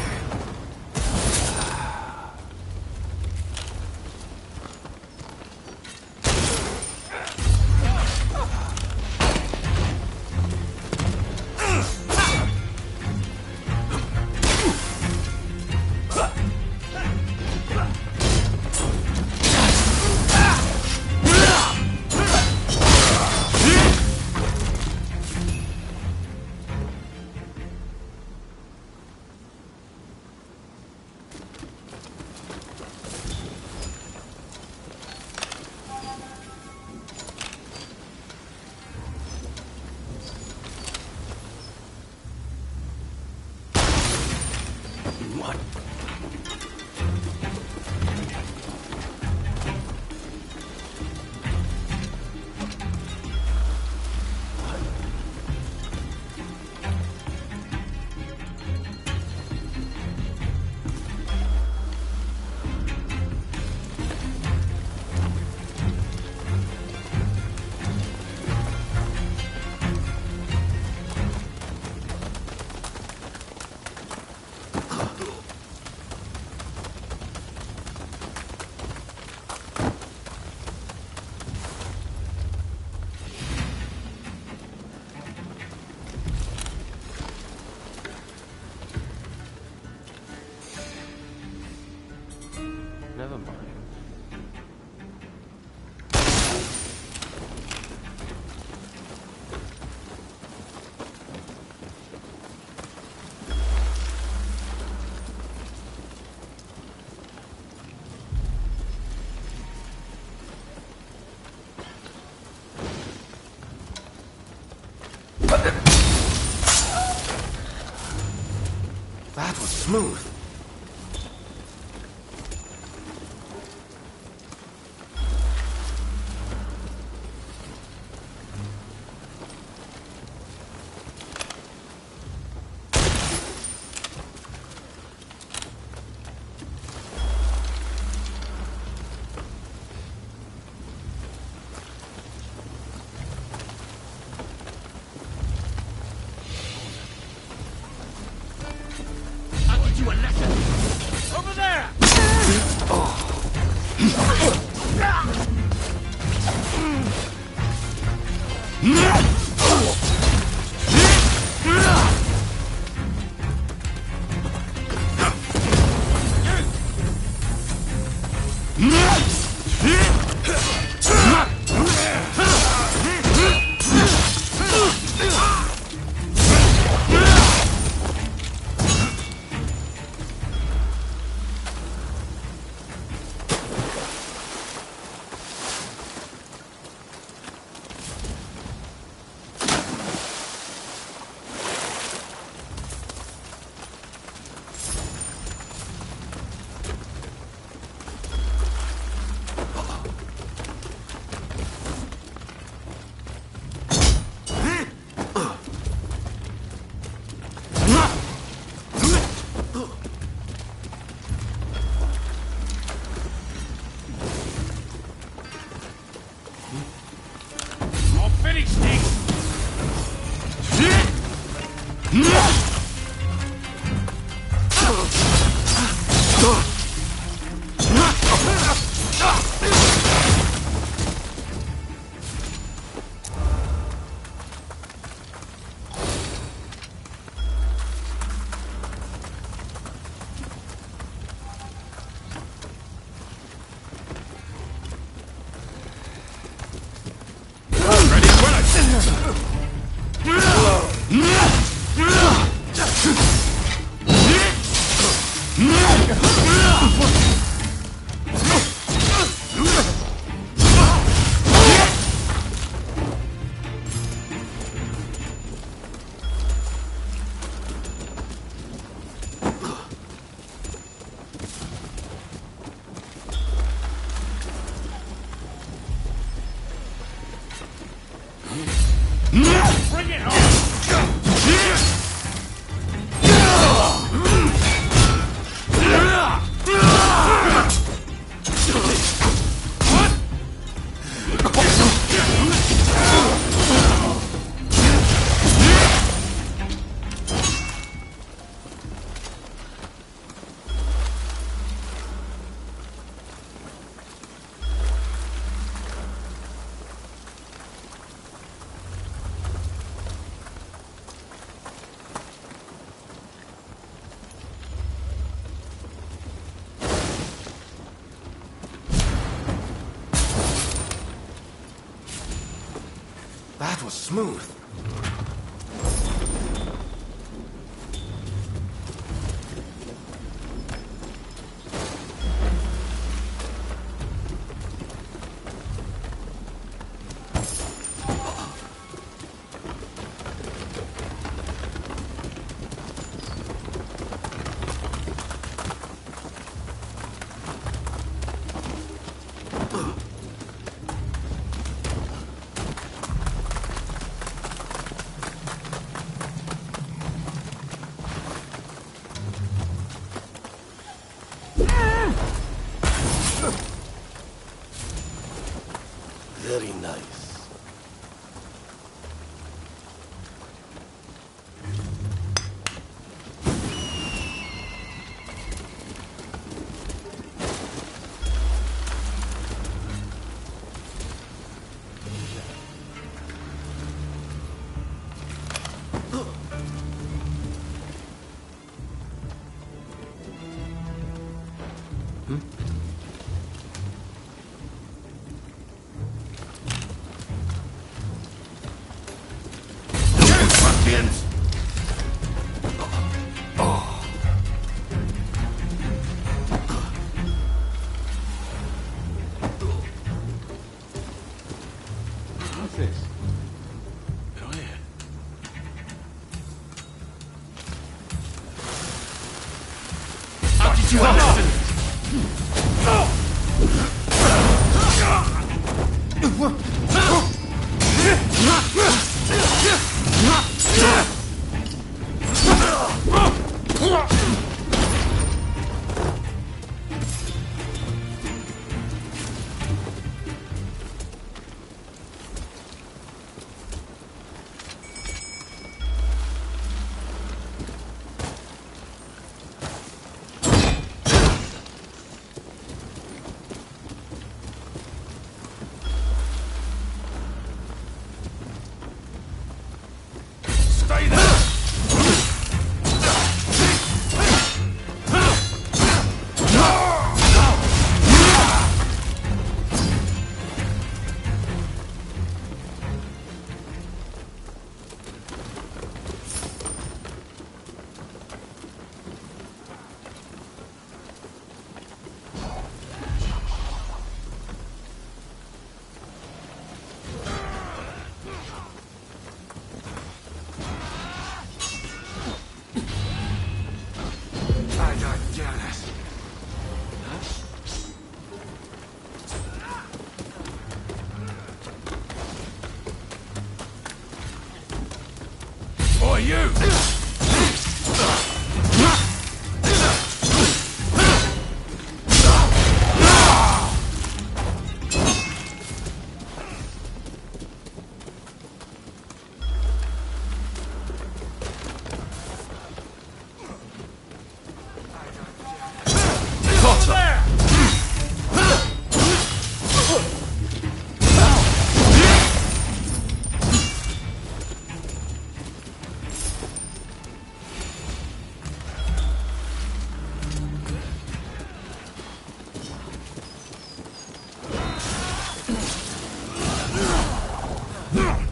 That was smooth. That was smooth. Very nice.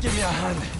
Give me a hand.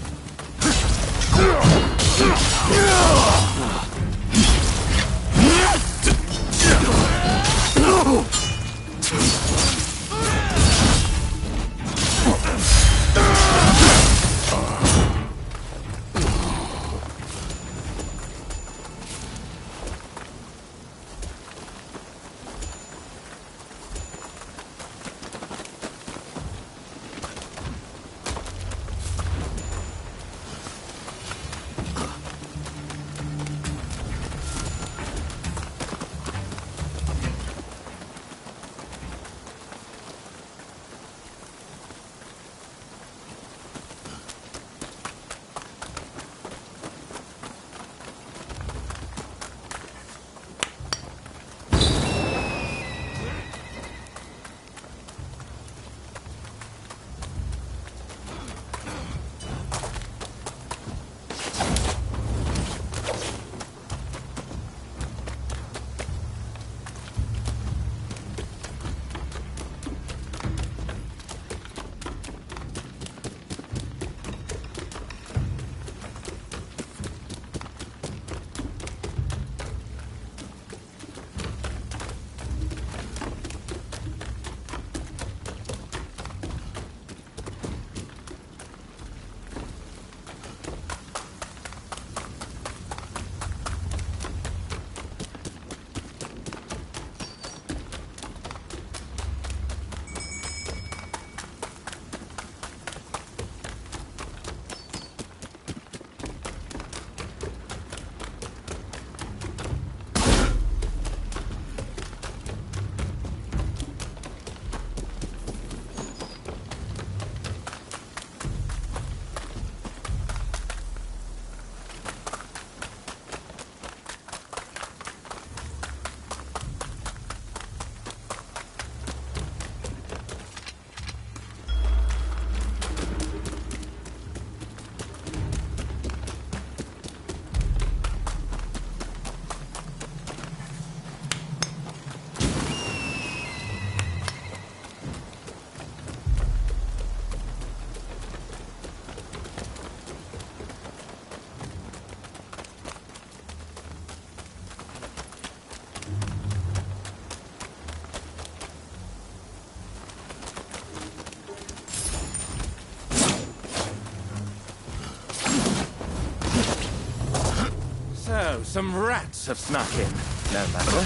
So, some rats have snuck in. No matter.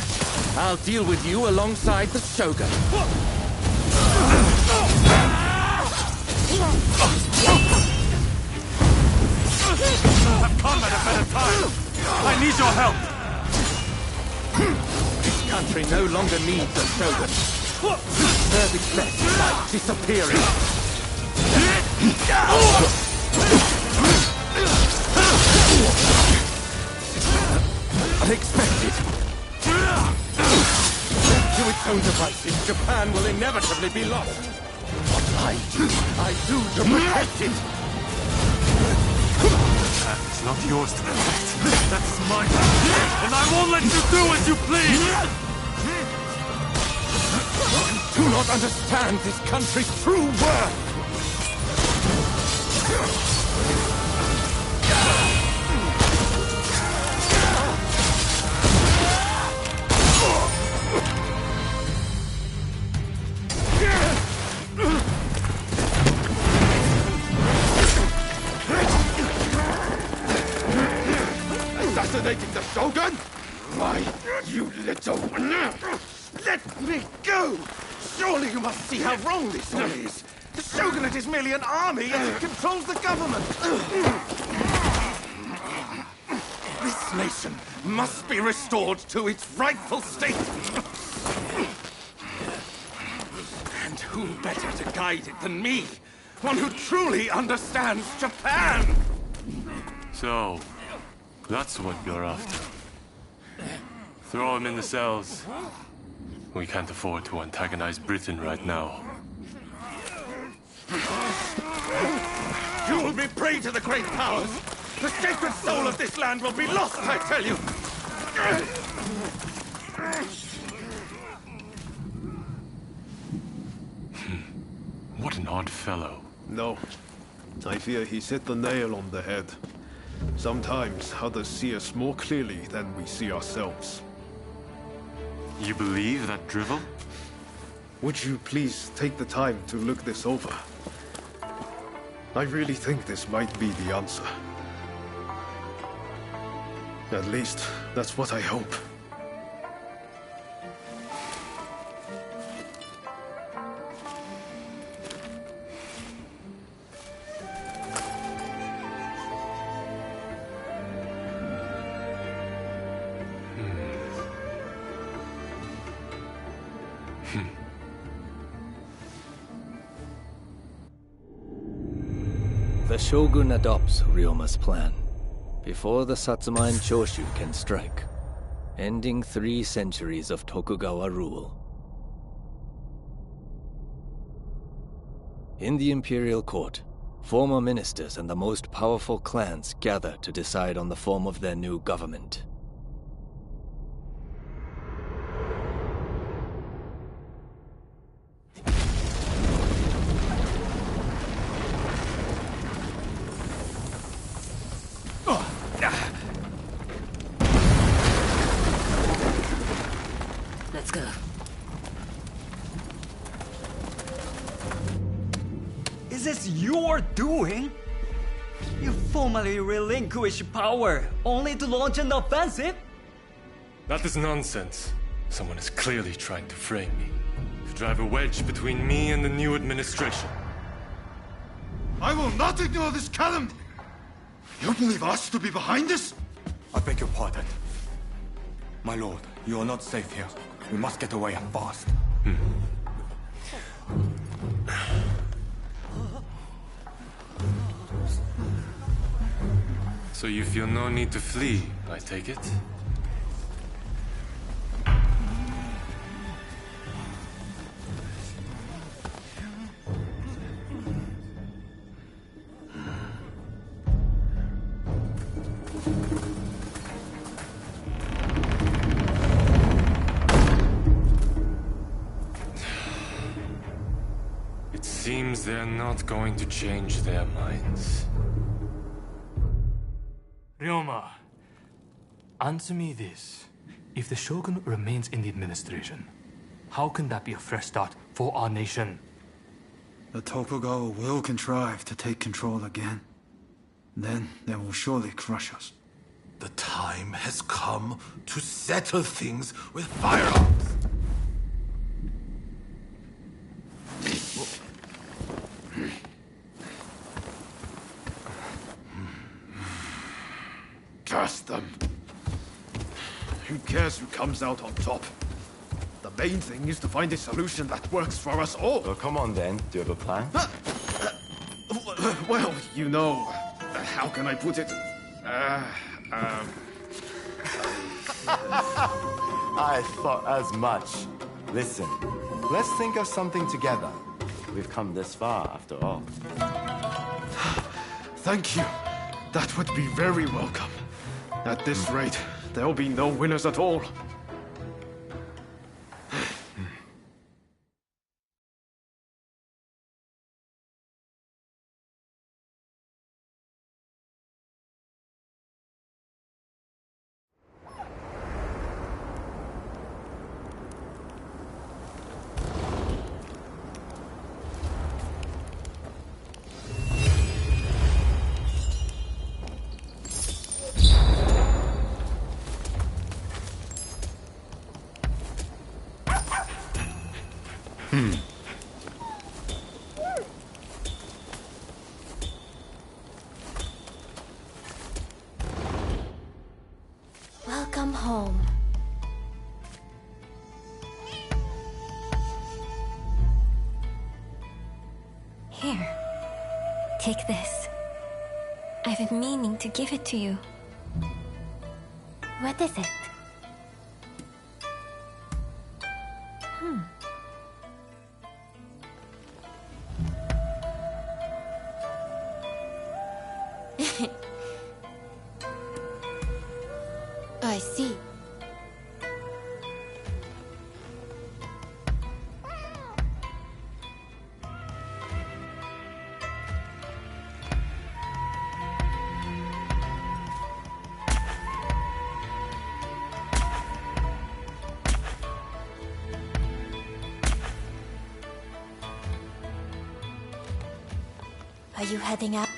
I'll deal with you alongside the Shogun. I've come at a better time. I need your help. This country no longer needs a Shogun. Serve its best by disappearing. Unexpected. To its own devices, Japan will inevitably be lost. What I do to protect it. It's not yours to protect. That's mine. And I won't let you do as you please. You do not understand this country's true worth. Assassinating the Shogun? Why, you little... Let me go! Surely you must see how wrong this all is. The Shogunate is merely an army and it controls the government. This nation must be restored to its rightful state. And who better to guide it than me? One who truly understands Japan! So, that's what you're after. Throw him in the cells. We can't afford to antagonize Britain right now. You will be prey to the great powers! The sacred soul of this land will be lost, I tell you! What an odd fellow. No. I fear he's hit the nail on the head. Sometimes others see us more clearly than we see ourselves. You believe that drivel? Would you please take the time to look this over? I really think this might be the answer. At least, that's what I hope. The Shogun adopts Ryoma's plan before the Satsuma and Choshu can strike, ending 3 centuries of Tokugawa rule. In the imperial court, former ministers and the most powerful clans gather to decide on the form of their new government. Let's go. Is this your doing? You formally relinquished power, only to launch an offensive? That is nonsense. Someone is clearly trying to frame me, to drive a wedge between me and the new administration. I will not ignore this calumny! You believe us to be behind this? I beg your pardon. My lord, you are not safe here. We must get away and fast. So you feel no need to flee, I take it? It seems they're not going to change their minds. Ryoma, answer me this. If the Shogun remains in the administration, how can that be a fresh start for our nation? The Tokugawa will contrive to take control again. Then they will surely crush us. The time has come to settle things with firearms. Curse them. Who cares who comes out on top? The main thing is to find a solution that works for us all. Well, come on then. Do you have a plan? Well, you know, how can I put it? I thought as much. Listen, let's think of something together. We've come this far, after all. Thank you. That would be very welcome. At this rate, there'll be no winners at all. Welcome home. Here. Take this. I've been meaning to give it to you. What is it? I see. Are you heading out?